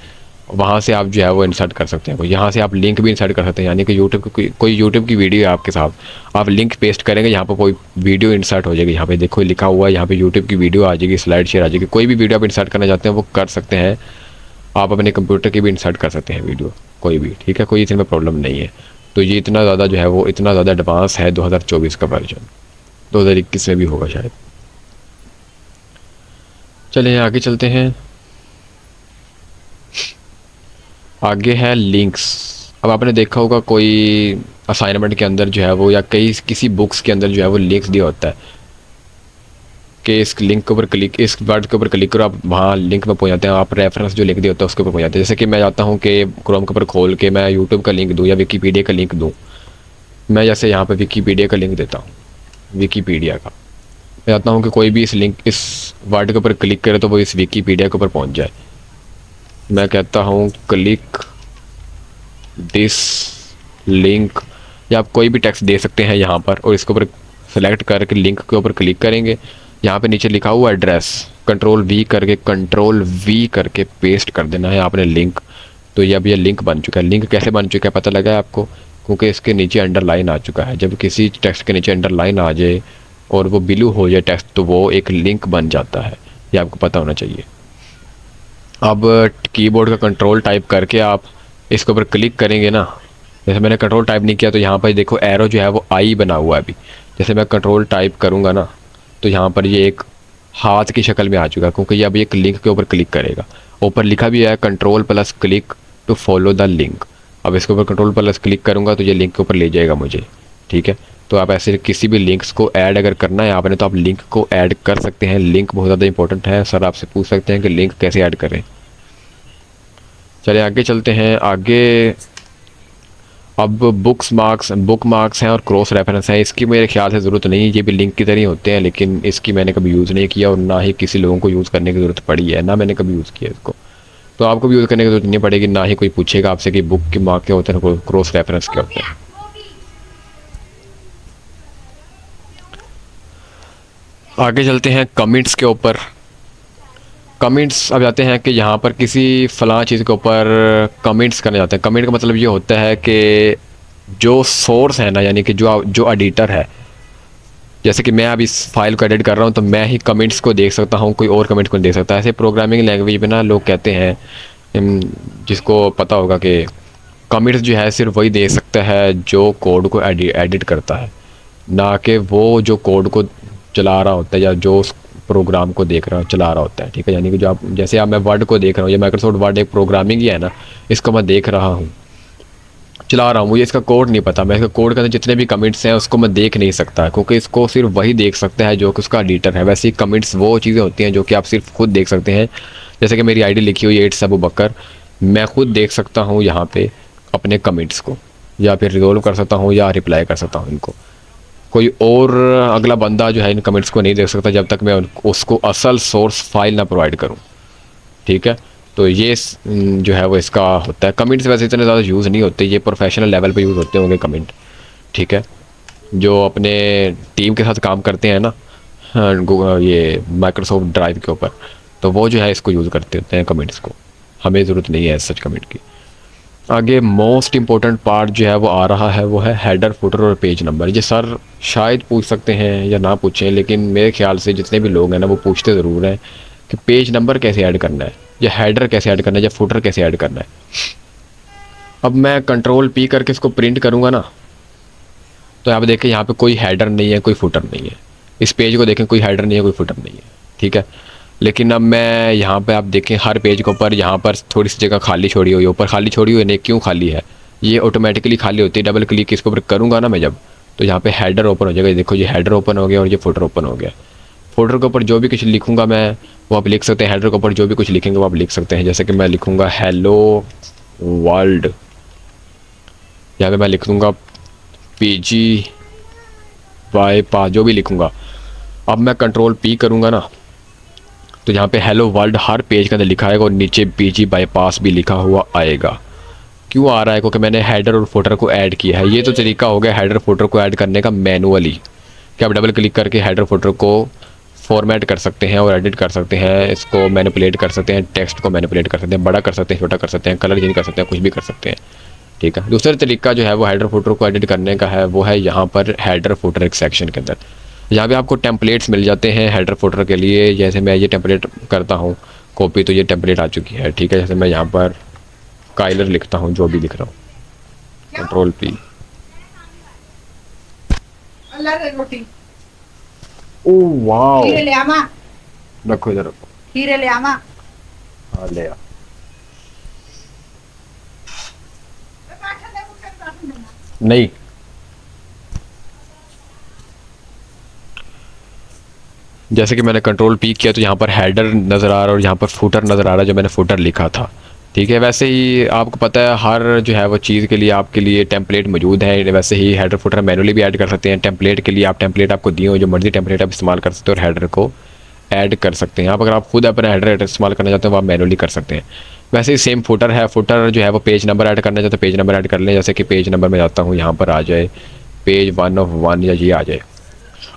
वहाँ से आप जो है वो इंसर्ट कर सकते हैं। यहाँ से आप लिंक भी इंसर्ट कर सकते हैं, यानी कि यूट्यूब की कोई यूट्यूब की वीडियो है आपके साथ, आप लिंक पेस्ट करेंगे, यहाँ पर कोई वीडियो इंसर्ट हो जाएगी। यहाँ पे देखो लिखा हुआ है, यहाँ पे यूट्यूब की वीडियो आ जाएगी, स्लाइड शेयर आ जाएगी। कोई भी वीडियो आप इंसर्ट करना चाहते हैं वो कर सकते हैं, आप अपने कंप्यूटर की भी इंसर्ट कर सकते हैं वीडियो कोई भी, ठीक है, कोई इसमें प्रॉब्लम नहीं है। तो ये इतना ज़्यादा जो है वो इतना ज़्यादा एडवांस है 2024 का वर्जन, 2021 में भी होगा शायद। चलिए आगे चलते हैं। आगे है लिंक्स। अब आपने देखा होगा कोई असाइनमेंट के अंदर जो है वो, या कई किसी बुक्स के अंदर जो है वो लिंक्स दिया होता है कि इस लिंक के ऊपर क्लिक, इस वर्ड के ऊपर क्लिक करो, आप वहाँ लिंक में पहुँच जाते हैं। आप रेफरेंस जो लिंक दिया होता है उसके ऊपर पहुँच जाते हैं। जैसे कि मैं चाहता हूँ कि क्रोम के ऊपर खोल के मैं यूट्यूब का लिंक दूँ या विकीपीडिया का लिंक दूँ। मैं जैसे यहाँ पर विकीपीडिया का लिंक देता हूँ, विकीपीडिया का। मैं चाहता हूँ कि कोई भी इस लिंक, इस वर्ड के ऊपर क्लिक करे तो वो इस विकीपीडिया के ऊपर पहुँच जाए। मैं कहता हूँ क्लिक दिस लिंक, या आप कोई भी टेक्स्ट दे सकते हैं यहाँ पर, और इसके ऊपर सेलेक्ट करके लिंक के ऊपर क्लिक करेंगे। यहाँ पे नीचे लिखा हुआ एड्रेस, कंट्रोल वी करके पेस्ट कर देना है आपने लिंक। तो ये अब ये लिंक बन चुका है। लिंक कैसे बन चुका है पता लगा है आपको, क्योंकि इसके नीचे अंडरलाइन आ चुका है। जब किसी टेक्स्ट के नीचे अंडरलाइन आ जाए और वो ब्लू हो जाए टेक्स्ट, तो वो एक लिंक बन जाता है, ये आपको पता होना चाहिए। अब कीबोर्ड का कंट्रोल टाइप करके आप इसके ऊपर क्लिक करेंगे ना, जैसे मैंने कंट्रोल टाइप नहीं किया तो यहाँ पर देखो एरो जो है वो आई बना हुआ है अभी। जैसे मैं कंट्रोल टाइप करूँगा ना तो यहाँ पर ये एक हाथ की शक्ल में आ चुका है, क्योंकि ये अभी एक लिंक के ऊपर क्लिक करेगा। ऊपर लिखा भी है कंट्रोल+क्लिक टू फॉलो द लिंक। अब इसके ऊपर कंट्रोल+ क्लिक करूँगा तो ये लिंक के ऊपर ले जाएगा मुझे, ठीक है। तो आप ऐसे किसी भी लिंक्स को ऐड अगर करना है आपने तो आप लिंक को ऐड कर सकते हैं। लिंक बहुत ज़्यादा इंपॉर्टेंट है, सर आपसे पूछ सकते हैं कि लिंक कैसे ऐड करें। चलिए आगे चलते हैं। आगे अब बुक मार्क्स हैं और क्रॉस रेफरेंस है। इसकी मेरे ख्याल से ज़रूरत नहीं है, ये भी लिंक की तरह ही होते हैं, लेकिन इसकी मैंने कभी यूज़ नहीं किया और ना ही किसी लोगों को यूज़ करने की ज़रूरत पड़ी है, ना मैंने कभी यूज़ किया इसको। तो आपको भी यूज़ करने की ज़रूरत नहीं पड़ेगी, ना ही कोई पूछेगा आपसे कि बुक के मार्क क्या होते हैं, क्रॉस रेफरेंस क्या होते हैं। आगे चलते हैं कमेंट्स के ऊपर। कमेंट्स अब जाते हैं कि यहाँ पर किसी फ़लाँ चीज़ के ऊपर कमेंट्स करने जाते हैं। कमेंट का मतलब ये होता है कि जो सोर्स है ना, यानी कि जो एडिटर है, जैसे कि मैं अब इस फाइल को एडिट कर रहा हूँ तो मैं ही कमेंट्स को देख सकता हूँ, कोई और कमेंट को नहीं देख सकता। ऐसे प्रोग्रामिंग लैंग्वेज में ना लोग कहते हैं, जिसको पता होगा कि कमेंट्स जो है सिर्फ वही देख सकता है जो कोड को एडिट करता है, ना कि वो जो कोड को चला रहा होता है या जो प्रोग्राम को देख रहा चला रहा होता है, ठीक है। यानी कि जो आप, जैसे आप मैं वर्ड को देख रहा हूँ, ये माइक्रोसॉफ्ट वर्ड एक प्रोग्रामिंग ही है ना, इसको मैं देख रहा हूँ, चला रहा हूँ, मुझे इसका कोड नहीं पता, मैं इसका कोड के अंदर जितने भी कमेंट्स हैं उसको मैं देख नहीं सकता, क्योंकि इसको सिर्फ वही देख सकता है जो कि उसका एडिटर है। वैसे ही कमेंट्स वो चीज़ें होती हैं जो कि आप सिर्फ खुद देख सकते हैं। जैसे कि मेरी आईडी लिखी हुई है इट्स अबू बकर, मैं खुद देख सकता हूँ यहाँ पे अपने कमेंट्स को, या फिर रिजोल्व कर सकता हूँ या रिप्लाई कर सकता हूँ इनको। कोई और अगला बंदा जो है इन कमेंट्स को नहीं देख सकता जब तक मैं उसको असल सोर्स फाइल ना प्रोवाइड करूँ। ठीक है, तो ये जो है वो इसका होता है। कमेंट्स वैसे इतने ज़्यादा यूज़ नहीं होते, ये प्रोफेशनल लेवल पे यूज़ होते होंगे कमेंट। ठीक है, जो अपने टीम के साथ काम करते हैं ना, हाँ, ये माइक्रोसॉफ्ट ड्राइव के ऊपर, तो वो जो है इसको यूज़ करते होते हैं कमेंट्स को। हमें ज़रूरत नहीं है सच कमेंट की। आगे मोस्ट इम्पोर्टेंट पार्ट जो है वो आ रहा है, वो है हेडर फुटर और पेज नंबर। ये सर शायद पूछ सकते हैं या ना पूछें, लेकिन मेरे ख्याल से जितने भी लोग हैं ना वो पूछते ज़रूर हैं कि पेज नंबर कैसे ऐड करना है, या हेडर कैसे ऐड करना है, या फुटर कैसे ऐड करना है। अब मैं कंट्रोल पी करके इसको प्रिंट करूँगा ना, तो आप देखें यहाँ पे कोई हेडर नहीं है, कोई फुटर नहीं है। इस पेज को देखें, कोई हेडर नहीं है, कोई फुटर नहीं है। ठीक है, लेकिन अब मैं यहाँ पे आप देखें हर पेज के ऊपर यहाँ पर थोड़ी सी जगह खाली छोड़ी हुई है, ऊपर खाली छोड़ी हुई है। नहीं, क्यों खाली है? ये ऑटोमेटिकली खाली होती है। डबल क्लिक इसके ऊपर करूँगा ना मैं जब, तो यहाँ पे हेडर ओपन हो जाएगा। ये देखो, ये हेडर ओपन हो गया और ये फुटर ओपन हो गया। फुटर के ऊपर जो भी कुछ लिखूँगा मैं, वो आप लिख सकते हैं। हेडर के ऊपर जो भी कुछ लिखेंगे वो आप लिख सकते हैं। जैसे कि मैं लिखूँगा हेलो वर्ल्ड, यहाँ पे मैं लिख दूँगा PG बाय पा, जो भी लिखूँगा। अब मैं कंट्रोल पी करूँगा ना, तो यहाँ पे हेलो वर्ल्ड हर पेज के अंदर लिखा आएगा और नीचे PG बाईपास भी लिखा हुआ आएगा। क्यों आ रहा है? क्योंकि मैंने हेडर और फुटर को ऐड किया है। ये तो तरीका हो गया हेडर फुटर को ऐड करने का मैनुअली, कि आप डबल क्लिक करके हेडर फुटर को फॉर्मेट कर सकते हैं और एडिट कर सकते हैं, इसको मैनिपुलेट कर सकते हैं, टेक्स्ट को मैनिपुलेट कर सकते हैं, बड़ा कर सकते हैं, छोटा कर सकते हैं, कलर चेंज कर सकते हैं, कुछ भी कर सकते हैं। ठीक है, दूसरा तरीका जो है वो हेडर फुटर को एडिट करने का है, वो है यहाँ पर हेडर फुटर एक सेक्शन के अंदर। यहाँ पे आपको टेम्पलेट्स मिल जाते हैं हेडर फुटर के लिए। जैसे मैं ये टेम्पलेट करता हूँ कॉपी, तो ये टेम्पलेट आ चुकी है। ठीक है, जैसे मैं यहाँ पर काइलर लिखता हूँ, जो भी लिख रहा हूँ, कंट्रोल पी। रोटी ओ वाओ, खीरे ले आमा, रखो इधर रखो। खीरे ले आमा। हाँ ले आ। नहीं, जैसे कि मैंने कंट्रोल पी किया तो यहाँ पर हेडर नज़र आ रहा है और यहाँ पर फुटर नज़र आ रहा है, जो मैंने फुटर लिखा था। ठीक है, वैसे ही आपको पता है हर जो है वो चीज़ के लिए आपके लिए टेम्पलेट मौजूद है। वैसे ही हेडर फुटर मैनुअली भी ऐड कर सकते हैं। टेम्पलेट के लिए आप टेम्पलेट आपको दिए हो, जो मर्जी टेम्पलेट आप इस्तेमाल कर सकते हो और हेडर को ऐड कर सकते हैं। आप अगर आप खुद अपना हेडर इस्तेमाल करना चाहते हो, आप मैनुअली कर सकते हैं। वैसे ही सेम फुटर है। फुटर जो है वो पेज नंबर ऐड करना चाहते हैं, पेज नंबर ऐड कर लें। जैसे कि पेज नंबर में जाता हूँ, यहाँ पर आ जाए पेज 1 of 1 या ये आ जाए।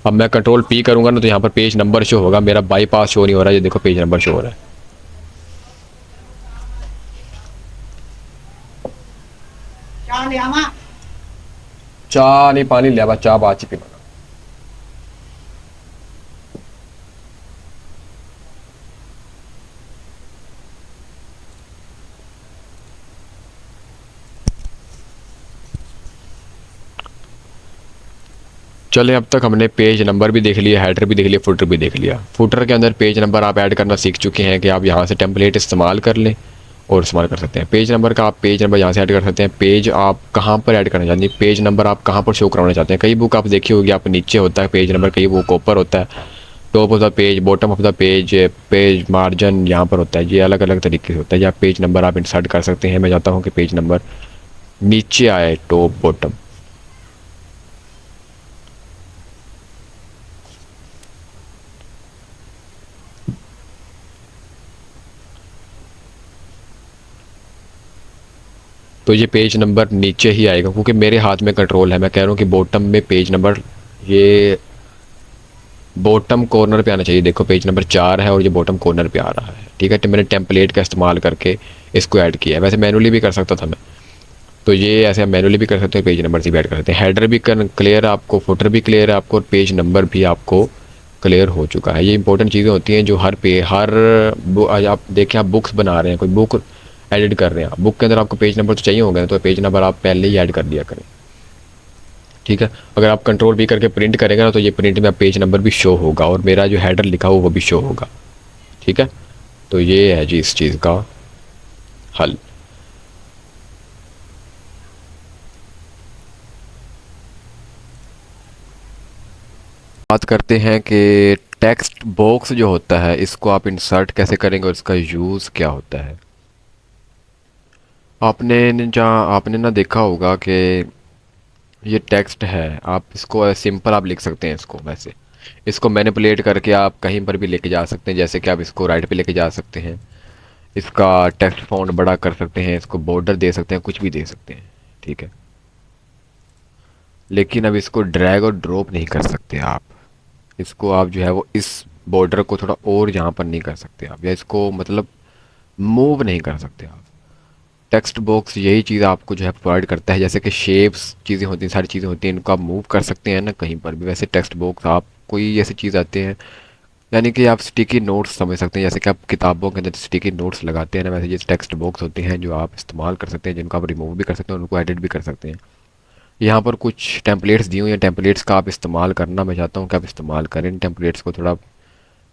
अब मैं कंट्रोल पी करूँगा ना, तो यहाँ पर पेज नंबर शो होगा, मेरा बाईपास शो नहीं हो रहा है। ये देखो पेज नंबर शो हो रहा है। चाह ले आमा। चाह नहीं, पानी ले आवा, चाह बात पी। चले, अब तक हमने पेज नंबर भी देख लिया, हेडर भी देख लिया, फुटर भी देख लिया। फुटर के अंदर पेज नंबर आप ऐड करना सीख चुके हैं कि आप यहाँ से टेम्पलेट इस्तेमाल कर लें और इस्तेमाल कर सकते हैं। पेज नंबर का आप पेज नंबर यहाँ से ऐड कर सकते हैं। पेज आप कहाँ पर ऐड करना चाहते हैं, पेज नंबर आप कहाँ पर शो कराना चाहते हैं। कई बुक आप देखी होगी, आप नीचे होता है पेज नंबर, कई बुक ऊपर होता है, top of the page, bottom of the page, page margin यहाँ पर होता है। ये अलग अलग तरीके से होता है। या पेज नंबर आप इंसर्ट कर सकते हैं। मैं चाहता हूँ कि पेज नंबर नीचे आए, टॉप बॉटम। तो ये पेज नंबर नीचे ही आएगा, क्योंकि मेरे हाथ में कंट्रोल है। मैं कह रहा हूँ कि बॉटम में पेज नंबर ये बॉटम कॉर्नर पे आना चाहिए। देखो पेज नंबर 4 है और ये बॉटम कॉर्नर पे आ रहा है। ठीक है, तो मैंने टेम्पलेट का इस्तेमाल करके इसको ऐड किया है। वैसे मैनुअली भी कर सकता था मैं, तो ये ऐसे मैनुअली भी कर सकते हैं, पेज नंबर से भी ऐड कर सकते हैं। हेडर भी क्लियर है आपको, फुटर भी क्लियर है आपको, और पेज नंबर भी आपको क्लियर हो चुका है। ये इंपॉर्टेंट चीज़ें होती हैं जो आप देखें, आप बुक्स बना रहे हैं, कोई बुक एडिट कर रहे हैं, बुक के अंदर आपको पेज नंबर तो चाहिए होगा, तो पेज नंबर आप पहले ही ऐड कर दिया करें। ठीक है, अगर आप कंट्रोल भी करके प्रिंट करेंगे ना, तो ये प्रिंट में पेज नंबर भी शो होगा और मेरा जो हेडर लिखा हो वो भी शो होगा। ठीक है, तो ये है जी इस चीज़ का हल। बात करते हैं कि टेक्स्ट बॉक्स जो होता है इसको आप इंसर्ट कैसे करेंगे और इसका यूज़ क्या होता है। आपने ना देखा होगा कि ये टेक्स्ट है, आप इसको सिंपल आप लिख सकते हैं इसको। वैसे इसको मैनिपुलेट करके आप कहीं पर भी लेके जा सकते हैं, जैसे कि आप इसको राइट पे लेके जा सकते हैं, इसका टेक्स्ट फॉन्ट बड़ा कर सकते हैं, इसको बॉर्डर दे सकते हैं, कुछ भी दे सकते हैं। ठीक है, लेकिन अब इसको ड्रैग और ड्रॉप नहीं कर सकते आप। इसको आप जो है वो इस बॉर्डर को थोड़ा और यहाँ पर नहीं कर सकते आप, या इसको मतलब मूव नहीं कर सकते आप। टेक्स्ट बॉक्स यही चीज़ आपको जो है प्रोवाइड करता है, जैसे कि शेप्स चीज़ें होती हैं, सारी चीज़ें होती हैं, इनको आप मूव कर सकते हैं ना कहीं पर भी। वैसे टेक्स्ट बॉक्स आप कोई ऐसी चीज़ आते हैं, यानी कि आप स्टिकी नोट्स समझ सकते हैं, जैसे कि आप किताबों के अंदर स्टिकी नोट्स लगाते हैं ना, वैसे ये टेक्स्ट बॉक्स होते हैं जो आप इस्तेमाल कर सकते हैं, जिनको आप रिमूव भी कर सकते हैं, उनको एडिट भी कर सकते हैं। यहाँ पर कुछ टेम्पलेट्स दी हुई हैं, टेम्पलेट्स का आप इस्तेमाल करना मैं चाहता हूँ कि आप इस्तेमाल करें इन टेम्पलेट्स को, थोड़ा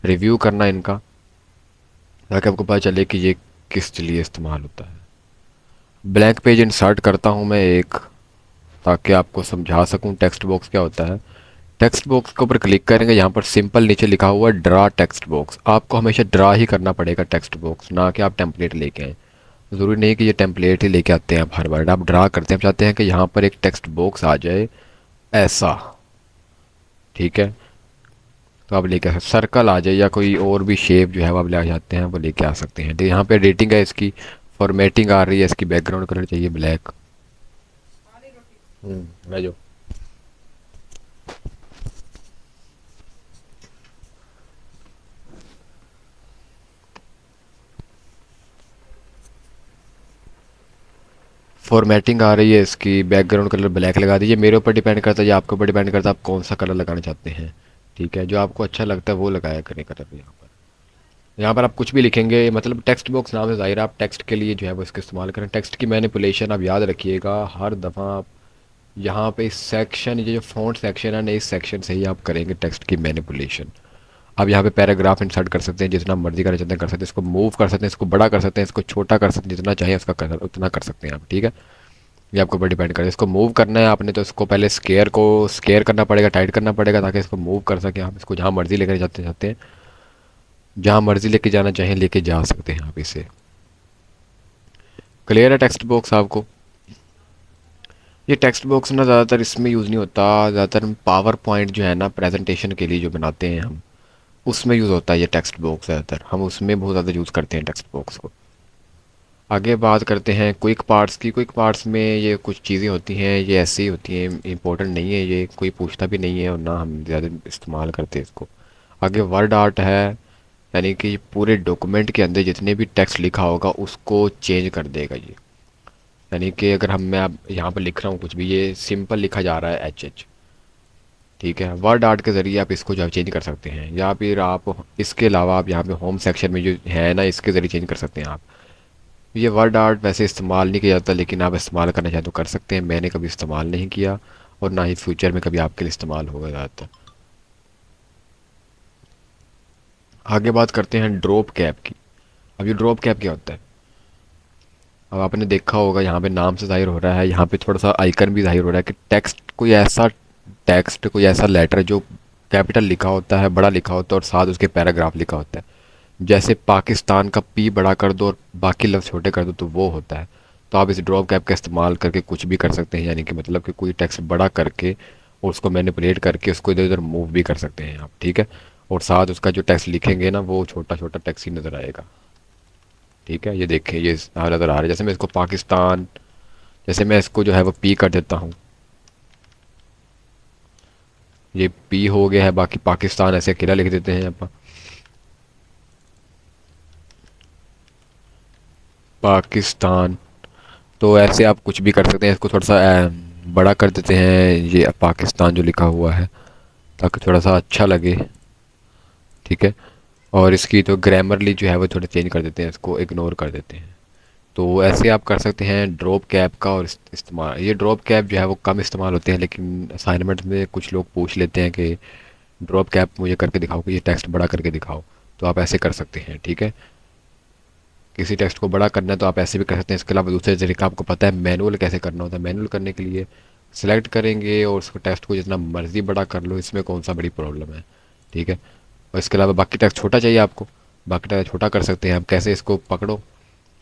रिव्यू करना इनका, ताकि आपको पता चले कि ये किस लिए इस्तेमाल होता है। ब्लैंक पेज इंसर्ट करता हूँ मैं एक, ताकि आपको समझा सकूँ टेक्स्ट बॉक्स क्या होता है। टेक्स्ट बॉक्स के ऊपर क्लिक करेंगे, यहाँ पर सिंपल नीचे लिखा हुआ है ड्रा टेक्स्ट बॉक्स। आपको हमेशा ड्रा ही करना पड़ेगा टेक्स्ट बॉक्स, ना कि आप टेम्पलेट लेके आएँ। ज़रूरी नहीं कि ये टेम्पलेट ही लेके आते हैं आप हर बार, आप ड्रा करते हैं, आप चाहते हैं कि यहाँ पर एक टेक्स्ट बॉक्स आ जाए ऐसा। ठीक है, तो आप लेके आ सकते, सर्कल आ जाए या कोई और भी शेप जो है वो आप ले आ जाते हैं, वो लेके आ सकते हैं। तो यहाँ पे रेटिंग है इसकी, फॉर्मेटिंग आ रही है इसकी, बैकग्राउंड कलर चाहिए ब्लैक। मैं जो फॉर्मेटिंग आ रही है इसकी, बैकग्राउंड कलर ब्लैक लगा दीजिए। मेरे ऊपर डिपेंड करता है या आपके ऊपर डिपेंड करता है आप कौन सा कलर लगाना चाहते हैं। ठीक है, जो आपको अच्छा लगता है वो लगाया करें कलर। यहाँ पर आप कुछ भी लिखेंगे, मतलब टेक्स्ट बॉक्स नाम से ज़ाहिर है आप टेक्स्ट के लिए जो है वो इसका इस्तेमाल करें। टेक्स्ट की मैनिपुलेशन आप याद रखिएगा हर दफ़ा आप यहाँ पे इस सेक्शन, ये जो फ़ॉन्ट सेक्शन है ना, इस सेक्शन से ही आप करेंगे टेक्स्ट की मैनिपुलेशन। आप यहाँ पे पैराग्राफ इंसर्ट कर सकते हैं, जितना मर्जी करना चाहते हैं कर सकते हैं, इसको मूव कर सकते हैं, इसको बड़ा कर सकते हैं, इसको छोटा कर सकते हैं, जितना चाहिए उसका कर उतना कर सकते हैं आप। ठीक है, ये आपके ऊपर डिपेंड करे। इसको मूव करना है आपने तो इसको पहले स्केयर करना पड़ेगा, टाइट करना पड़ेगा, ताकि इसको मूव कर सकें आप। इसको जहाँ मर्जी लेकर जाते जाते हैं, जहाँ मर्जी लेके जाना चाहें लेके जा सकते हैं आप इसे। क्लियर है टेक्स्ट बॉक्स आपको? ये टेक्स्ट बॉक्स ना ज़्यादातर इसमें यूज़ नहीं होता, ज़्यादातर पावर पॉइंट जो है ना प्रेजेंटेशन के लिए जो बनाते हैं हम, उसमें यूज़ होता है ये टेक्स्ट बॉक्स। ज़्यादातर हम उसमें बहुत ज़्यादा यूज़ करते हैं टेक्स्ट बॉक्स को। आगे बात करते हैं क्विक पार्ट्स की। क्विक पार्ट्स में ये कुछ चीज़ें होती हैं, ये ऐसी ही होती हैं, इंपॉर्टेंट नहीं है, ये कोई पूछता भी नहीं है और ना हम ज़्यादा इस्तेमाल करते हैं इसको। आगे वर्ड आर्ट है, यानी कि पूरे डॉक्यूमेंट के अंदर जितने भी टेक्स्ट लिखा होगा उसको चेंज कर देगा ये। यानी कि अगर मैं अब यहाँ पर लिख रहा हूँ कुछ भी, ये सिंपल लिखा जा रहा है एच एच, ठीक है, वर्ड आर्ट के ज़रिए आप इसको जो है चेंज कर सकते हैं। या फिर आप इसके अलावा आप यहाँ पे होम सेक्शन में जो है ना, इसके ज़रिए चेंज कर सकते हैं आप। ये वर्ड आर्ट वैसे इस्तेमाल नहीं किया जाता, लेकिन आप इस्तेमाल करना चाहें तो कर सकते हैं। मैंने कभी इस्तेमाल नहीं किया और ना ही फ्यूचर में कभी आपके लिए इस्तेमाल होगा ज़्यादातर। आगे बात करते हैं ड्रॉप कैप की। अब ये ड्रॉप कैप क्या होता है? अब आपने देखा होगा यहाँ पे नाम से जाहिर हो रहा है, यहाँ पे थोड़ा सा आइकन भी जाहिर हो रहा है कि टेक्स्ट कोई ऐसा लेटर जो कैपिटल लिखा होता है, बड़ा लिखा होता है और साथ उसके पैराग्राफ लिखा होता है। जैसे पाकिस्तान का पी बड़ा कर दो और बाकी लफ्ज़ छोटे कर दो तो वो होता है। तो आप इस ड्रॉप कैप का इस्तेमाल करके कुछ भी कर सकते हैं, यानी कि मतलब कि कोई टेक्स्ट बड़ा करके और उसको मैनिपुलेट करके उसको इधर उधर मूव भी कर सकते हैं आप। ठीक है, और साथ उसका जो टेक्स्ट लिखेंगे ना वो छोटा छोटा टेक्स्ट ही नज़र आएगा। ठीक है, ये देखें ये नज़र आ रहा है। जैसे मैं इसको पाकिस्तान, जैसे मैं इसको जो है वो पी कर देता हूँ, ये पी हो गया है, बाकी पाकिस्तान ऐसे अकेला लिख देते हैं आप, पाकिस्तान। तो ऐसे आप कुछ भी कर सकते हैं, इसको थोड़ा सा बड़ा कर देते हैं ये पाकिस्तान जो लिखा हुआ है, ताकि थोड़ा सा अच्छा लगे। ठीक है, और इसकी तो ग्रामरली जो है वो थोड़ा चेंज कर देते हैं, इसको इग्नोर कर देते हैं। तो ऐसे आप कर सकते हैं ड्रॉप कैप का और इस्तेमाल। ये ड्रॉप कैप जो है वो कम इस्तेमाल होते हैं, लेकिन असाइनमेंट में कुछ लोग पूछ लेते हैं कि ड्रॉप कैप मुझे करके दिखाओ, कि ये टेक्स्ट बड़ा करके दिखाओ। तो आप ऐसे कर सकते हैं। ठीक है, किसी टेक्स्ट को बड़ा करना है तो आप ऐसे भी कर सकते हैं। इसके अलावा दूसरे तरीका आपको पता है मैनुअल कैसे करना होता है। मैनुअल करने के लिए सेलेक्ट करेंगे और उसको टेक्स्ट को जितना मर्जी बड़ा कर लो, इसमें कौन सा बड़ी प्रॉब्लम है। ठीक है, और इसके अलावा बाकी टेक्स्ट छोटा चाहिए आपको, बाकी टेक्स्ट छोटा कर सकते हैं आप। कैसे? इसको पकड़ो,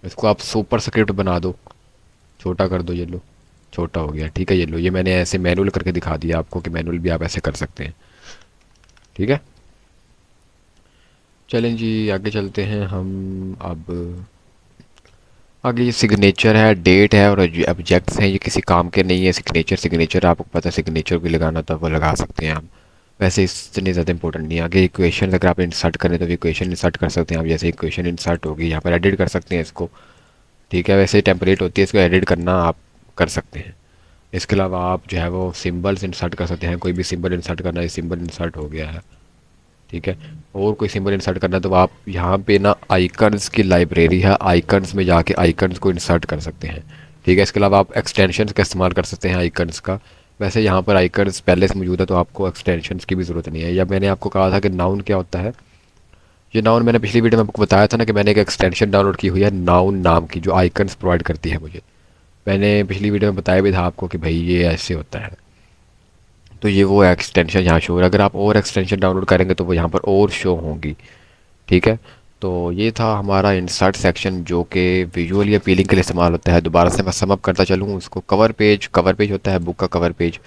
इसको आप सुपर स्क्रिप्ट बना दो, छोटा कर दो, ये लो छोटा हो गया, ठीक है। ये लो, ये मैंने ऐसे मैनुअल करके दिखा दिया आपको कि मैनुअल भी आप ऐसे कर सकते हैं, ठीक है। चलें जी, आगे चलते हैं हम। अब आगे ये सिग्नेचर है, डेट है और ऑब्जेक्ट्स हैं, ये किसी काम के नहीं है। सिग्नेचर सिग्नेचर आपको पता है, सिग्नेचर भी लगाना था वो लगा सकते हैं हम, वैसे इतनी ज़्यादा इंपॉर्टेंट नहीं है। आगे इक्वेशन अगर आप इंसर्ट करें तो इक्वेशन इंसर्ट कर सकते हैं आप, जैसे इक्वेशन इंसर्ट होगी यहाँ पर एडिट कर सकते हैं इसको, ठीक है। वैसे टेम्पलेट होती है, इसको एडिट करना आप कर सकते हैं। इसके अलावा आप जो है वो सिंबल्स इंसर्ट कर सकते हैं, कोई भी सिंबल इंसर्ट करना है, सिंबल इंसर्ट हो गया है, ठीक है। और कोई सिंबल इंसर्ट करना है तो आप यहाँ पे ना आइकन्स की लाइब्रेरी है, आइकन्स में जाके आइकन्स को इंसर्ट कर सकते हैं, ठीक है। इसके अलावा आप एक्सटेंशंस का इस्तेमाल कर सकते हैं आइकन्स का। वैसे यहाँ पर आइकन्स पहले से मौजूद है तो आपको एक्सटेंशंस की भी ज़रूरत नहीं है। या मैंने आपको कहा था कि नाउन क्या होता है, ये नाउन मैंने पिछली वीडियो में आपको बताया था ना कि मैंने एक एक्सटेंशन डाउनलोड की हुई है नाउन नाम की, जो आइकन्स प्रोवाइड करती है मुझे। मैंने पिछली वीडियो में बताया भी था आपको कि भाई ये ऐसे होता है, तो ये वो एक्सटेंशन यहाँ शो हो रहा है। अगर आप और एक्सटेंशन डाउनलोड करेंगे तो वो यहाँ पर और शो होंगी, ठीक है। तो ये था हमारा इंसर्ट सेक्शन जो कि विजुअली अपीलिंग के लिए इस्तेमाल होता है। दोबारा से मैं सम अप करता चलूँ इसको। कवर पेज होता है बुक का cover page.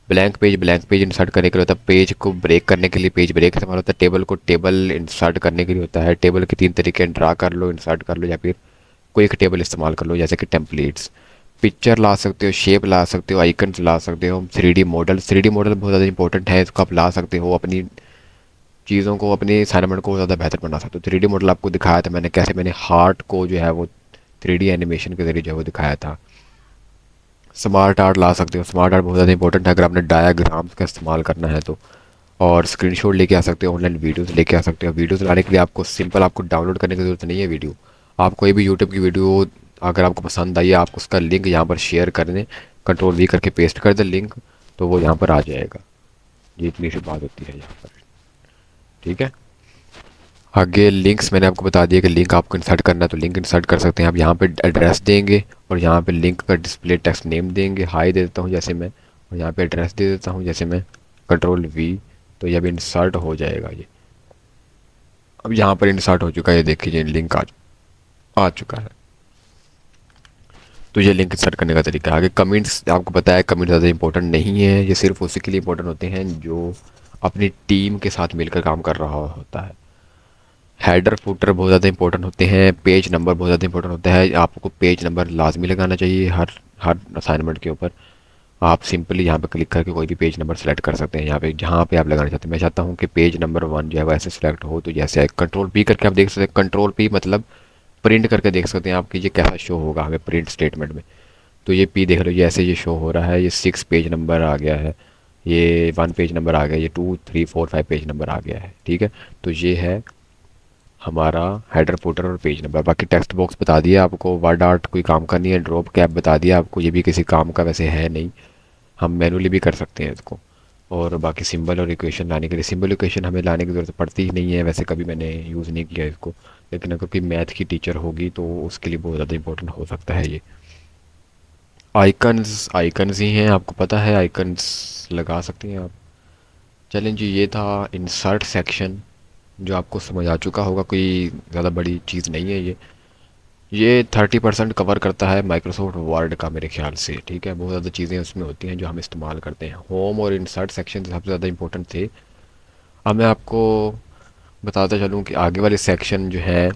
Blank page insert करने के लिए होता है, पेज को ब्रेक करने के लिए पेज ब्रेक इस्तेमाल होता है, टेबल को टेबल इंसर्ट करने के लिए होता है। टेबल के तीन तरीके, ड्रा कर लो, इंसर्ट कर लो, या फिर कोई एक टेबल इस्तेमाल कर लो जैसे कि टेम्पलेट्स। पिक्चर ला सकते हो, शेप ला सकते हो, आइकन्स ला सकते हो, 3D मॉडल बहुत ज़्यादा इंपॉर्टेंट है, इसको आप ला सकते हो अपनी चीज़ों को, अपने असाइनमेंट को ज़्यादा बेहतर बना सकते हो। 3D मॉडल आपको दिखाया था मैंने कैसे मैंने हार्ट को जो है वो 3D एनिमेशन के ज़रिए जो है वो दिखाया था। स्मार्ट आर्ट ला सकते हो, स्मार्ट आर्ट बहुत ज़्यादा इंपॉर्टेंट है अगर आपने डायाग्राम्स का इस्तेमाल करना है तो। और स्क्रीनशॉट लेके आ सकते हो, ऑनलाइन वीडियोस लेके आ सकते हो। वीडियोस लाने के लिए आपको सिंपल आपको डाउनलोड करने की ज़रूरत नहीं है वीडियो। आप कोई भी यूट्यूब की वीडियो अगर आपको पसंद आई है, आप उसका लिंक यहाँ पर शेयर कर दें, कंट्रोल V करके पेस्ट कर दें लिंक, तो वो यहाँ पर आ जाएगा। ये इतनी सी बात होती है यहाँ पर, ठीक है। आगे लिंक्स मैंने आपको बता दिया कि लिंक आपको इंसर्ट करना है तो लिंक इंसर्ट कर सकते हैं आप। यहाँ पे एड्रेस देंगे और यहाँ पे लिंक का डिस्प्ले टेक्स्ट नेम देंगे, हाई दे देता हूँ जैसे मैं, और यहाँ पे एड्रेस दे देता हूँ जैसे मैं, कंट्रोल V, तो ये अब इंसर्ट हो जाएगा। ये अब यहाँ पर इंसर्ट हो चुका है, ये देखिए लिंक आ चुका है। तो ये लिंक इंसर्ट करने का तरीका है। आगे कमेंट्स आपको पता है, कमेंट ज़्यादा इंपॉर्टेंट नहीं है, ये सिर्फ उसी के लिए इंपॉर्टेंट होते हैं जो अपनी टीम के साथ मिलकर काम कर रहा होता है। हेडर फुटर बहुत ज़्यादा इंपॉर्टेंट होते हैं, पेज नंबर बहुत ज़्यादा इंपॉर्टेंट होता है। आपको पेज नंबर लाजमी लगाना चाहिए हर हर असाइनमेंट के ऊपर। आप सिंपली यहाँ पे क्लिक करके कोई भी पेज नंबर सेलेक्ट कर सकते हैं, यहाँ पे जहाँ पे आप लगाना चाहते हैं। मैं चाहता हूँ कि पेज नंबर 1 जो है वो ऐसे सेलेक्ट हो, तो जैसे कंट्रोल P करके आप देख सकते हैं। कंट्रोल P मतलब प्रिंट करके देख सकते हैं आप कि ये कैसा शो होगा हमें प्रिंट स्टेटमेंट में। तो ये P देख लो, ये ऐसे ये शो हो रहा है। ये 6 पेज नंबर आ गया है, ये 1 पेज नंबर आ गया, ये 2 3 4 5 पेज नंबर आ गया है, ठीक है। तो ये है हमारा हेडर फुटर और पेज नंबर। बाकी टेक्स्ट बॉक्स बता दिया आपको, वर्ड आर्ट कोई काम का नहीं है, ड्रॉप कैप बता दिया आपको, ये भी किसी काम का वैसे है नहीं, हम मैनुअली भी कर सकते हैं इसको। और बाकी सिंबल और इक्वेशन लाने के लिए, सिंबल इक्वेशन हमें लाने की ज़रूरत पड़ती ही नहीं है, वैसे कभी मैंने यूज़ नहीं किया इसको, लेकिन अगर कोई मैथ की टीचर होगी तो उसके लिए बहुत ज़्यादा इंपॉर्टेंट हो सकता है ये। आइकन्स आइकन्स ही हैं, आपको पता है आइकन्स लगा सकते हैं आप। चलें जी, ये था इंसर्ट सेक्शन जो आपको समझ आ चुका होगा, कोई ज़्यादा बड़ी चीज़ नहीं है ये 30% कवर करता है माइक्रोसॉफ्ट वर्ड का मेरे ख्याल से, ठीक है। बहुत ज़्यादा चीज़ें उसमें होती हैं जो हम इस्तेमाल करते हैं। होम और इंसर्ट सेक्शन सबसे ज़्यादा इंपॉर्टेंट थे। अब मैं आपको बताता चलूँ कि आगे वाले सेक्शन जो है,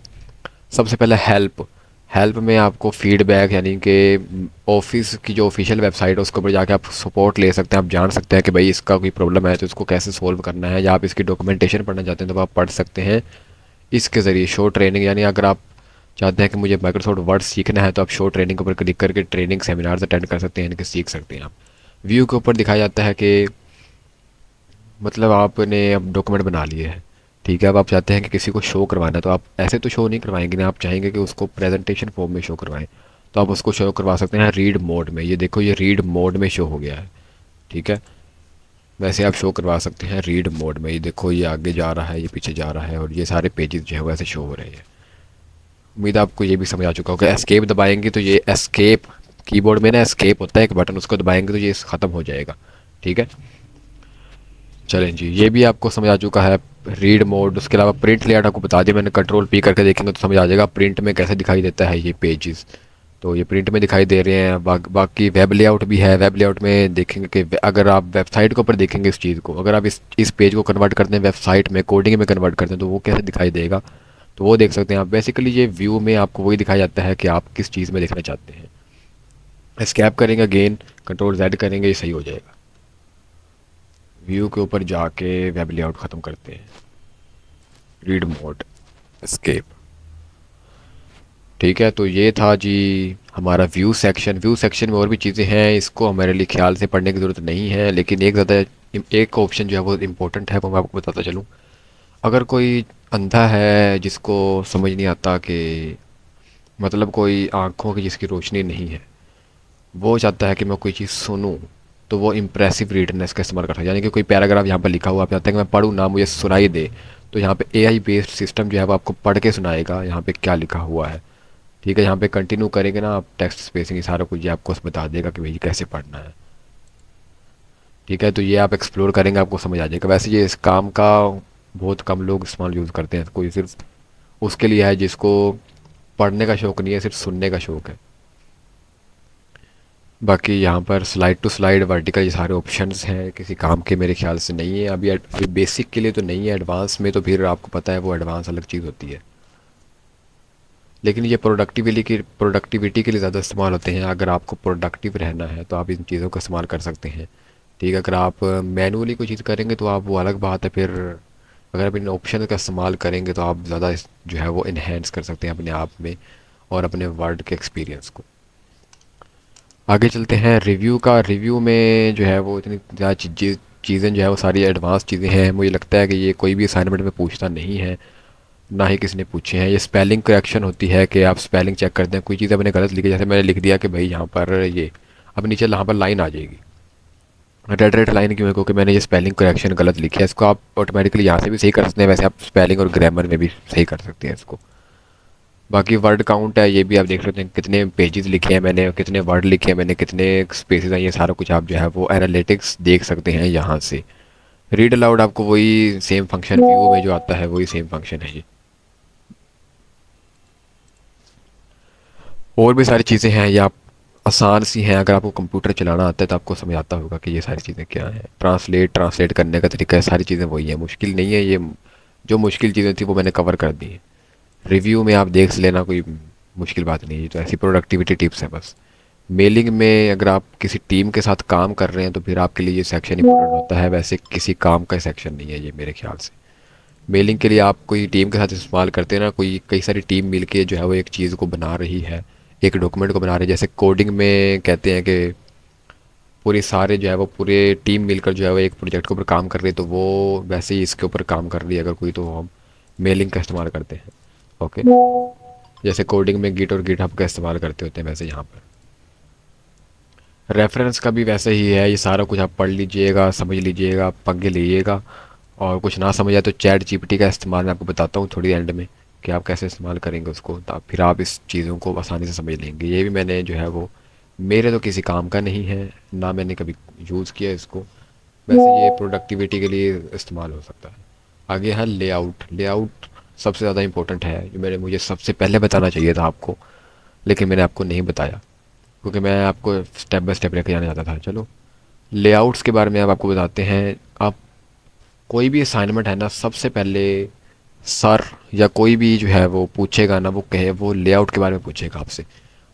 सबसे पहले हेल्प। हेल्प में आपको फीडबैक यानी कि ऑफिस की जो ऑफिशियल वेबसाइट है उसके ऊपर जाके आप सपोर्ट ले सकते हैं। आप जान सकते हैं कि भाई इसका कोई प्रॉब्लम है तो इसको कैसे सोल्व करना है, या आप इसकी डॉक्यूमेंटेशन पढ़ना चाहते हैं तो आप पढ़ सकते हैं इसके ज़रिए। शो ट्रेनिंग यानी अगर आप चाहते हैं कि मुझे माइक्रोसॉफ्ट वर्ड सीखना है तो आप शो ट्रेनिंग के ऊपर क्लिक करके ट्रेनिंग सेमिनार्स अटेंड कर सकते हैं, यानी कि सीख सकते हैं आप। व्यू के ऊपर दिखाया जाता है कि मतलब आपने अब डॉक्यूमेंट बना लिए है, ठीक है। अब आप चाहते हैं कि किसी को शो करवाना है तो आप ऐसे तो शो नहीं करवाएंगे ना, आप चाहेंगे कि उसको प्रेजेंटेशन फॉर्म में शो करवाएं, तो आप उसको शो करवा सकते हैं रीड मोड में। ये देखो, ये रीड मोड में शो हो गया है, ठीक है। वैसे आप शो करवा सकते हैं रीड मोड में। ये देखो, ये आगे जा रहा है, ये पीछे जा रहा है, और ये सारे पेजेस जो है वैसे शो हो रहे हैं। उम्मीद है आपको ये भी समझ आ चुका होगा। एस्केप दबाएंगे तो ये एस्केप, कीबोर्ड में ना एस्केप होता है एक बटन, उसको दबाएंगे तो ये ख़त्म हो जाएगा, ठीक है। चलें जी, ये भी आपको समझ आ चुका है रीड मोड। उसके अलावा प्रिंट लेआउट आपको बता दिया मैंने, कंट्रोल P करके देखेंगे तो समझ आ जाएगा प्रिंट में कैसे दिखाई देता है ये पेजेस। तो ये प्रिंट में दिखाई दे रहे हैं। बाकी वेब लेआउट भी है। वेब लेआउट में देखेंगे कि अगर आप वेबसाइट के ऊपर देखेंगे इस चीज़ को, अगर आप इस पेज को कन्वर्ट करते हैं वेबसाइट में, कोडिंग में कन्वर्ट करते हैं, तो वो कैसे दिखाई देगा, तो वो देख सकते हैं आप। बेसिकली ये व्यू में आपको वही दिखाया जाता है कि आप किस चीज़ में देखना चाहते हैं। एस्केप करेंगे, अगेन कंट्रोल Z करेंगे, ये सही हो जाएगा। व्यू के ऊपर जाके वेब लेआउट ख़त्म करते हैं, रीड मोड, एस्केप। ठीक है, तो ये था जी हमारा व्यू सेक्शन। व्यू सेक्शन में और भी चीज़ें हैं, इसको हमारे लिए ख्याल से पढ़ने की ज़रूरत नहीं है, लेकिन एक ऑप्शन जो है वो इम्पोर्टेंट है, वो मैं आपको बताता चलूँ। अगर कोई अंधा है जिसको समझ नहीं आता कि मतलब कोई आँखों की जिसकी रोशनी नहीं है, वो चाहता है कि मैं कोई चीज़ सुनूं, तो वो इम्प्रेसिव रीडनेस का इस्तेमाल करता है। यानी कि कोई पैराग्राफ यहाँ पर लिखा हुआ, आप चाहते हैं कि मैं पढ़ूँ ना, मुझे सुनाई दे, तो यहाँ पे AI बेस्ड सिस्टम जो है वो आपको पढ़ के सुनाएगा यहाँ पे क्या लिखा हुआ है। ठीक है, यहाँ पे कंटिन्यू करेंगे ना आप, टेक्स्ट स्पेसिंग सारा कुछ ये आपको बता देगा कि भाई कैसे पढ़ना है। ठीक है, तो ये आप एक्सप्लोर करेंगे, आपको समझ आ जाएगा। वैसे ये इस काम का बहुत कम लोग इस्तेमाल यूज़ करते हैं, कोई सिर्फ उसके लिए है जिसको पढ़ने का शौक़ नहीं है, सिर्फ सुनने का शौक़ है। बाकी यहाँ पर स्लाइड टू स्लाइड वर्टिकल ये सारे ऑप्शंस हैं, किसी काम के मेरे ख्याल से नहीं है अभी बेसिक के लिए तो नहीं है, एडवांस में तो फिर आपको पता है वो एडवांस अलग चीज़ होती है। लेकिन ये प्रोडक्टिविटी के लिए ज़्यादा इस्तेमाल होते हैं। अगर आपको प्रोडक्टिव रहना है तो आप इन चीज़ों का इस्तेमाल कर सकते हैं। ठीक है, अगर आप मैनुअली कोई चीज़ करेंगे तो आप वो अलग बात है। फिर अगर आप इन ऑप्शन का इस्तेमाल करेंगे तो आप ज़्यादा जो है वो इन्हेंस कर सकते हैं अपने आप में और अपने वर्ड के एक्सपीरियंस को। आगे चलते हैं रिव्यू का। रिव्यू में जो है वो इतनी ज़्यादा चीज़ें जो है वो सारी एडवांस चीज़ें हैं। मुझे लगता है कि ये कोई भी असाइनमेंट में पूछता नहीं है, ना ही किसी ने पूछे हैं। ये स्पेलिंग करेक्शन होती है कि आप स्पेलिंग चेक करते हैं, कोई चीज़ मैंने गलत लिखी, जैसे मैंने लिख दिया कि भाई यहाँ पर ये, अब नीचे यहाँ पर लाइन आ जाएगी, रेड रेड लाइन क्यों है, क्योंकि मैंने ये स्पेलिंग करेक्शन गलत लिखी है। इसको आप ऑटोमेटिकली यहाँ से भी सही कर सकते हैं, वैसे आप स्पेलिंग और ग्रामर में भी सही कर सकते हैं इसको। बाकी वर्ड काउंट है, ये भी आप देख सकते हैं कितने पेजेस लिखे हैं मैंने, कितने वर्ड लिखे हैं मैंने, कितने स्पेसेस हैं, ये सारा कुछ आप जो है वो एनालिटिक्स देख सकते हैं यहाँ से। रीड अलाउड आपको वही सेम फंक्शन व्यू में जो आता है वही सेम फंक्शन है ये। और भी सारी चीज़ें हैं, ये आप आसान सी हैं, अगर आपको कंप्यूटर चलाना आता है तो आपको समझ आता होगा कि ये सारी चीज़ें क्या हैं। ट्रांसलेट करने का तरीका है, सारी चीज़ें वही है, मुश्किल नहीं है ये। जो मुश्किल चीज़ें थी वो मैंने कवर कर दी हैं। रिव्यू में आप देख लेना, कोई मुश्किल बात नहीं है, ये तो ऐसी प्रोडक्टिविटी टिप्स है बस। मेलिंग में अगर आप किसी टीम के साथ काम कर रहे हैं तो फिर आपके लिए ये सेक्शन इंपॉर्टेंट होता है, वैसे किसी काम का सेक्शन नहीं है ये मेरे ख्याल से। मेलिंग के लिए आप कोई टीम के साथ इस्तेमाल करते हैं ना, कोई कई सारी टीम मिलके जो है वो एक चीज़ को बना रही है, एक डॉक्यूमेंट को बना रही है। जैसे कोडिंग में कहते हैं कि पूरी सारे जो है वो पूरे टीम मिलकर जो है वो एक प्रोजेक्ट के ऊपर काम कर रही है, तो वो वैसे ही इसके ऊपर काम कर रही है अगर कोई, तो हम मेलिंग का इस्तेमाल करते हैं। ओके, जैसे कोडिंग में गिट और गिटहब का इस्तेमाल करते होते हैं, वैसे यहाँ पर रेफरेंस का भी वैसे ही है। ये सारा कुछ आप पढ़ लीजिएगा, समझ लीजिएगा, पंगे लीजिएगा, और कुछ ना समझ आए तो चैट जीपीटी का इस्तेमाल मैं आपको बताता हूँ थोड़ी एंड में कि आप कैसे इस्तेमाल करेंगे उसको, फिर आप इस चीज़ों को आसानी से समझ लेंगे। ये भी मैंने जो है वो, मेरे तो किसी काम का नहीं है, ना मैंने कभी यूज़ किया इसको, वैसे ये प्रोडक्टिविटी के लिए इस्तेमाल हो सकता है। आगे है लेआउट। लेआउट सबसे ज़्यादा इंपॉर्टेंट है, जो मुझे सबसे पहले बताना चाहिए था आपको, लेकिन मैंने आपको नहीं बताया क्योंकि मैं आपको स्टेप बाय स्टेप लेके जाना चाहता था। चलो लेआउट्स के बारे में अब आपको बताते हैं। आप कोई भी असाइनमेंट है ना, सबसे पहले सर या कोई भी जो है वो पूछेगा ना, वो कहे, वो लेआउट के बारे में पूछेगा आपसे।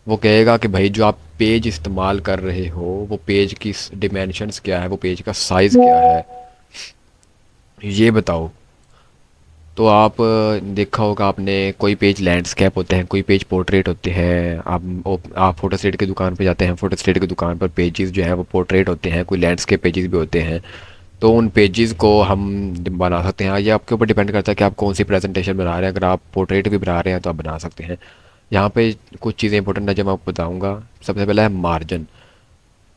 वो कहेगा कि भाई जो आप पेज इस्तेमाल कर रहे हो, वो पेज की डिमेंशंस क्या है, वो पेज का साइज़ क्या है, ये बताओ। तो आप देखा होगा आपने, कोई पेज लैंडस्केप होते हैं, कोई पेज पोर्ट्रेट होते हैं। आप फोटो स्टेट की दुकान पे जाते हैं, फोटो स्टेट की दुकान पर पेजेस जो है वो पोर्ट्रेट होते हैं, कोई लैंडस्केप पेजेस भी होते हैं। तो उन पेजेस को हम बना सकते हैं। ये आपके ऊपर डिपेंड करता है कि आप कौन सी प्रेजेंटेशन बना रहे हैं। अगर आप पोर्ट्रेट भी बना रहे हैं तो आप बना सकते हैं। यहाँ पे कुछ चीज़ें इंपॉर्टेंट है जो मैं आपको बताऊँगा। सबसे पहला है मार्जिन।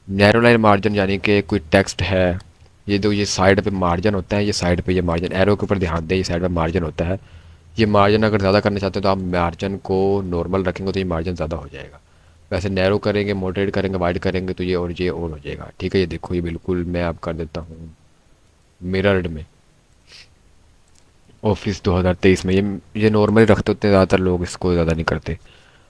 नैरो लाइन मार्जिन, यानी कि कोई टेक्स्ट है, ये साइड पे मार्जिन होता है, ये साइड पे ये मार्जिन, एरो के ऊपर ध्यान दें, ये साइड पे मार्जिन होता है। ये मार्जिन अगर ज़्यादा करना चाहते हैं तो आप मार्जिन को नॉर्मल रखेंगे तो ये मार्जिन ज़्यादा हो जाएगा। वैसे नैरो करेंगे, मॉडरेट करेंगे, वाइड करेंगे तो ये और हो जाएगा। ठीक है, ये देखो, ये बिल्कुल मैं आप कर देता हूँ मिरर्ड में, ऑफिस 2023 में। ये नॉर्मली रखते होते हैं ज़्यादातर लोग, इसको ज़्यादा नहीं करते।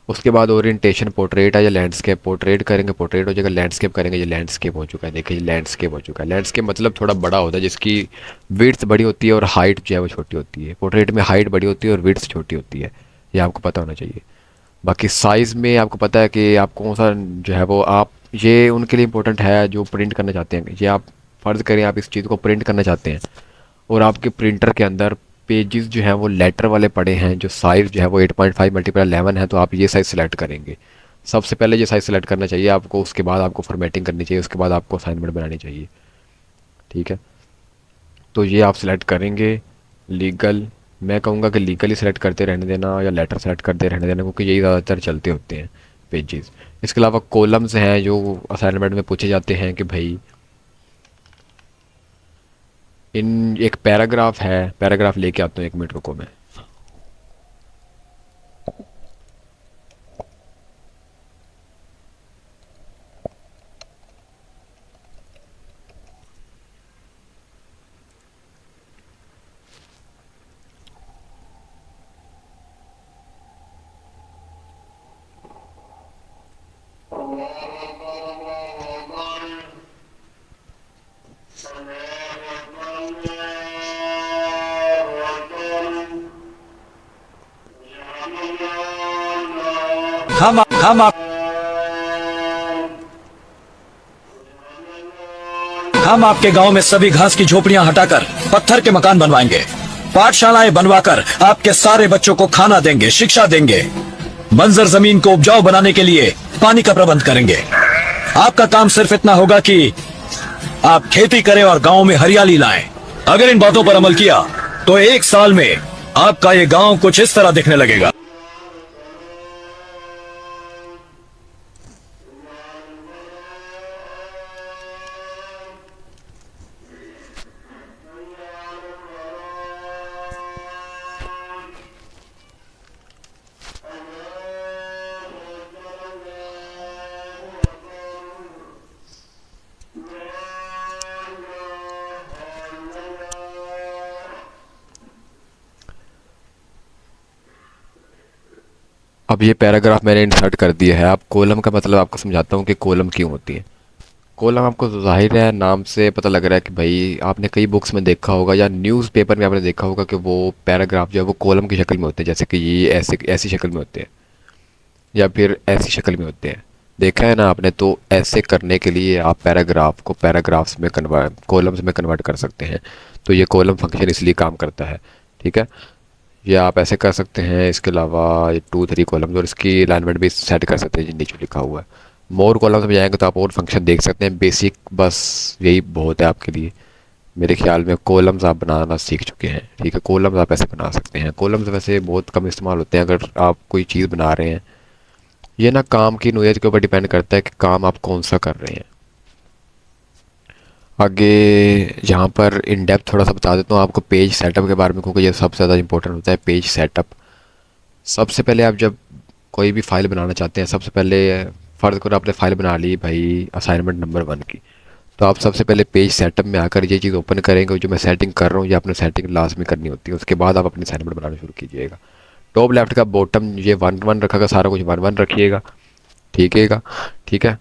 उसके बाद ओरिएंटेशन पोर्ट्रेट है या लैंडस्केप, पोर्ट्रेट करेंगे पोर्ट्रेट हो जाएगा, लैंडस्केप करेंगे ये लैंडस्केप हो चुका है। देखिए ये लैंडस्केप हो चुका है। लैंडस्केप मतलब थोड़ा बड़ा होता है जिसकी विड्थ बड़ी होती है और हाइट जो है वो छोटी होती है। पोर्ट्रेट में हाइट बड़ी होती है और विड्थ छोटी होती है, ये आपको पता होना चाहिए। बाकी साइज़ में आपको पता है कि आप कौन सा जो है वो आप, ये उनके लिए इंपॉर्टेंट है जो प्रिंट करना चाहते हैं। ये आप फ़र्ज़ करें आप इस चीज़ को प्रिंट करना चाहते हैं और आपके प्रिंटर के अंदर पेजेस जो हैं वो लेटर वाले पड़े हैं, जो साइज़ जो है वो 8.5 मल्टीप्लाई 11 है, तो आप ये साइज़ सेलेक्ट करेंगे। सबसे पहले ये साइज़ सेलेक्ट करना चाहिए आपको, उसके बाद आपको फॉर्मेटिंग करनी चाहिए, उसके बाद आपको असाइनमेंट बनानी चाहिए। ठीक है, तो ये आप सेलेक्ट करेंगे। लीगल, मैं कहूँगा कि लीगल ही सेलेक्ट करते रहने देना या लेटर सेलेक्ट करते रहने देना, क्योंकि यही ज़्यादातर चलते होते हैं पेजेस। इसके अलावा कॉलम्स हैं जो असाइनमेंट में पूछे जाते हैं कि भाई इन, एक पैराग्राफ है, पैराग्राफ लेके आता हूँ, 1 मिनट रुको मैं। हम आप हम आपके गांव में सभी घास की झोपड़ियां हटाकर पत्थर के मकान बनवाएंगे। पाठशालाएं बनवाकर आपके सारे बच्चों को खाना देंगे, शिक्षा देंगे। बंजर जमीन को उपजाऊ बनाने के लिए पानी का प्रबंध करेंगे। आपका काम सिर्फ इतना होगा कि आप खेती करें और गांव में हरियाली लाएं। अगर इन बातों पर अमल किया तो 1 साल में आपका ये गांव कुछ इस तरह दिखने लगेगा। अब ये पैराग्राफ मैंने इंसर्ट कर दिया है। अब कॉलम का मतलब आपको समझाता हूँ कि कॉलम क्यों होती है। कॉलम आपको ज़ाहिर है नाम से पता लग रहा है कि भाई आपने कई बुक्स में देखा होगा या न्यूज़पेपर में आपने देखा होगा कि वो पैराग्राफ जो है वो कॉलम की शक्ल में होते हैं, जैसे कि ये ऐसे ऐसी शक्ल में होते हैं या फिर ऐसी शक्ल में होते हैं। देखा है ना आपने? तो ऐसे करने के लिए आप पैराग्राफ को पैराग्राफ्स में कन्वर्ट, कॉलम्स में कन्वर्ट कर सकते हैं। तो ये कॉलम फंक्शन इसलिए काम करता है। ठीक है, या आप ऐसे कर सकते हैं। इसके अलावा ये 2 3 कॉलम्स और इसकी अलाइनमेंट भी सेट कर सकते हैं जो नीचे लिखा हुआ है। मोर कॉलम्स में जाएंगे तो आप और फंक्शन देख सकते हैं। बेसिक बस यही बहुत है आपके लिए। मेरे ख्याल में कॉलम्स आप बनाना सीख चुके हैं। ठीक है, कॉलम्स आप ऐसे बना सकते हैं। कॉलम्स वैसे बहुत कम इस्तेमाल होते हैं अगर आप कोई चीज़ बना रहे हैं। ये ना काम की नोयत के ऊपर डिपेंड करता है कि काम आप कौन सा कर रहे हैं। आगे यहाँ पर इन डेप्थ थोड़ा सा बता देता हूँ आपको पेज सेटअप के बारे में, क्योंकि ये सबसे ज़्यादा इंपॉर्टेंट होता है पेज सेटअप। सबसे पहले आप जब कोई भी फाइल बनाना चाहते हैं, सबसे पहले फ़र्ज़ करो आपने फ़ाइल बना ली भाई असाइनमेंट नंबर 1 की, तो आप सबसे पहले पेज सेटअप में आकर ये चीज़ ओपन करेंगे। जो मैं सेटिंग कर रहा हूँ ये आपने सेटिंग लाजमी करनी होती है। उसके बाद आप अपनी असाइनमेंट बनाना शुरू कीजिएगा। टॉप लेफ्ट का बॉटम ये 1 1 रखा, सारा कुछ 1 1 रखिएगा। ठीक है, ठीक है।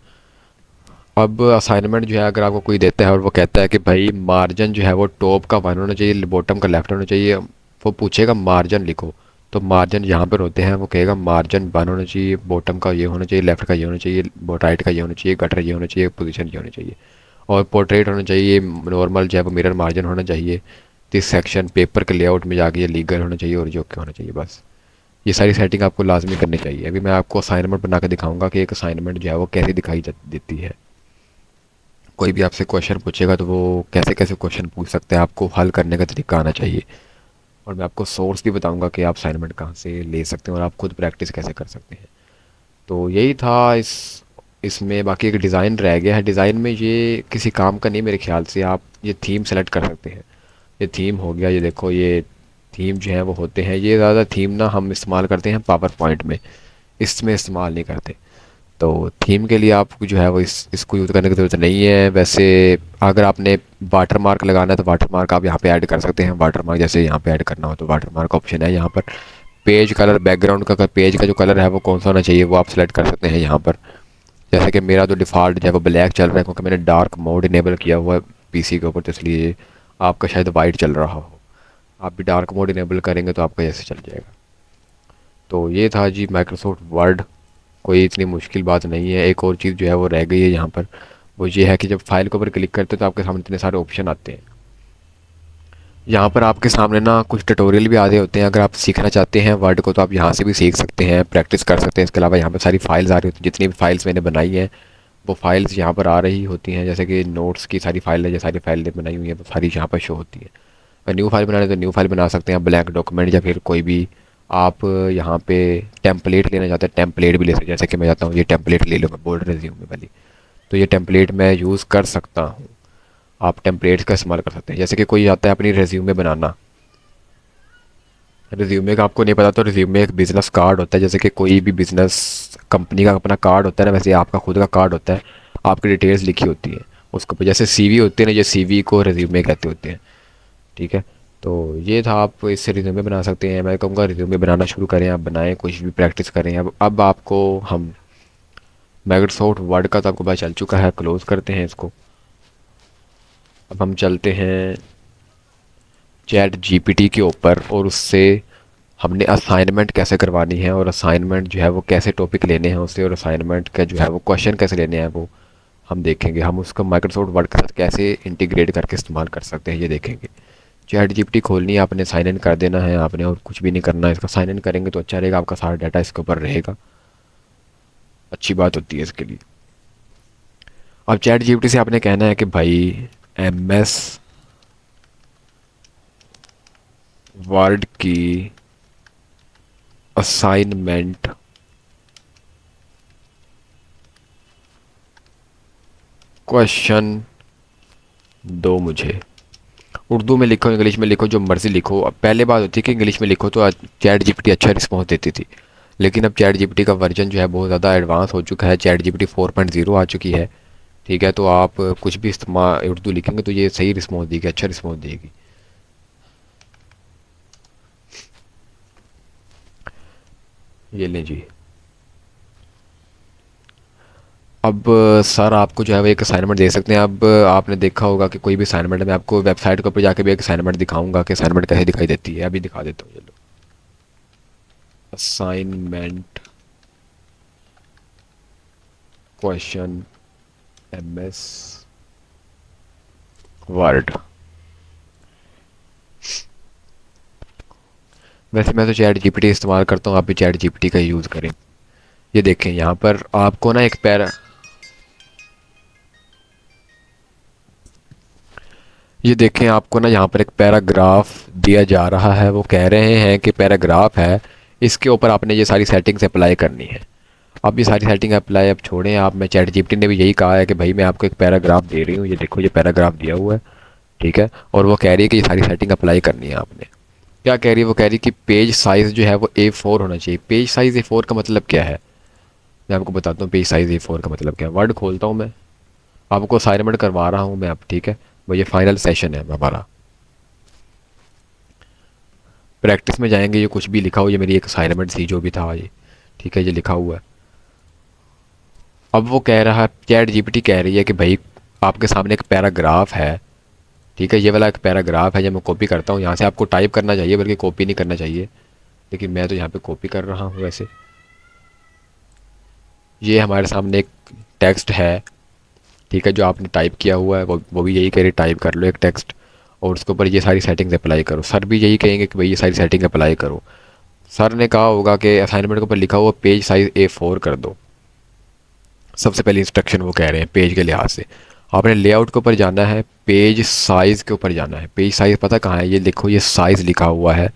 अब असाइनमेंट जो है अगर आपको कोई देता है और वो कहता है कि भाई मार्जिन जो है वो टॉप का 1 होना चाहिए, बॉटम का लेफ्ट होना चाहिए, वो पूछेगा मार्जिन लिखो, तो मार्जिन यहाँ पर होते हैं। वो कहेगा मार्जिन 1 होना चाहिए, बॉटम का ये होना चाहिए, लेफ्ट का ये होना चाहिए, राइट का ये होना चाहिए, गटर ये होना चाहिए, पोजीशन ये होनी चाहिए, और पोर्ट्रेट होना चाहिए। नॉर्मल जो है वो मिरर मार्जिन होना चाहिए। दिस सेक्शन पेपर के लेआउट में जाके ये लीगल होना चाहिए और जो ओके होना चाहिए। बस ये सारी सेटिंग आपको लाजमी करनी चाहिए। अभी मैं आपको असाइनमेंट बना के दिखाऊंगा कि एक असाइनमेंट जो है वो कैसे दिखाई देती है। कोई भी आपसे क्वेश्चन पूछेगा तो वो कैसे कैसे क्वेश्चन पूछ सकते हैं, आपको हल करने का तरीका आना चाहिए। और मैं आपको सोर्स भी बताऊंगा कि आप असाइनमेंट कहाँ से ले सकते हैं और आप खुद प्रैक्टिस कैसे कर सकते हैं। तो यही था इसमें। बाकी एक डिज़ाइन रह गया है। डिज़ाइन में ये किसी काम का नहीं मेरे ख्याल से। आप ये थीम सेलेक्ट कर सकते हैं। ये थीम हो गया, ये देखो ये थीम जो है वो होते हैं। ये ज़्यादा थीम ना हम इस्तेमाल करते हैं पावर पॉइंट में, इसमें इस्तेमाल नहीं करते। तो थीम के लिए आपको जो है वो इसको यूज़ करने की ज़रूरत नहीं है। वैसे अगर आपने वाटर मार्क लगाना है तो वाटर मार्क आप यहाँ पे ऐड कर सकते हैं। वाटर मार्क जैसे यहाँ पे ऐड करना हो तो वाटर मार्क ऑप्शन है यहाँ पर। पेज कलर, बैकग्राउंड का पेज का जो कलर है वो कौन सा होना चाहिए वो आप सेलेक्ट कर सकते हैं यहाँ पर। जैसे कि मेरा तो डिफ़ॉल्ट जो है वो ब्लैक चल रहा है क्योंकि मैंने डार्क मोड इनेबल किया हुआ है पीसी के ऊपर, तो इसलिए आपका शायद वाइट चल रहा हो। आप भी डार्क मोड इनेबल करेंगे तो आपका ऐसे चल जाएगा। तो ये था जी माइक्रोसॉफ्ट वर्ड, कोई इतनी मुश्किल बात नहीं है। एक और चीज़ जो है वो रह गई है यहाँ पर, वो ये है कि जब फाइल के ऊपर क्लिक करते हैं तो आपके सामने इतने सारे ऑप्शन आते हैं। यहाँ पर आपके सामने ना कुछ ट्यूटोरियल भी आते होते हैं। अगर आप सीखना चाहते हैं वर्ड को तो आप यहाँ से भी सीख सकते हैं, प्रैक्टिस कर सकते हैं। इसके अलावा यहाँ पर सारी फाइल्स आ रही होती हैं, जितनी भी फाइल्स मैंने बनाई हैं वो फाइल्स यहाँ पर आ रही होती हैं। जैसे कि नोट्स की सारी फाइल है, जो सारी फाइलें बनाई हुई हैं वो सारी यहाँ पर शो होती हैं। अगर न्यू फाइल बनाने तो न्यू फाइल बना सकते हैं, ब्लैंक डॉक्यूमेंट, या फिर कोई भी आप यहाँ पे टेम्पलेट लेना चाहते हैं टेम्पलेट भी ले सकते हैं। जैसे कि मैं चाहता हूँ ये टेम्पलेट ले लूँगा बोल्ड रिज्यूमे वाली, तो ये टेम्पलेट मैं यूज़ कर सकता हूँ। आप टेम्पलेट्स का इस्तेमाल कर सकते हैं। जैसे कि कोई आता है अपनी रिज्यूमे बनाना, रिज्यूमे का आपको नहीं पता तो रिज्यूमे एक बिज़नेस कार्ड होता है। जैसे कि कोई भी बिज़नेस कंपनी का अपना कार्ड होता है ना, वैसे आपका खुद का कार्ड होता है, आपकी डिटेल्स लिखी होती है उसके ऊपर। जैसे सीवी होती है ना, ये सीवी को रिज्यूमे कहते होते हैं, ठीक है। तो ये था, आप इससे रिज्यूमे बना सकते हैं। मैं कहूँगा रिज्यूमे बनाना शुरू करें, आप बनाएं, कुछ भी प्रैक्टिस करें। अब आपको हम माइक्रोसॉफ्ट वर्ड का तो आपको पता चल चुका है, क्लोज़ करते हैं इसको। अब हम चलते हैं चैट जीपीटी के ऊपर, और उससे हमने असाइनमेंट कैसे करवानी है, और असाइनमेंट जो है वो कैसे टॉपिक लेने हैं उससे, और असाइनमेंट का जो है वो क्वेश्चन कैसे लेने हैं वो हम देखेंगे। हम उसको माइक्रोसॉफ्ट वर्ड के साथ कैसे इंटीग्रेट करके इस्तेमाल कर सकते हैं ये देखेंगे। चैट जीपीटी खोलनी है आपने, साइन इन कर देना है आपने, और कुछ भी नहीं करना है। इसका साइन इन करेंगे तो अच्छा रहेगा, आपका सारा डाटा इसके ऊपर रहेगा, अच्छी बात होती है इसके लिए। अब चैट जीपीटी से आपने कहना है कि भाई MS वर्ड की असाइनमेंट क्वेश्चन दो मुझे। उर्दू में लिखो, इंग्लिश में लिखो, जो मर्ज़ी लिखो। अब पहले बात होती है कि इंग्लिश में लिखो तो चैट जीपीटी अच्छा रिस्पॉन्स देती थी, लेकिन अब चैट जीपीटी का वर्जन जो है बहुत ज़्यादा एडवांस हो चुका है। चैट जीपीटी 4.0 आ चुकी है, ठीक है। तो आप कुछ भी इस्तेमाल उर्दू लिखेंगे तो ये सही रिस्पॉन्स देगी, अच्छा रिस्पॉन्स देगी। ये लें जी। अब सर आपको जो है वो एक असाइनमेंट दे सकते हैं। अब आपने देखा होगा कि कोई भी असाइनमेंट, मैं आपको वेबसाइट के ऊपर जाके भी एक असाइनमेंट दिखाऊंगा कि असाइनमेंट कैसे दिखाई देती है। अभी दिखा देता हूँ, ये लो असाइनमेंट क्वेश्चन MS वर्ड। वैसे मैं तो चैट जीपीटी इस्तेमाल करता हूँ, आप भी चैट जीपीटी का यूज़ करें। ये देखें यहाँ पर आपको ना एक पैरा, ये देखें आपको ना यहाँ पर एक पैराग्राफ दिया जा रहा है। वो कह रहे हैं कि पैराग्राफ है, इसके ऊपर आपने ये सारी सेटिंग्स अप्लाई करनी है। अब ये सारी सेटिंग अप्लाई अब छोड़ें आप, मैं चैट जीपीटी ने भी यही कहा है कि भाई मैं आपको एक पैराग्राफ दे रही हूँ, ये देखो ये पैराग्राफ दिया हुआ है, ठीक है। और वो कह रही है कि ये सारी सेटिंग अप्लाई करनी है आपने। क्या कह रही है? वो कह रही है कि पेज साइज़ जो है वो A4 होना चाहिए। पेज साइज़ A4 का मतलब क्या है, मैं आपको बताता हूँ पेज साइज़ A4 का मतलब क्या है। वर्ड खोलता हूँ मैं, आपको असाइनमेंट करवा रहा हूँ मैं अब, ठीक है। वो ये फाइनल सेशन है हमारा, प्रैक्टिस में जाएंगे। ये कुछ भी लिखा हो, ये मेरी एक असाइनमेंट थी जो भी था ये, ठीक है, ये लिखा हुआ है। अब वो कह रहा है, चैट जीपीटी कह रही है कि भाई आपके सामने एक पैराग्राफ है, ठीक है, ये वाला एक पैराग्राफ है। जब मैं कॉपी करता हूँ, यहाँ से आपको टाइप करना चाहिए बल्कि कॉपी नहीं करना चाहिए, लेकिन मैं तो यहाँ पे कॉपी कर रहा हूँ। वैसे ये हमारे सामने एक टेक्स्ट है, ठीक है, जो आपने टाइप किया हुआ है। वो भी यही कह रही टाइप कर लो एक टेक्स्ट, और उसके ऊपर ये सारी सेटिंग्स अप्लाई करो। सर भी यही कहेंगे कि भाई ये सारी सेटिंग अप्लाई करो। सर ने कहा होगा कि असाइनमेंट के ऊपर लिखा हुआ पेज साइज़ A4 कर दो। सबसे पहली इंस्ट्रक्शन वो कह रहे हैं पेज के लिहाज से। आपने लेआउट के ऊपर जाना है, पेज साइज़ के ऊपर जाना है। पेज साइज़ पता कहाँ है? ये देखो, ये साइज़ लिखा हुआ है,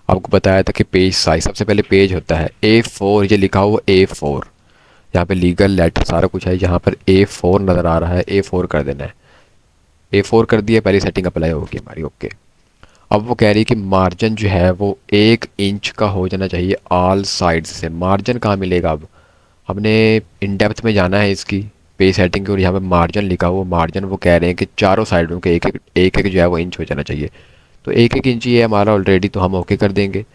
आपको बताया था कि पेज साइज़ सबसे पहले पेज होता है A4, ये लिखा हुआ A4, यहाँ पे लीगल लेटर सारा कुछ है। यहाँ पर A4 नज़र आ रहा है, A4 कर देना है। A4 कर दिया, पहली सेटिंग अप्लाई होगी हमारी, ओके। अब वो कह रही है कि मार्जिन जो है वो 1 इंच का हो जाना चाहिए ऑल साइड से। मार्जिन कहाँ मिलेगा? अब हमने इन डेप्थ में जाना है इसकी पेज सेटिंग की, और यहाँ पे मार्जिन लिखा हुआ, मार्जिन वो कह रहे हैं कि चारों साइडों के एक एक जो है वो इंच हो जाना चाहिए। तो 1 1 इंच ही है हमारा ऑलरेडी, तो हम ओके कर देंगे।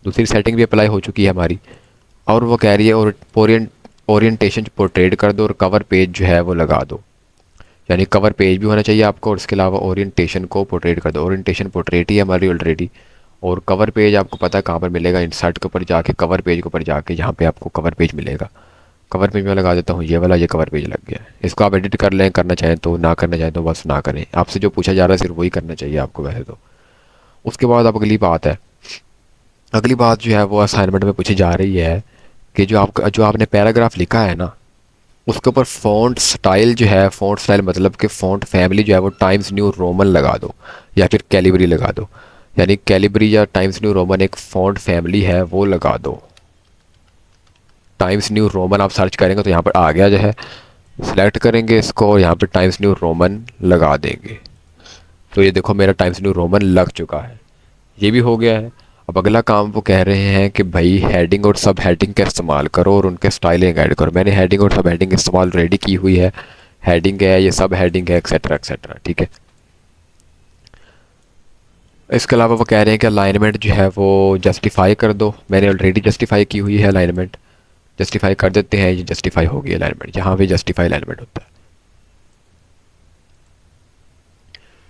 दूसरी सेटिंग भी अप्लाई हो चुकी है हमारी। और वो कह रही है और ओरिएंटेशन पोर्ट्रेट कर दो और कवर पेज जो है वो लगा दो, यानी कवर पेज भी होना चाहिए आपको और इसके अलावा ओरिएंटेशन को पोर्ट्रेट कर दो। ओरिएंटेशन पोर्ट्रेट ही है हमारी ऑलरेडी। और कवर पेज आपको पता है कहाँ पर मिलेगा, इंसर्ट के ऊपर जाके कवर पेज के ऊपर जाके यहाँ पे आपको कवर पेज मिलेगा। कवर पेज में लगा देता हूँ ये वाला, ये कवर पेज लग गया है। इसको आप एडिट कर लें, करना चाहें तो, ना करना चाहें तो बस ना करें। आपसे जो पूछा जा रहा है सिर्फ वही करना चाहिए आपको वैसे तो। उसके बाद अब अगली बात है, अगली बात जो है वो असाइनमेंट में पूछी जा रही है कि जो आपने पैराग्राफ लिखा है ना, उसके ऊपर फ़ॉन्ट स्टाइल जो है, फ़ॉन्ट स्टाइल मतलब कि फ़ॉन्ट फैमिली जो है वो टाइम्स न्यू रोमन लगा दो या फिर कैलिबरी लगा दो। यानी कैलिबरी या टाइम्स न्यू रोमन एक फ़ॉन्ट फैमिली है, वो लगा दो। टाइम्स न्यू रोमन आप सर्च करेंगे तो यहाँ पर आ गया जो है, सिलेक्ट करेंगे इसको और यहाँ पर टाइम्स न्यू रोमन लगा देंगे। तो ये देखो मेरा टाइम्स न्यू रोमन लग चुका है, ये भी हो गया है। अब अगला काम वो कह रहे हैं कि भाई हेडिंग और सब हेडिंग का इस्तेमाल करो और उनके स्टाइलिंग ऐड करो। मैंने हेडिंग और सब हेडिंग इस्तेमाल रेडी की हुई है, हेडिंग है, ये सब हेडिंग है, एक्सेट्रा एक्सेट्रा, ठीक है। इसके अलावा वो कह रहे हैं कि अलाइनमेंट जो है वो जस्टिफाई कर दो। मैंने ऑलरेडी जस्टिफाई की हुई है अलाइनमेंट, जस्टिफाई कर देते हैं। ये जस्टिफाई होगी अलाइनमेंट, यहाँ पे जस्टिफाई अलाइनमेंट होता है।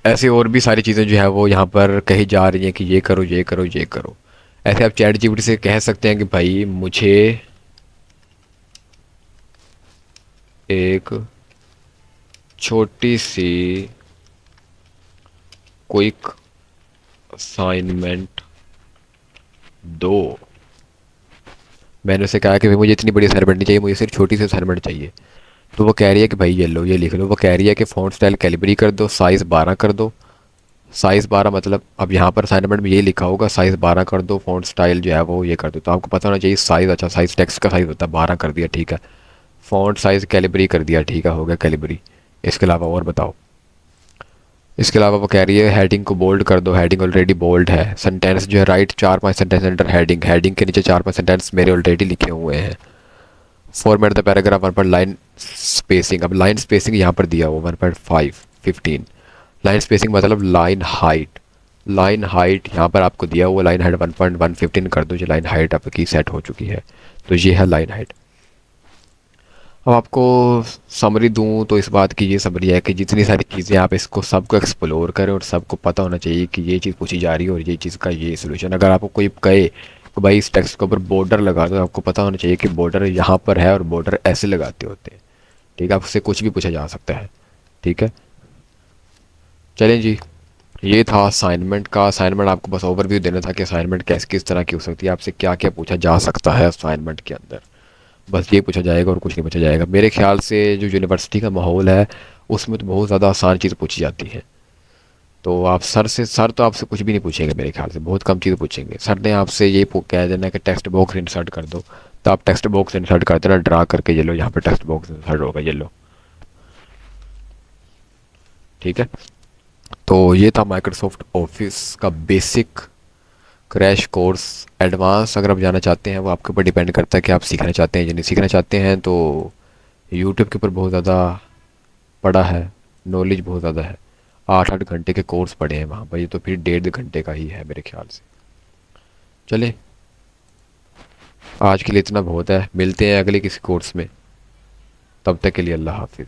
ऐसे और भी सारी चीज़ें जो है वो यहाँ पर कही जा रही हैं कि ये करो ये करो ये करो। ऐसे आप चैट जीपीटी से कह सकते हैं कि भाई मुझे एक छोटी सी क्विक असाइनमेंट दो। मैंने उसे कहा कि भाई मुझे इतनी बड़ी असाइनमेंट नहीं चाहिए, मुझे सिर्फ छोटी सी असाइनमेंट चाहिए। तो वो कह रही है कि भाई ये लो, ये लिख लो। वो कह रही है कि फ़ॉन्ट स्टाइल कैलिबरी कर दो, साइज़ 12 कर दो। साइज़ 12 मतलब अब यहाँ पर असाइनमेंट में ये लिखा होगा साइज़ 12 कर दो, फ़ॉन्ट स्टाइल जो है वो ये कर दो। तो आपको पता होना चाहिए साइज़, अच्छा साइज़ टेक्स्ट का साइज़ होता है, 12 कर दिया, ठीक है। फ़ॉन्ट साइज़ कैलिबरी कर दिया, ठीक है, हो गया कैलिबरी। इसके अलावा और बताओ। इसके अलावा वो कह रही है हेडिंग को बोल्ड कर दो, हेडिंग ऑलरेडी बोल्ड है। सेंटेंस जो है right 4-5 sentence under heading, heading के नीचे 4-5 सेंटेंस मेरे ऑलरेडी लिखे हुए हैं। फॉर्मेट द पैराग्राफ 1 पर लाइन स्पेसिंग, अब लाइन स्पेसिंग यहाँ पर दिया हुआ 1.5 15। लाइन स्पेसिंग मतलब लाइन हाइट, लाइन हाइट यहाँ पर आपको दिया हुआ लाइन हाइट 1.115 कर दो। जो लाइन हाइट आपकी सेट हो चुकी है, तो ये है लाइन हाइट। अब आपको समरी दूं तो इस बात की ये समरी है कि जितनी सारी चीज़ें आप इसको सबको एक्सप्लोर करें और सबको पता होना चाहिए कि ये चीज़ पूछी जा रही है और ये चीज़ का ये सोल्यूशन। अगर आपको कोई कहे तो भाई इस टेक्स्ट के ऊपर बॉर्डर लगा दो, आपको पता होना चाहिए कि बॉर्डर यहाँ पर है और बॉर्डर ऐसे लगाते होते हैं, ठीक है। आपसे कुछ भी पूछा जा सकता है, ठीक है। चलें जी, ये था असाइनमेंट का। असाइनमेंट आपको बस ओवरव्यू देना था कि असाइनमेंट कैसे किस तरह की हो सकती है, आपसे क्या क्या पूछा जा सकता है असाइनमेंट के अंदर। बस ये पूछा जाएगा और कुछ नहीं पूछा जाएगा। मेरे ख्याल से जो यूनिवर्सिटी का माहौल है उसमें तो बहुत ज़्यादा आसान चीज़ पूछी जाती है। तो आप सर तो आपसे कुछ भी नहीं पूछेंगे मेरे ख्याल से, बहुत कम चीज़ें पूछेंगे। सर ने आपसे ये कह देना कि टेक्स्ट बॉक्स इंसर्ट कर दो, तो आप टेक्स्ट बॉक्स इंसर्ट कर देना, ड्रा करके ये लो, यहाँ पे टेक्स्ट बॉक्स इंसर्ट होगा, ये लो, ठीक है। तो ये था माइक्रोसॉफ्ट ऑफिस का बेसिक क्रैश कोर्स। एडवांस अगर आप जाना चाहते हैं वो आपके ऊपर डिपेंड करता है कि आप सीखना चाहते हैं या नहीं सीखना चाहते हैं। तो यूट्यूब के ऊपर बहुत ज़्यादा पड़ा है, नॉलेज बहुत ज़्यादा है। 8-8 घंटे के कोर्स पड़े हैं वहाँ पर, ये तो फिर 1.5 घंटे का ही है मेरे ख्याल से। चले, आज के लिए इतना बहुत है, मिलते हैं अगले किसी कोर्स में, तब तक के लिए अल्लाह हाफिज़।